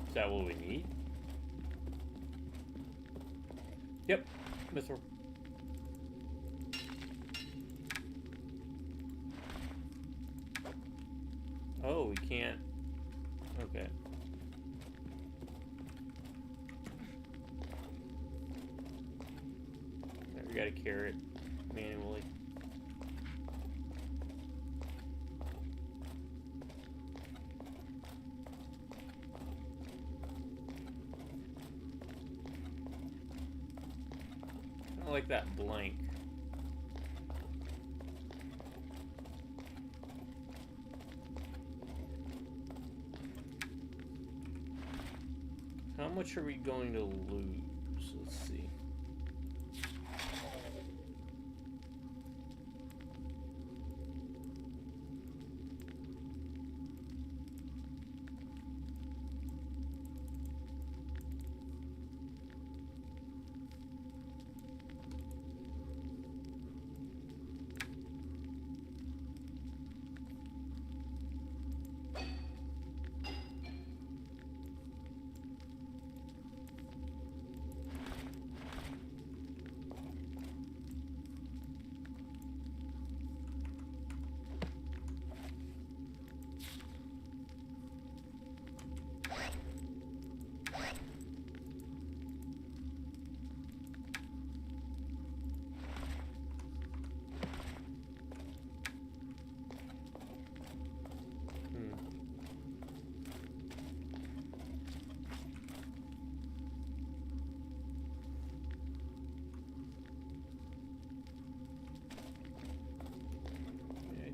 Is that what we need? Yep, missile. Oh, we can't. Okay. We gotta carry it manually. I like that blank. much are we going to lose? Let's see.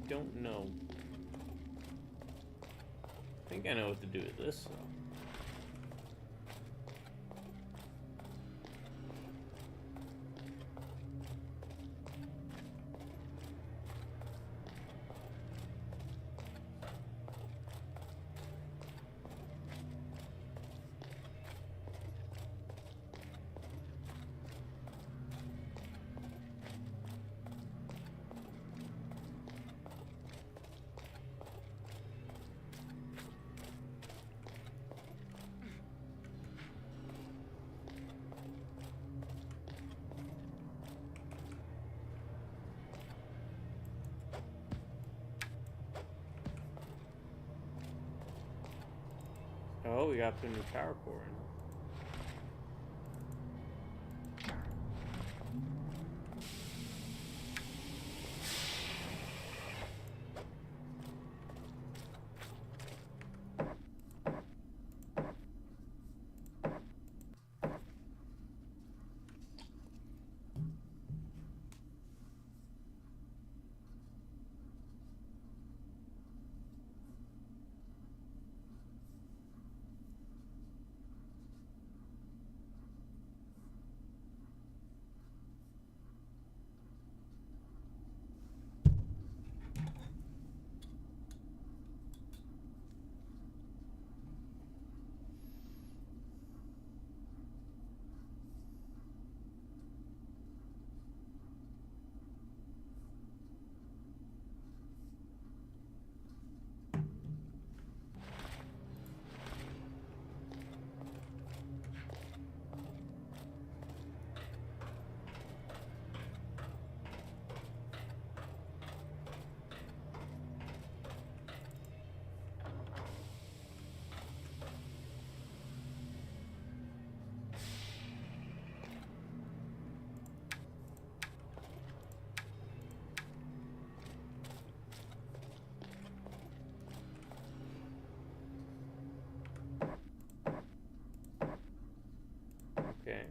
Don't know. I think I know what to do with this. So. Oh, we got to put a new power core in. Okay.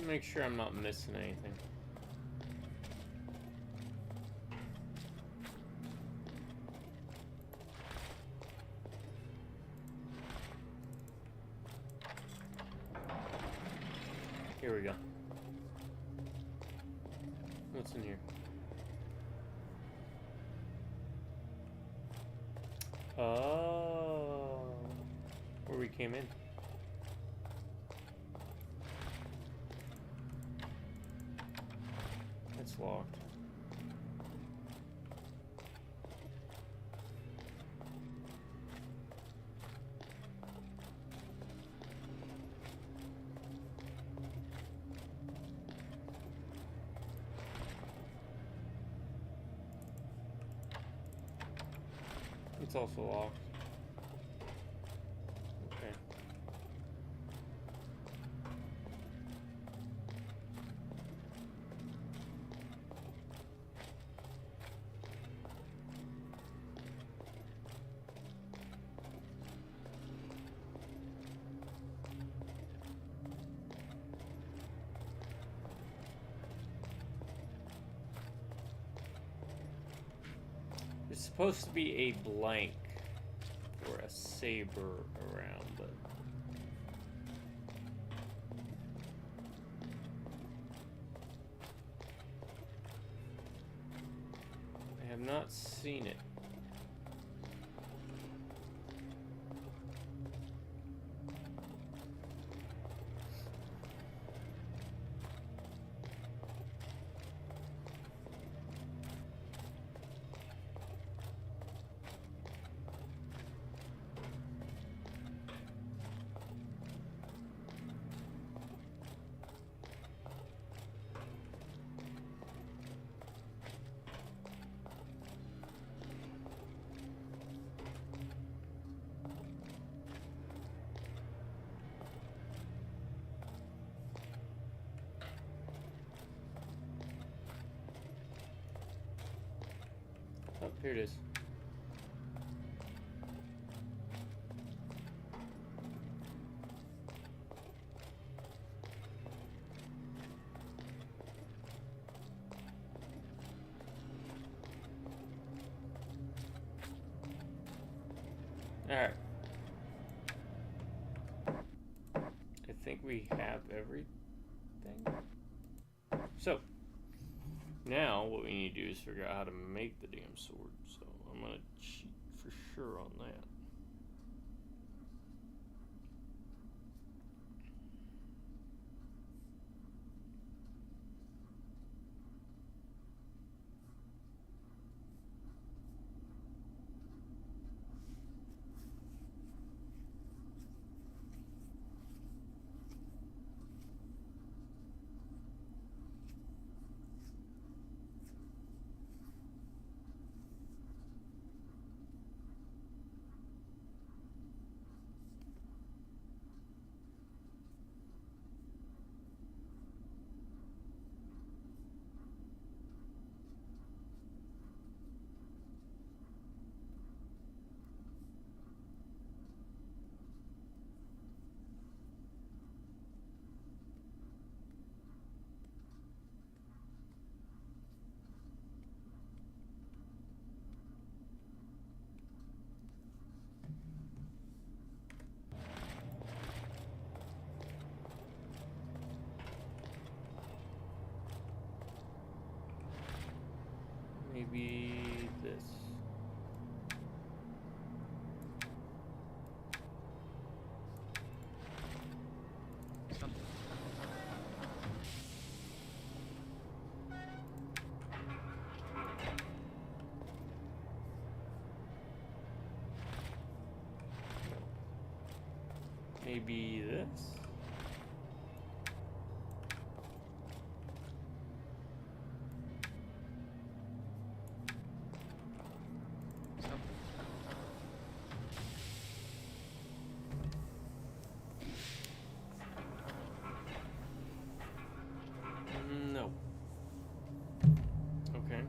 Make sure I'm not missing anything. Here we go. What's in here? Oh, where we came in. It's locked. It's also locked. Okay. It's supposed to be a blank for a saber around, but I have not seen it. Oh, here it is. Alright. I think we have everything. So, now what we need to do is figure out how to make the damn sword. So I'm gonna cheat for sure on that. Maybe this. Maybe this. No. Okay.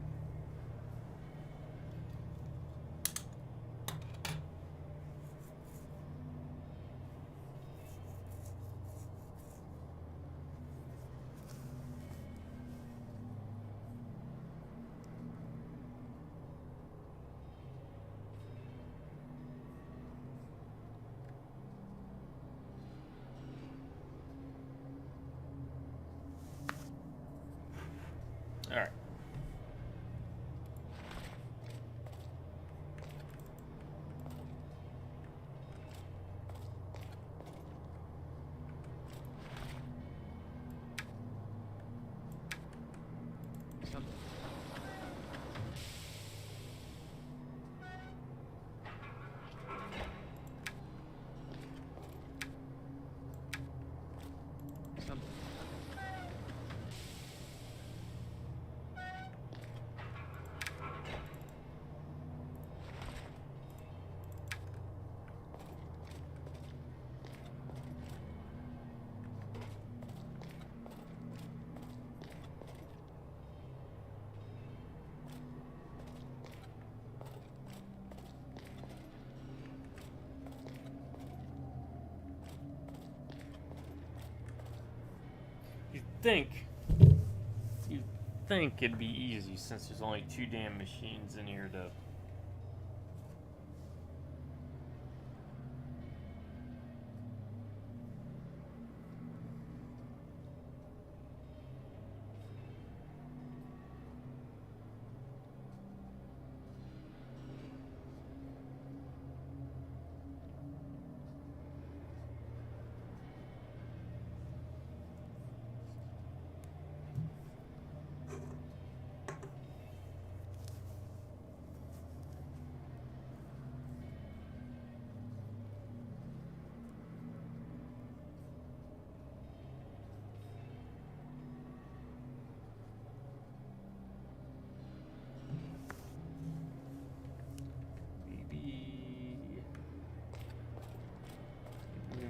think it'd be easy since there's only 2 damn machines in here to.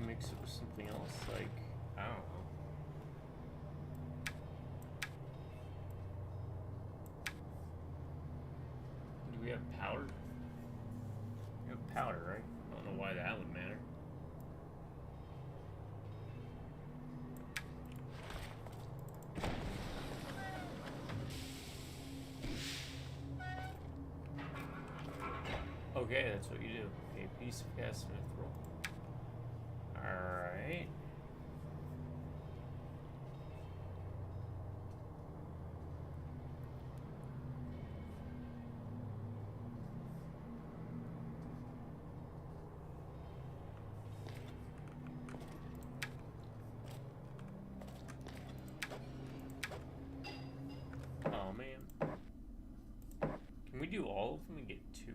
Mix it with something else, like, I don't know. Do we have powder? We have powder, right? I don't know why that would matter. Okay, that's what you do. Okay, piece of gas mithril. Alright. Oh man. Can we do all of them and get 2?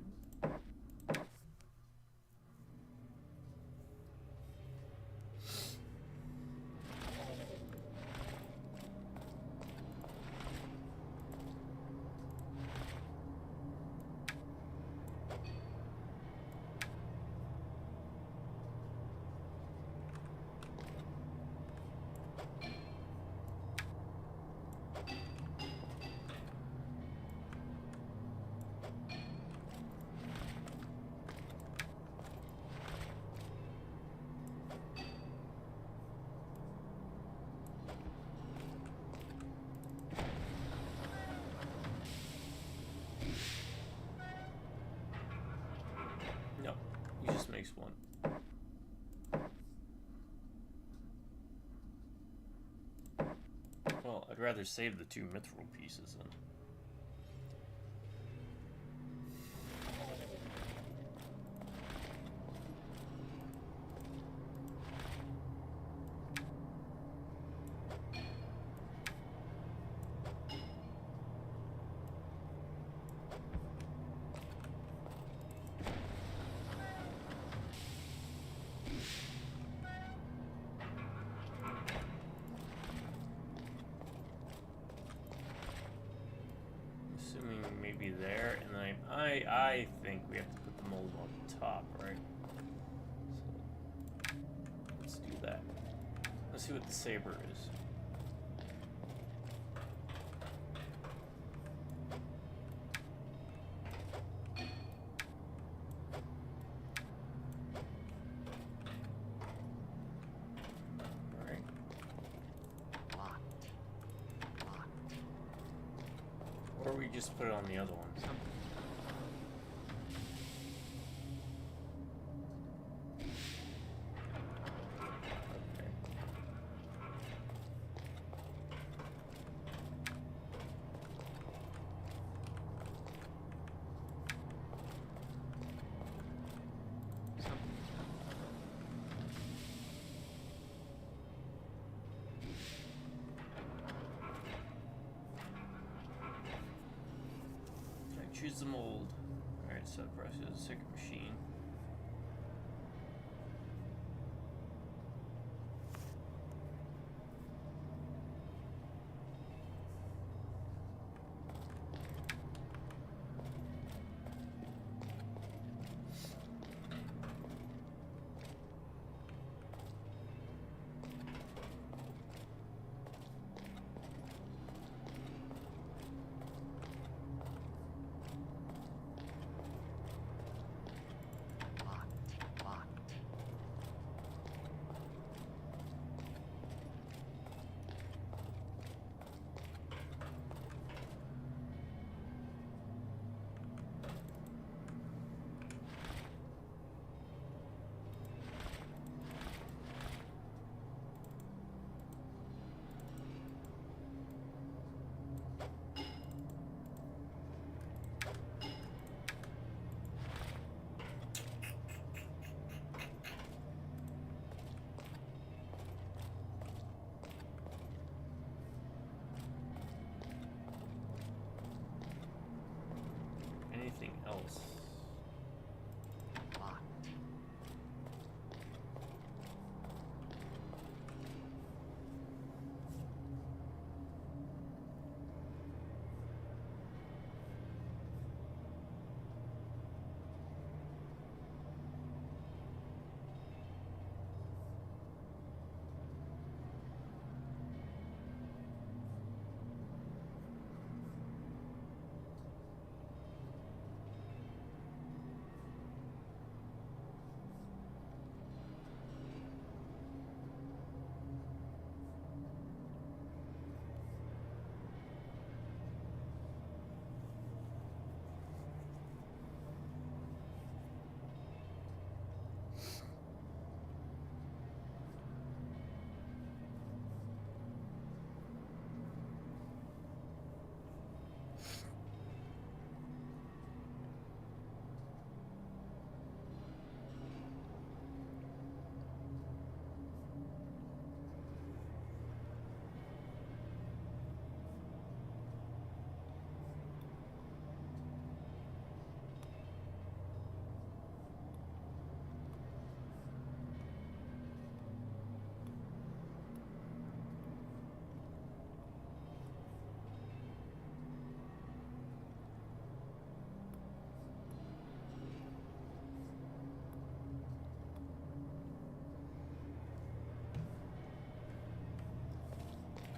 He just makes 1. Well, I'd rather save the 2 mithril pieces then. Maybe there, and then I think we have to put the mold on top, right? So let's do that. Let's see what the saber is. Or we just put it on the other one. Okay. Choose the mold. Alright, so brush is a second machine.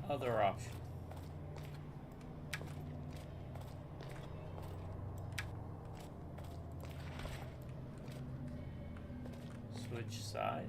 other option. Switch sides.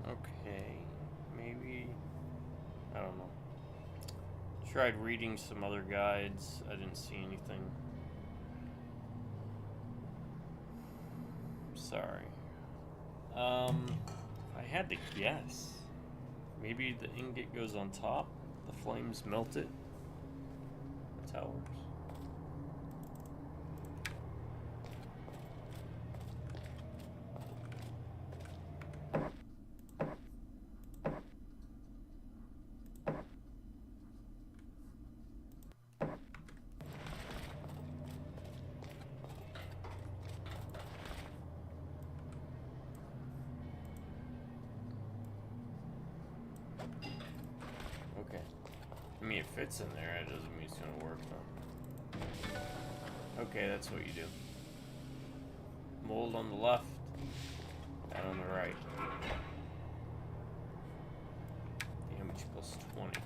Okay, maybe, I don't know. Tried reading some other guides, I didn't see anything. Sorry. I had to guess. Maybe the ingot goes on top, the flames melt it. That's how it works. I mean, it fits in there, it doesn't mean it's gonna work though. Okay, that's what you do. Mold on the left, and on the right. Damage plus 20.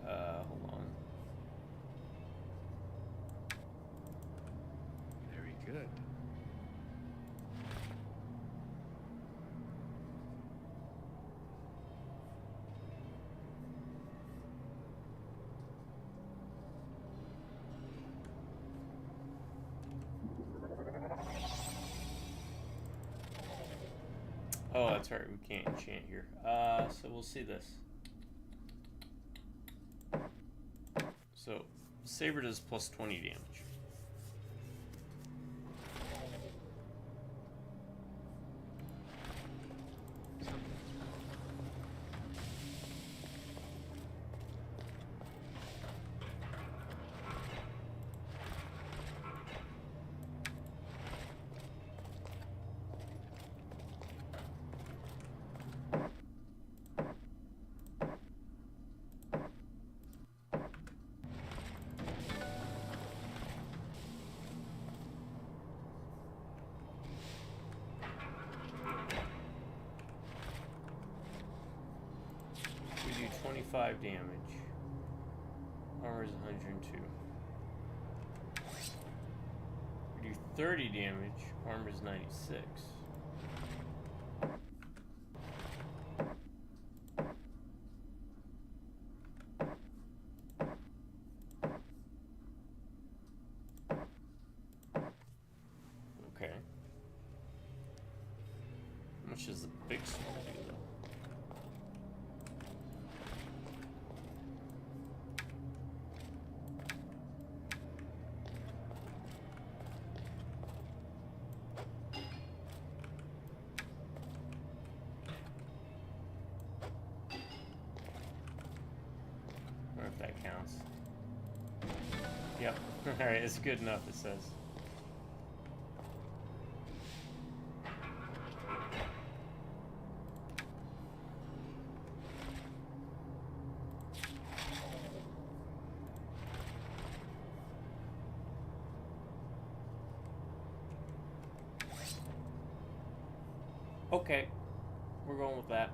Hold on. Very good. Oh, that's right, we can't enchant here. So we'll see this. So, Saber does plus 20 damage. We do 25 damage. Armor is 102. We do 30 damage. Armor is 96. Okay. How much does the big sword do though? I wonder if that counts. Yep. Alright, it's good enough, it says. Okay, we're going with that.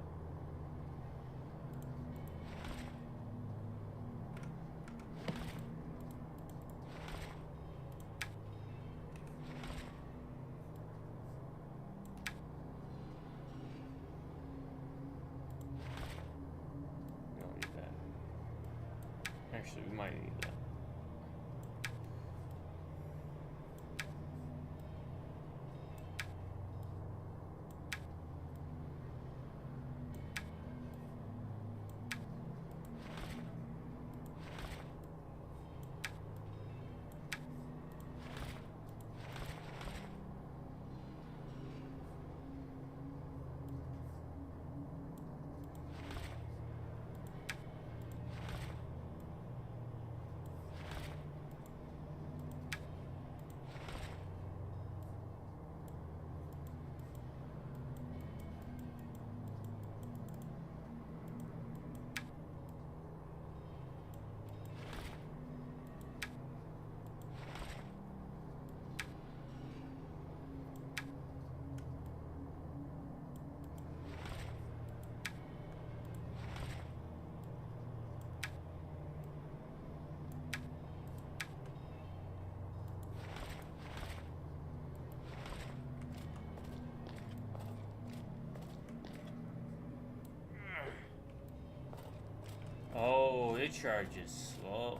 We don't need that. Actually, we might need that. Oh, it charges slow.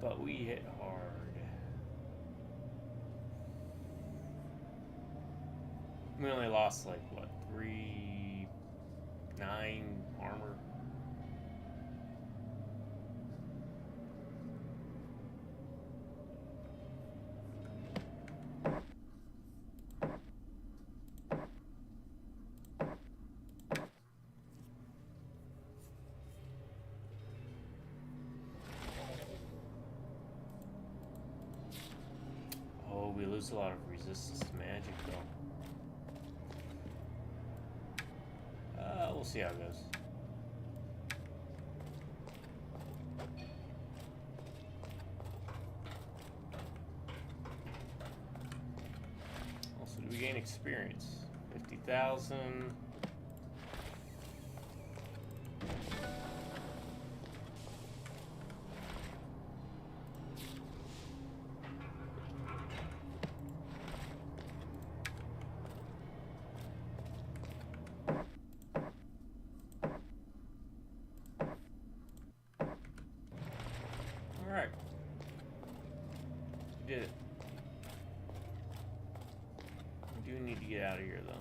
But we hit hard. We only lost like what, 3-9 armor. Oh, we lose a lot of resistance to magic though. We'll see how it goes. Also, do we gain experience? 50,000. Alright. Did it. We do need to get out of here though.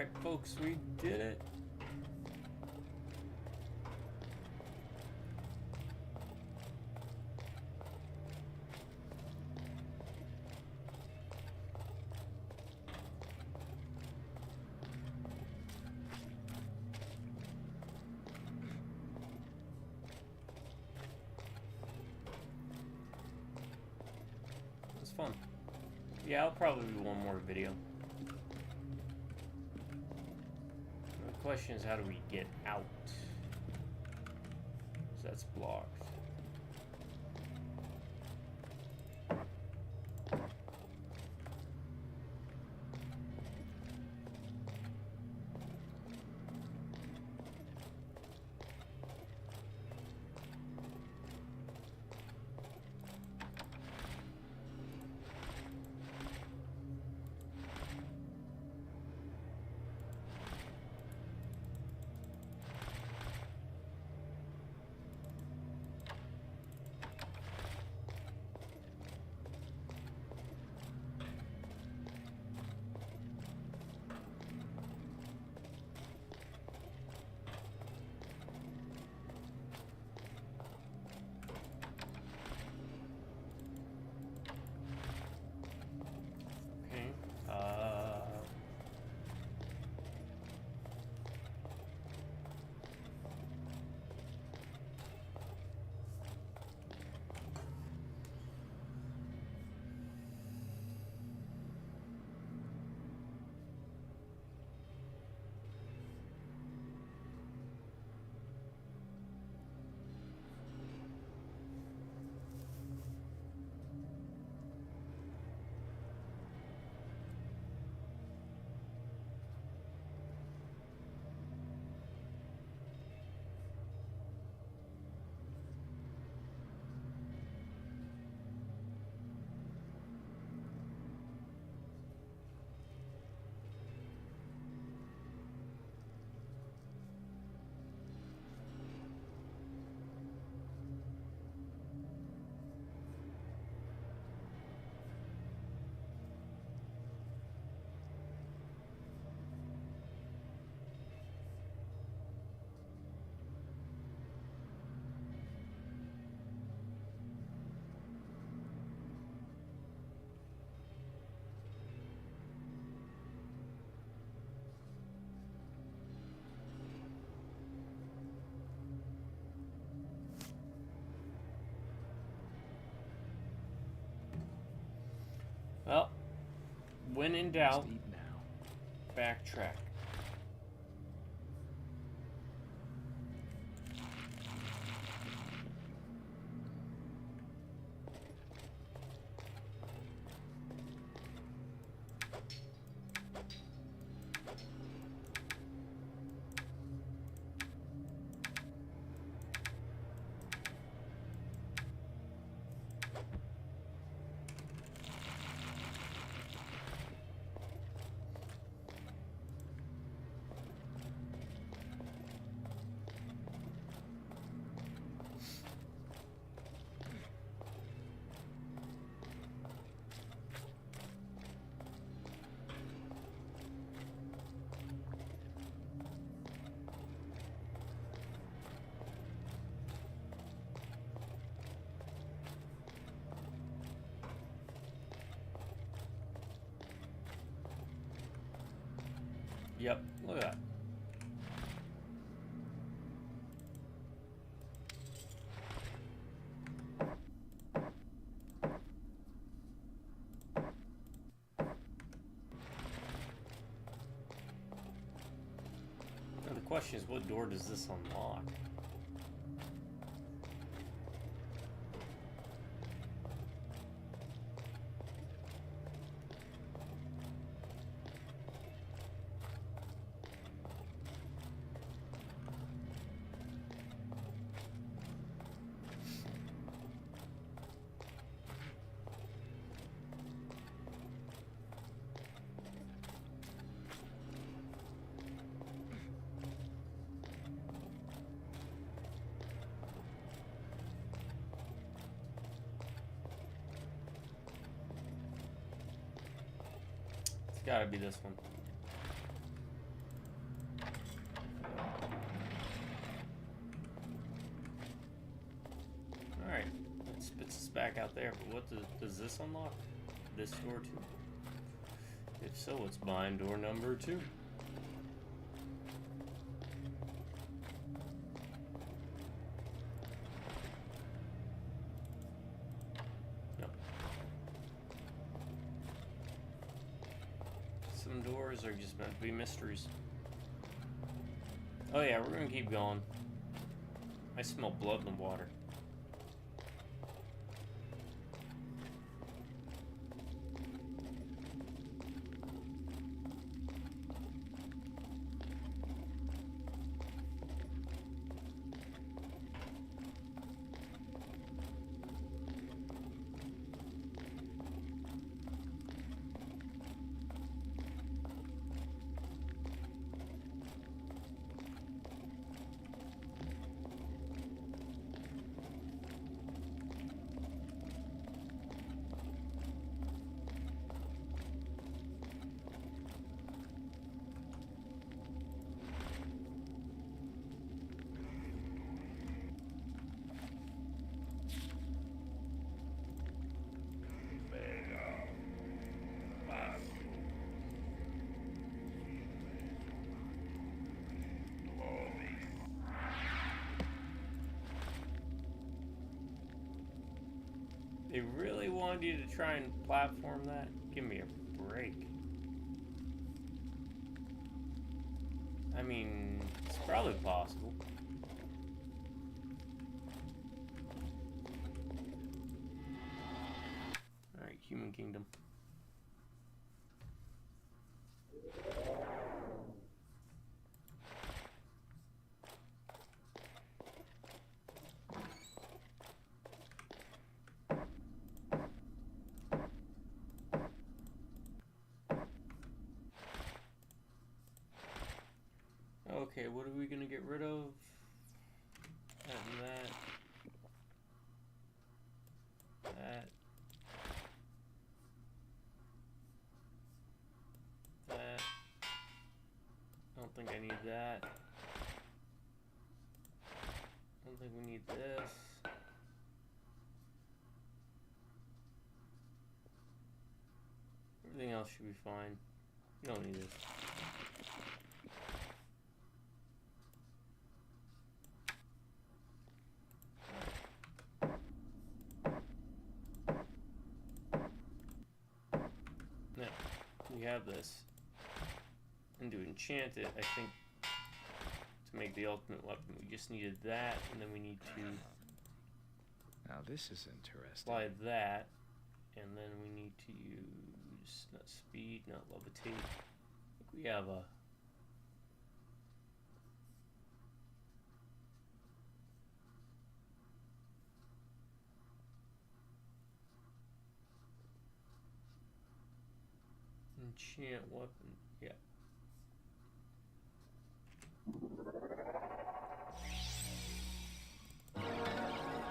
Alright, folks, we did it. It was fun. Yeah, I'll probably do one more video. The question is, how do we get out? 'Cause that's blocked. Well, when in doubt, backtrack. Yep, look at that. Now the question is, what door does this unlock? It's gotta be this one. back out there. But what does this unlock? This door too? If so, let's bind door number 2. No. Some doors are just meant to be mysteries. Oh yeah, we're gonna keep going. I smell blood in the water. They really wanted you to try and platform that? Give me a break. I mean, it's probably possible. Alright, Human Kingdom. Okay, what are we gonna get rid of? That and that. That. That. I don't think I need that. I don't think we need this. Everything else should be fine. You don't need this. We have this, and to enchant it, I think, to make the ultimate weapon, we just needed that, and then we need to Now this is interesting. apply that, and then we need to use, not speed, not levitate. I think we have a enchant weapon, yeah.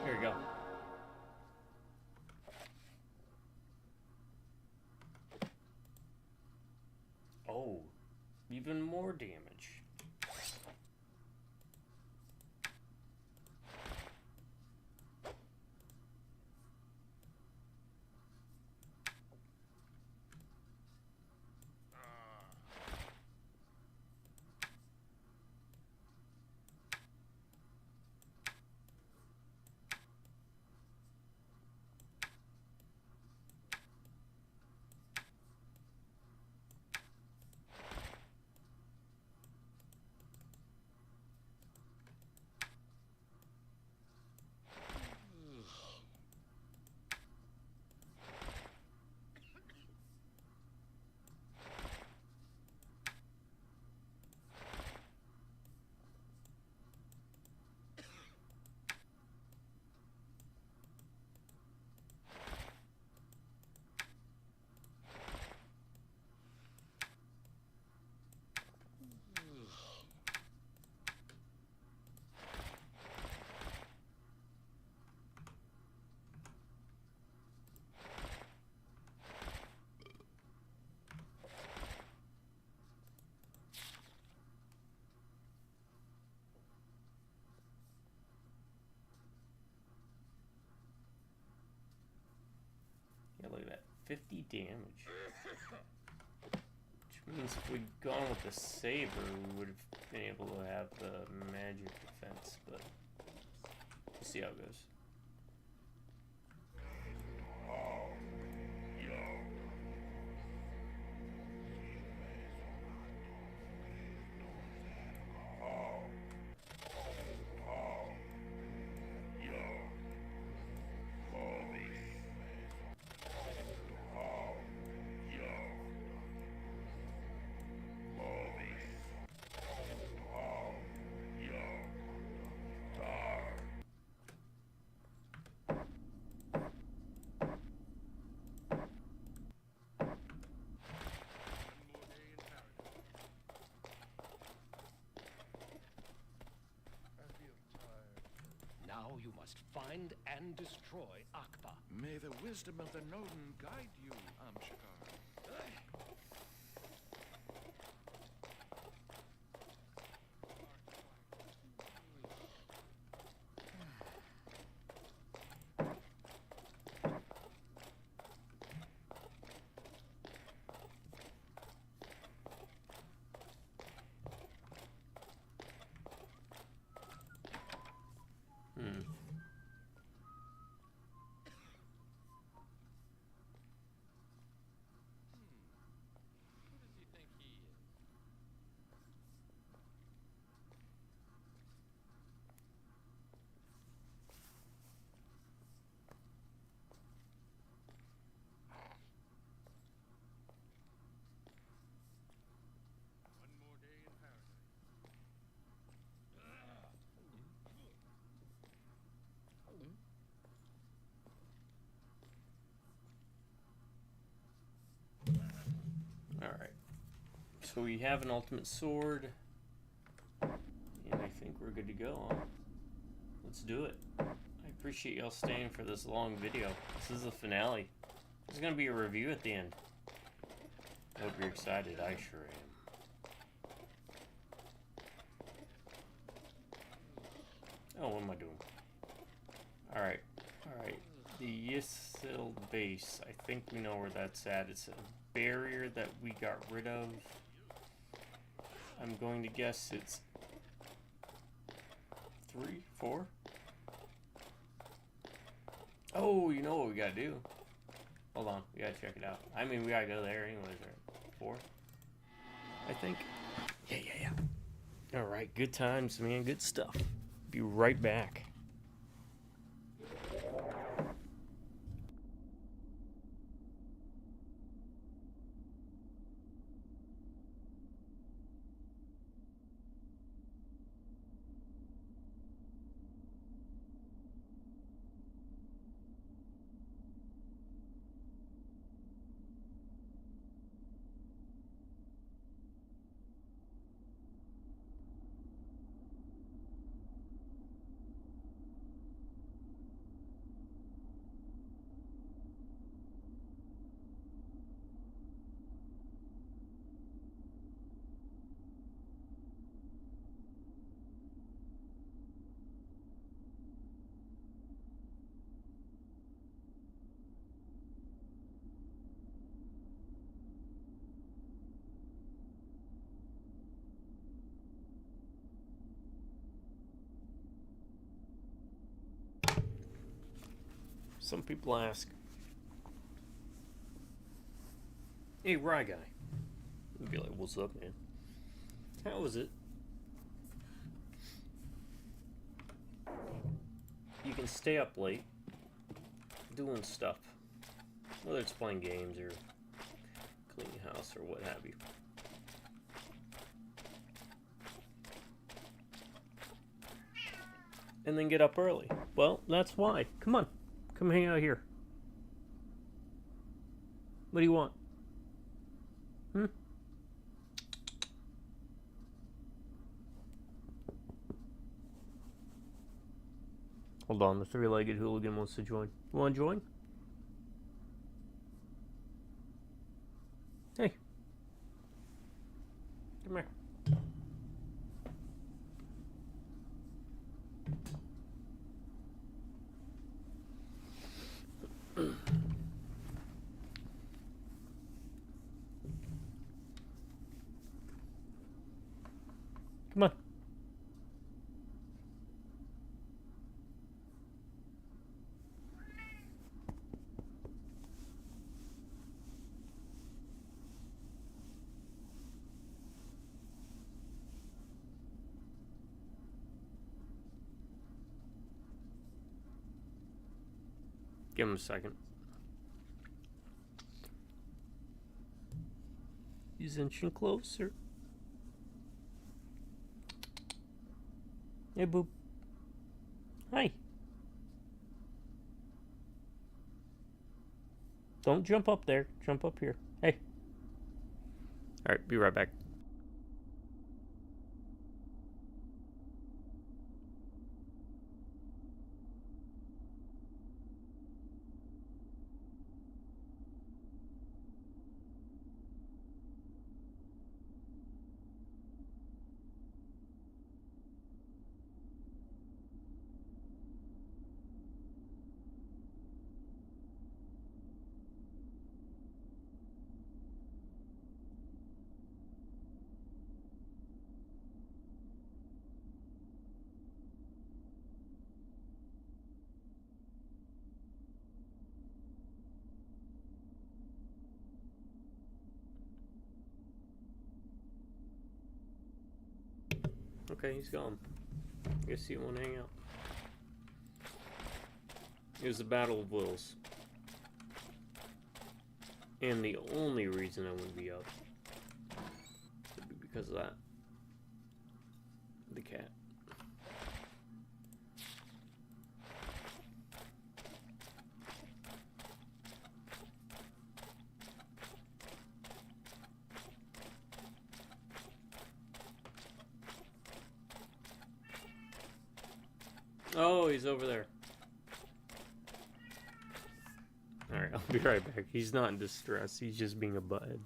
Here we go. Oh, even more damage. 50 damage. Which means if we'd gone with the saber, we would have been able to have the magic defense, but we'll see how it goes. Now you must find and destroy Akba. May the wisdom of the Nodin guide you, Amshkar. Alright. So we have an ultimate sword. And I think we're good to go, huh? Let's do it. I appreciate y'all staying for this long video. This is the finale. There's gonna be a review at the end. I hope you're excited. I sure am. Oh, what am I doing? Alright. Alright. The Yissil base. I think we know where that's at. It's a barrier that we got rid of. I'm going to guess it's 3, 4. Oh, you know what we gotta do. Hold on, we gotta check it out. I mean, we gotta go there anyways, right? 4, I think. Yeah. Alright, good times, man. Good stuff. Be right back. Some people ask, hey, Rye Guy. I'd be like, what's up, man? How is it? You can stay up late doing stuff, whether it's playing games or cleaning house or what have you. And then get up early. Well, that's why. Come on. Come hang out here. What do you want? Hold on, the three-legged hooligan wants to join. You want to join? Hey. Come here. Give him a second. He's inching closer. Hey, boop. Hi. Don't jump up there. Jump up here. Hey. Alright, be right back. Okay, he's gone. I guess he won't hang out. It was the Battle of Wills. And the only reason I wouldn't be up would be because of that. The cat. Oh, he's over there. Alright, I'll be right back. He's not in distress. He's just being a butthead.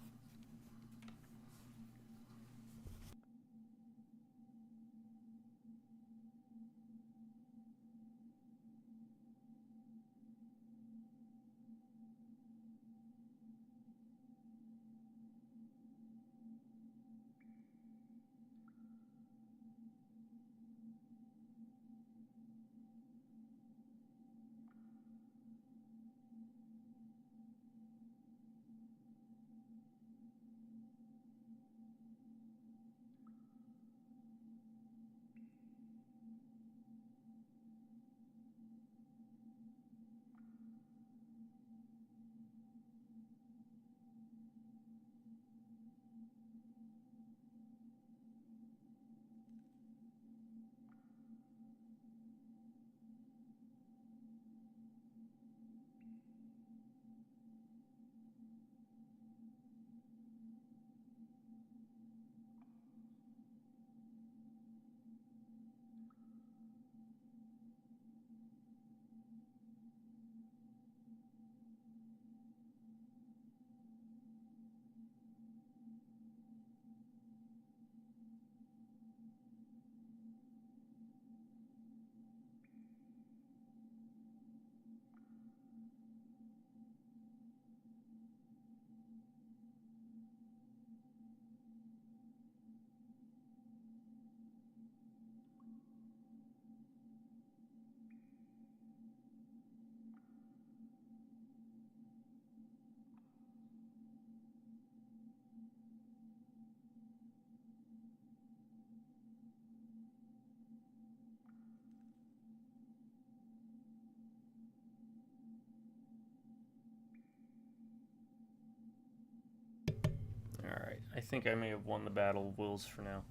Alright, I think I may have won the Battle of Wills for now.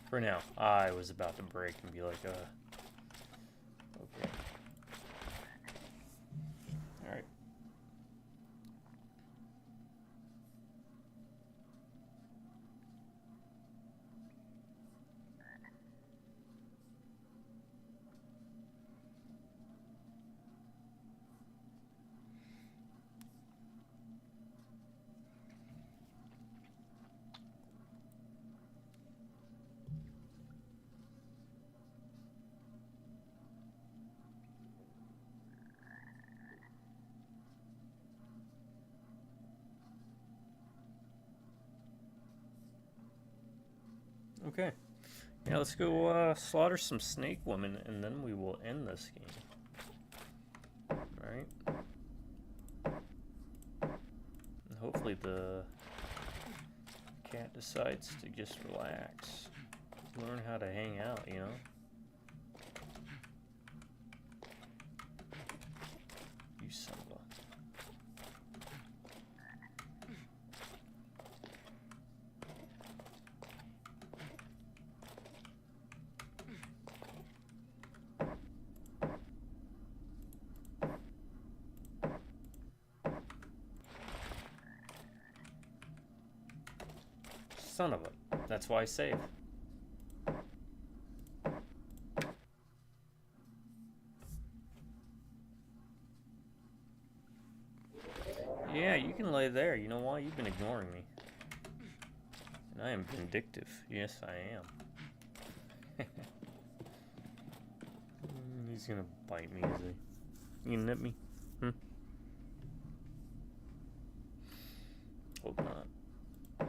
For now, I was about to break and be like, okay. Alright. Okay. Yeah, let's go slaughter some snake women, and then we will end this game. hopefully the cat decides to just relax. Learn how to hang out, you know? You son of a... Son of a... That's why I save. Yeah, you can lay there. You know why? You've been ignoring me. And I am vindictive. Yes, I am. He's gonna bite me, is he? You gonna nip me? Hope not. I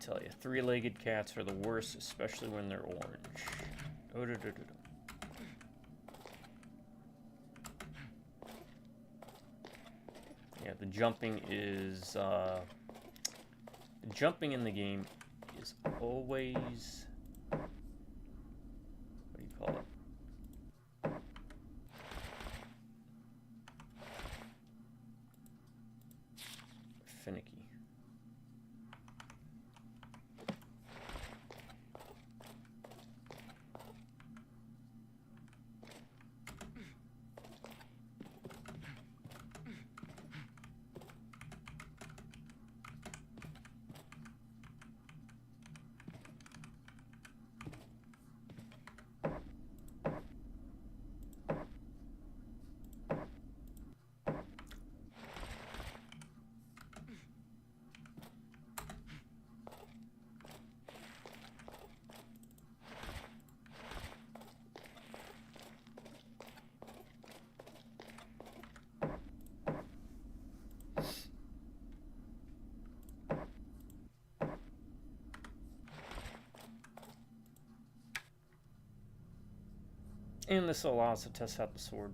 tell you, three-legged cats are the worst, especially when they're orange. Oh, do, do, do, do. Yeah, the jumping is, the jumping in the game is always, what do you call it? Finicky. And this will allow us to test out the sword.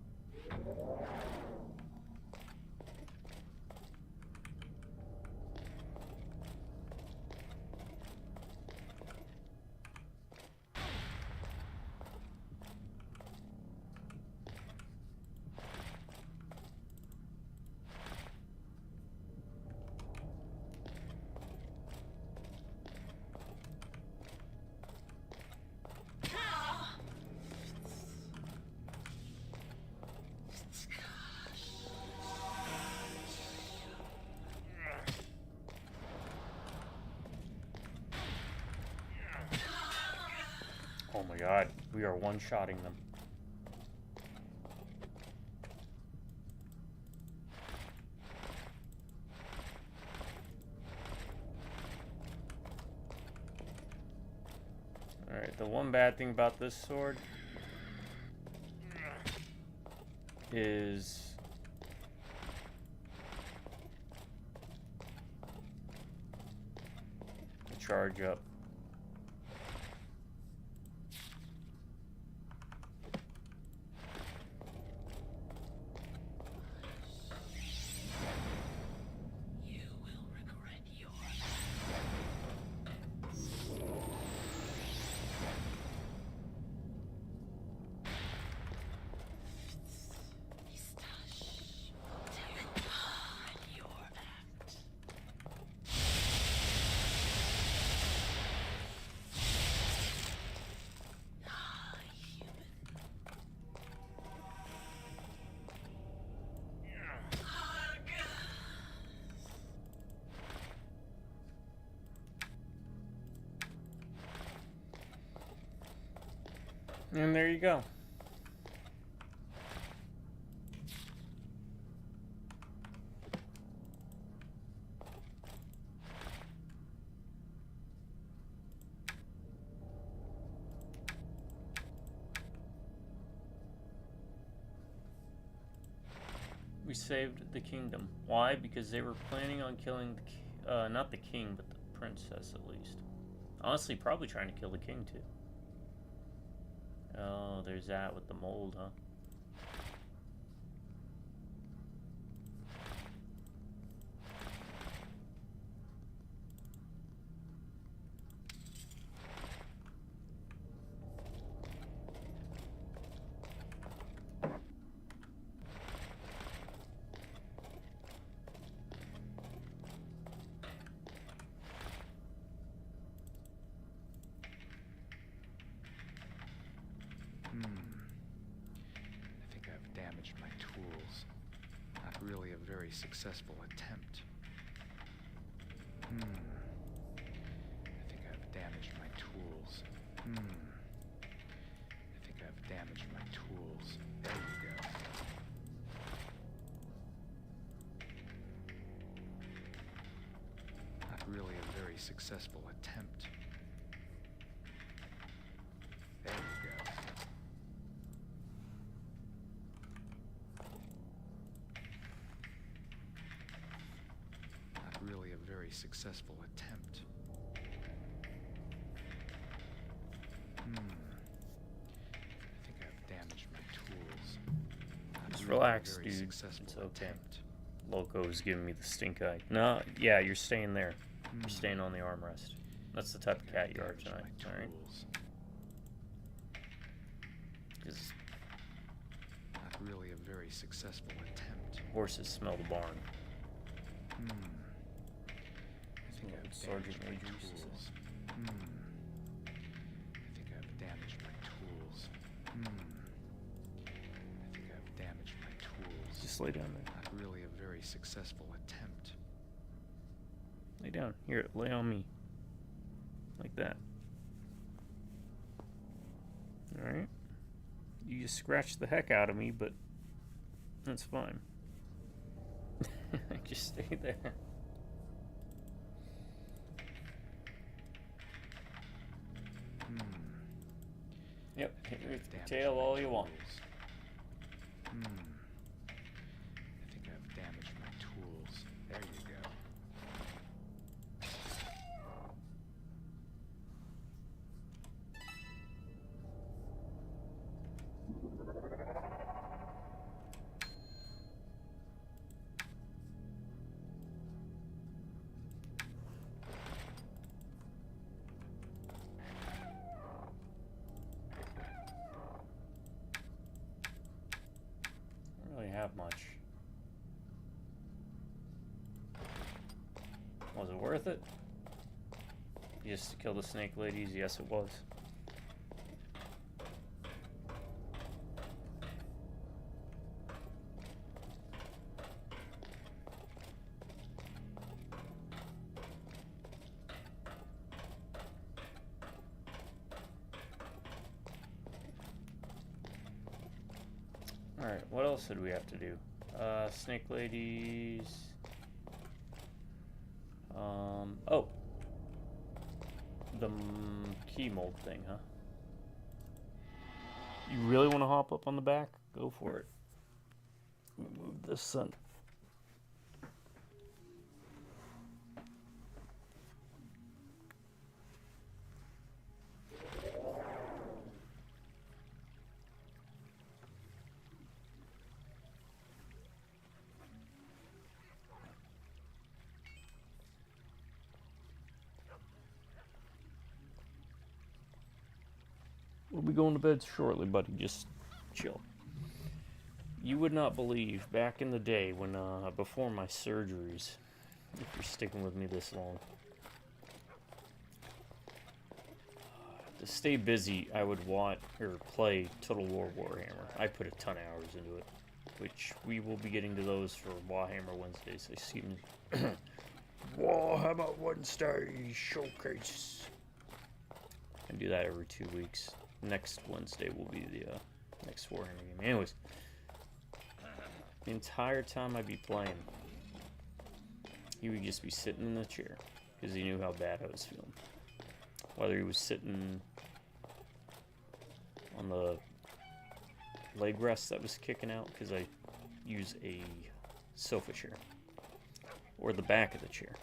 Oh my god, we are one-shotting them. Alright, the one bad thing about this sword is the charge up. And there you go. We saved the kingdom. Why? Because they were planning on killing the not the king, but the princess at least. Honestly, probably trying to kill the king too. Oh, there's that with the mold, huh? very successful attempt. I think I've damaged my tools. I think I've damaged my tools. There you go. Not really a very successful attempt. There you go. Not really a very successful attempt. I think I've damaged my tools. Not Just really a relax, very dude. successful It's okay. attempt. Loco's giving me the stink eye. No, yeah, you're staying there. You're staying on the armrest. That's the type of cat you are tonight, alright? Not really a very successful attempt. Horses smell the barn. I think I've Sergeant damaged my Major used to say. tools. I think I've damaged my tools. I think I've damaged my tools. Just lay down there. Not really a very successful attempt. Lay down. Here, lay on me. Like that. Alright. You just scratched the heck out of me, but that's fine. Just stay there. Yep, hit your tail all you want. I think I've damaged my tools. There you go. Don't really have much. Was it worth it? Just to kill the snake ladies? Yes, it was. Alright, what else did we have to do? Snake ladies. Oh. The key mold thing, huh? You really want to hop up on the back? Go for it. Move this son. We'll be going to bed shortly, buddy. Just chill. You would not believe back in the day when, before my surgeries, if you're sticking with me this long, to stay busy, I would watch or play Total War Warhammer. I put a ton of hours into it, which we will be getting to those for Warhammer Wednesdays. Excuse me. Warhammer Wednesday showcase. I do that every 2 weeks. Next Wednesday will be the next Warhammer game. Anyways, the entire time I'd be playing, he would just be sitting in the chair because he knew how bad I was feeling. Whether he was sitting on the leg rest that was kicking out because I use a sofa chair, or the back of the chair.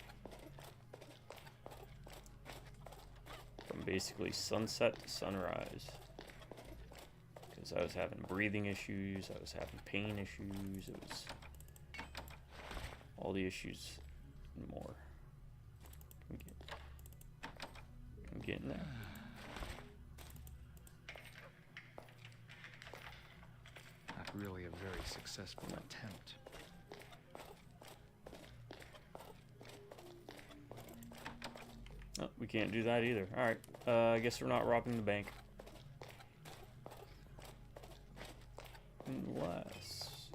From basically sunset to sunrise, because I was having breathing issues, I was having pain issues, it was all the issues and more. I'm getting there. Not really a very successful attempt. Oh, we can't do that either. Alright, I guess we're not robbing the bank. Unless...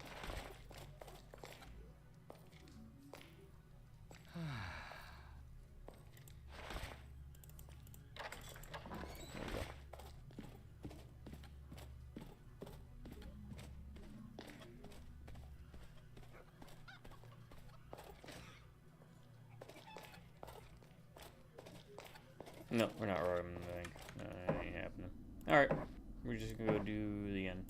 No, we're not robbing the bank. That ain't happening. Alright, we're just gonna go do the end.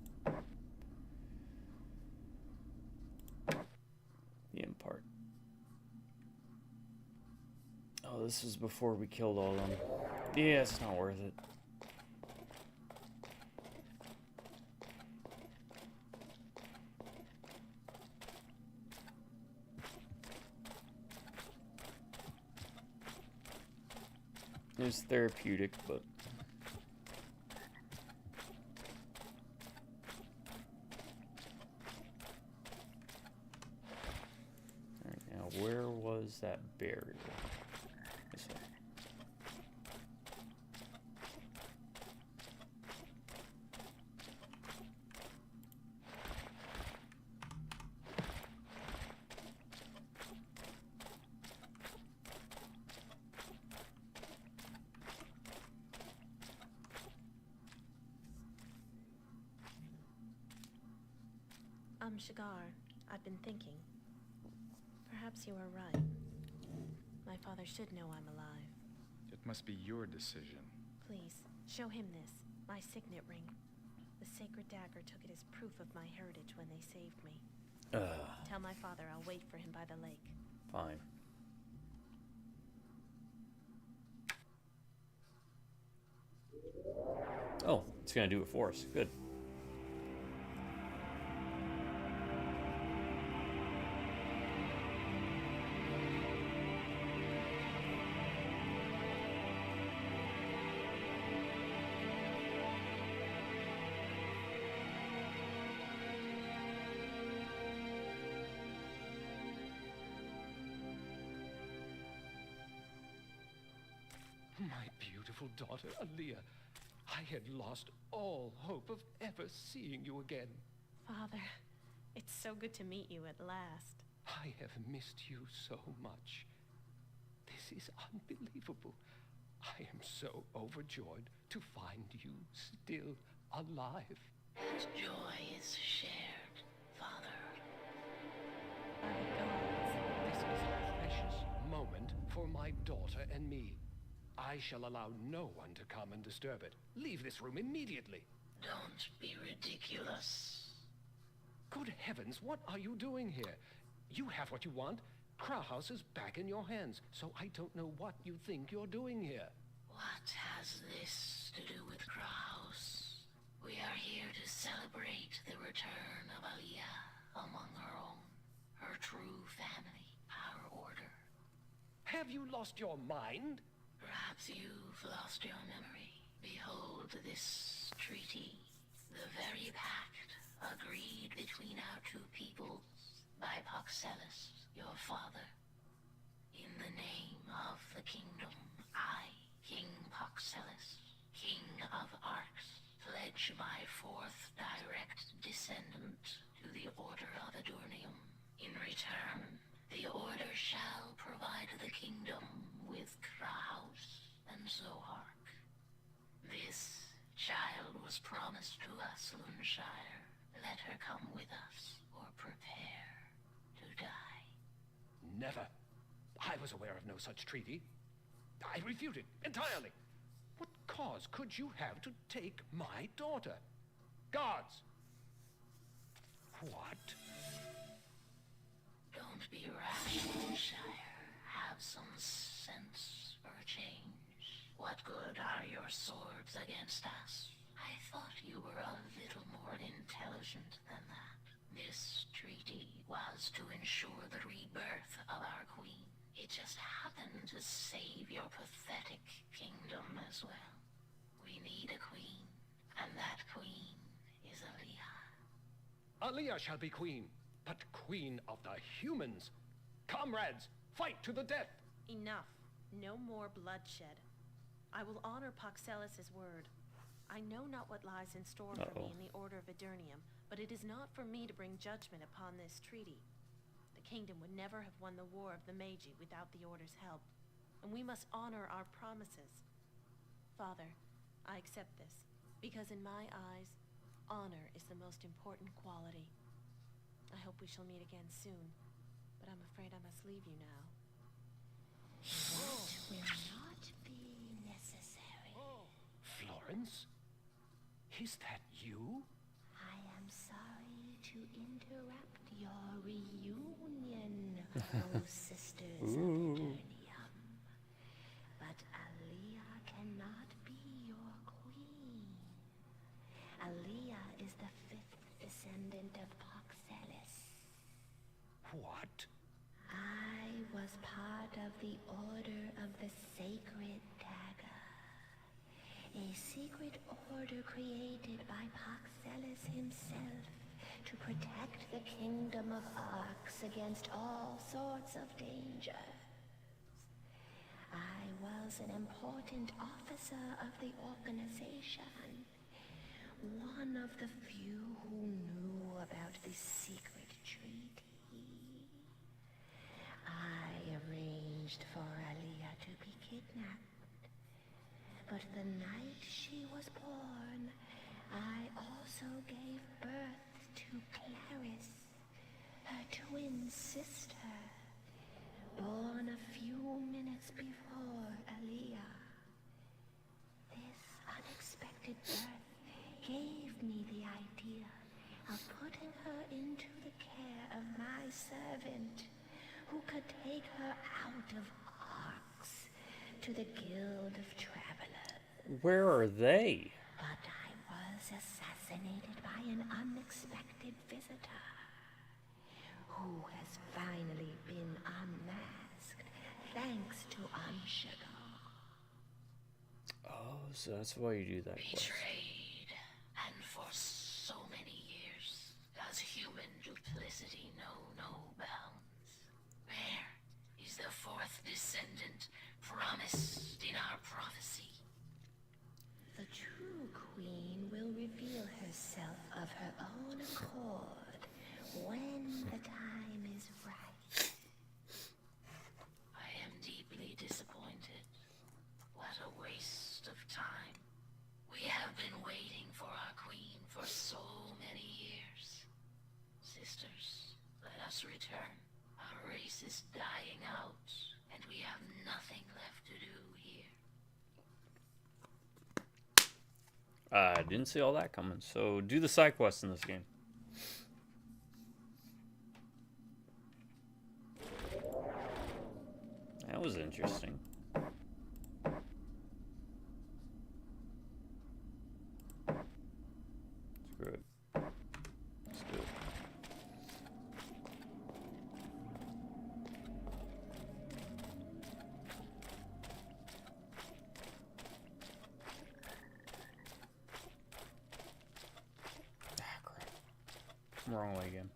The end part. Oh, this is before we killed all of them. Yeah, it's not worth it. It's therapeutic, but... Alright, now where was that barrier? This way. Shigar, I've been thinking. Perhaps you are right. My father should know I'm alive. It must be your decision. Please, show him this, my signet ring. The sacred dagger took it as proof of my heritage when they saved me. Tell my father I'll wait for him by the lake. Fine. Oh, it's gonna do it for us. Good. My beautiful daughter, Aaliyah. I had lost all hope of ever seeing you again. Father, it's so good to meet you at last. I have missed you so much. This is unbelievable. I am so overjoyed to find you still alive. And joy is shared, Father. By the gods. This is a precious moment for my daughter and me. I shall allow no one to come and disturb it. Leave this room immediately. Don't be ridiculous. Good heavens, what are you doing here? You have what you want. Krauhaus is back in your hands, so I don't know what you think you're doing here. What has this to do with Krauhaus? We are here to celebrate the return of Aaliyah among her own, her true family, our order. Have you lost your mind? Perhaps you've lost your memory. Behold this treaty, the very pact agreed between our two peoples by Paxelis, your father. In the name of the kingdom, I, King Paxelis, King of Arcs, pledge my fourth direct descendant to the Order of Adornium. In return, the Order shall provide the kingdom with Krauhaus and Zohark. This child was promised to us, Lunshire. Let her come with us, or prepare to die. Never. I was aware of no such treaty. I refute it entirely. What cause could you have to take my daughter? Guards! What? Don't be rash, Lunshire. Have some sense for a change. What good are your swords against us? I thought you were a little more intelligent than that. This treaty was to ensure the rebirth of our queen. It just happened to save your pathetic kingdom as well. We need a queen, and that queen is Aaliyah. Aaliyah shall be queen, but queen of the humans. Comrades, fight to the death! Enough. No more bloodshed. I will honor Paxelis' word. I know not what lies in store for me in the Order of Adurnium, but it is not for me to bring judgment upon this treaty. The kingdom would never have won the war of the Meiji without the Order's help, and we must honor our promises. Father, I accept this, because in my eyes, honor is the most important quality. I hope we shall meet again soon, but I'm afraid I must leave you now. That will not be necessary. Florence? Is that you? I am sorry to interrupt your reunion, oh sisters of Eternium. But Aaliyah cannot be your queen. Aaliyah is the 5th descendant of Fatalis. What? I was part of the Order of the Sacred Dagger. A secret order created by Fatalis himself to protect the kingdom of Arx against all sorts of dangers. I was an important officer of the organization, one of the few who knew about the secret treaty. I arranged for Aaliyah to be kidnapped, but the night she was born, I also gave birth to Clarice, her twin sister, born a few minutes before Aaliyah. This unexpected birth gave me the idea of putting her into the care of my servant, who could take her out of Arx to the Guild of Travelers. Where are they? But I was assassinated by an unexpected visitor, who has finally been unmasked thanks to Anshagar. Oh, so that's why you do that quest. Betrayed, and for so many years, does human duplicity know no bounds? Where is the 4th descendant promised in our prophecy? The true queen will reveal herself of her own accord when the time is right. I am deeply disappointed. What a waste of time. We have been waiting for our queen for so many years. Sisters, let us return. Our race is dying out, and we have nothing left to do here. I didn't see all that coming. So do the side quests in this game. That was interesting. Screw it. Let's do it. Ah, crap. Wrong way again.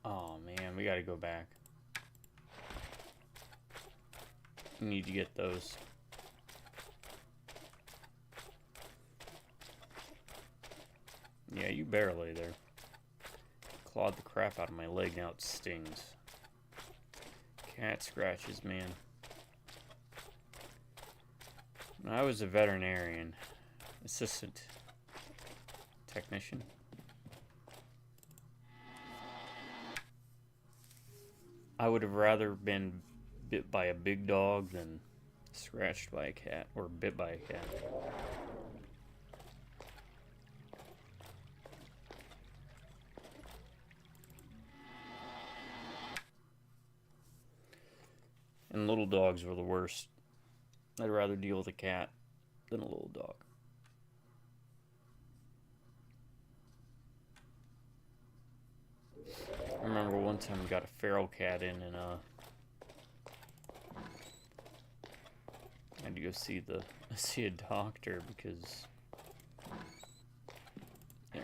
Oh man, we gotta go back. We need to get those. Yeah, you barely there. Clawed the crap out of my leg, now it stings. Cat scratches, man. When I was a veterinarian, assistant technician, I would have rather been bit by a big dog than scratched by a cat, or bit by a cat. And little dogs were the worst. I'd rather deal with a cat than a little dog. I remember one time we got a feral cat in and I to go see a doctor because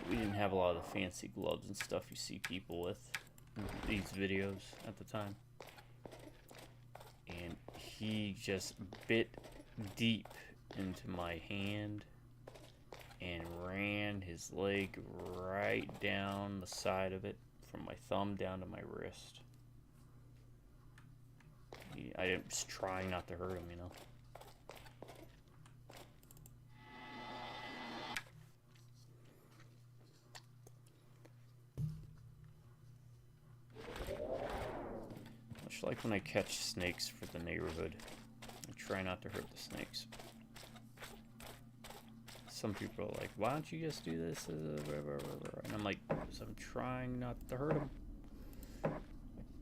we didn't have a lot of the fancy gloves and stuff you see people with in these videos at the time. And he just bit deep into my hand and ran his leg right down the side of it from my thumb down to my wrist. I was trying not to hurt him, you know. Much like when I catch snakes for the neighborhood, I try not to hurt the snakes. Some people are like, why don't you just do this? And I'm like, because I'm trying not to hurt them. I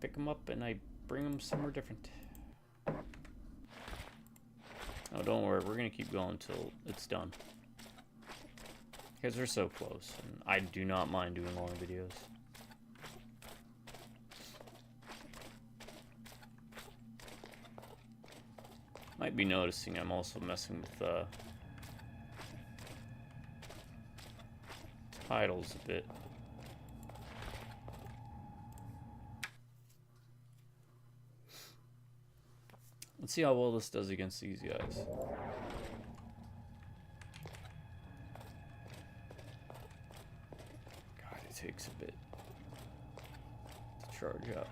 pick them up and I bring them somewhere different. Oh, don't worry, we're going to keep going until it's done. Because we're so close, and I do not mind doing long videos. Might be noticing I'm also messing with titles a bit. Let's see how well this does against these guys. God, it takes a bit to charge up.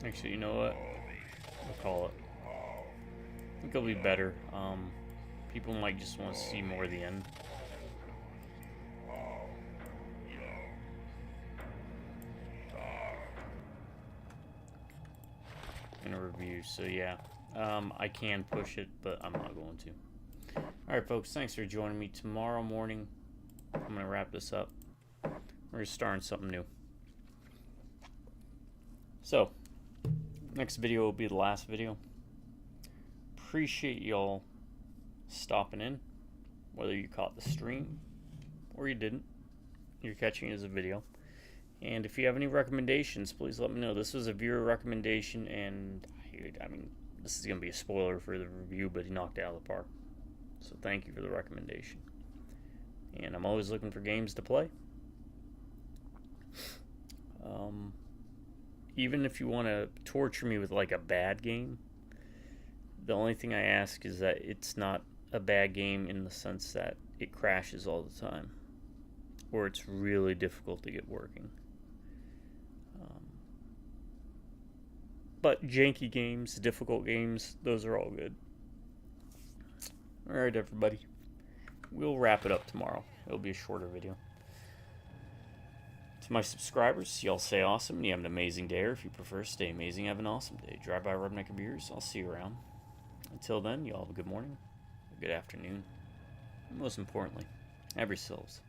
Actually, you know what? We'll call it. I think it'll be better. People might just want to see more of the end. In a review, so yeah. I can push it, but I'm not going to. Alright, folks, thanks for joining me. Tomorrow morning, I'm going to wrap this up. We're starting something new. So, next video will be the last video. Appreciate y'all stopping in, whether you caught the stream or you didn't. You're catching it as a video. And if you have any recommendations, please let me know. This was a viewer recommendation, and I mean, this is going to be a spoiler for the review, but he knocked it out of the park. So thank you for the recommendation. And I'm always looking for games to play. Even if you want to torture me with like a bad game, the only thing I ask is that it's not a bad game in the sense that it crashes all the time, or it's really difficult to get working. But janky games, difficult games, those are all good. Alright, everybody. We'll wrap it up tomorrow. It'll be a shorter video. To my subscribers, y'all stay awesome and you have an amazing day, or if you prefer, stay amazing, have an awesome day. Drive by Rubneck Beers. I'll see you around. Until then, y'all have a good morning, a good afternoon, and most importantly, have yourselves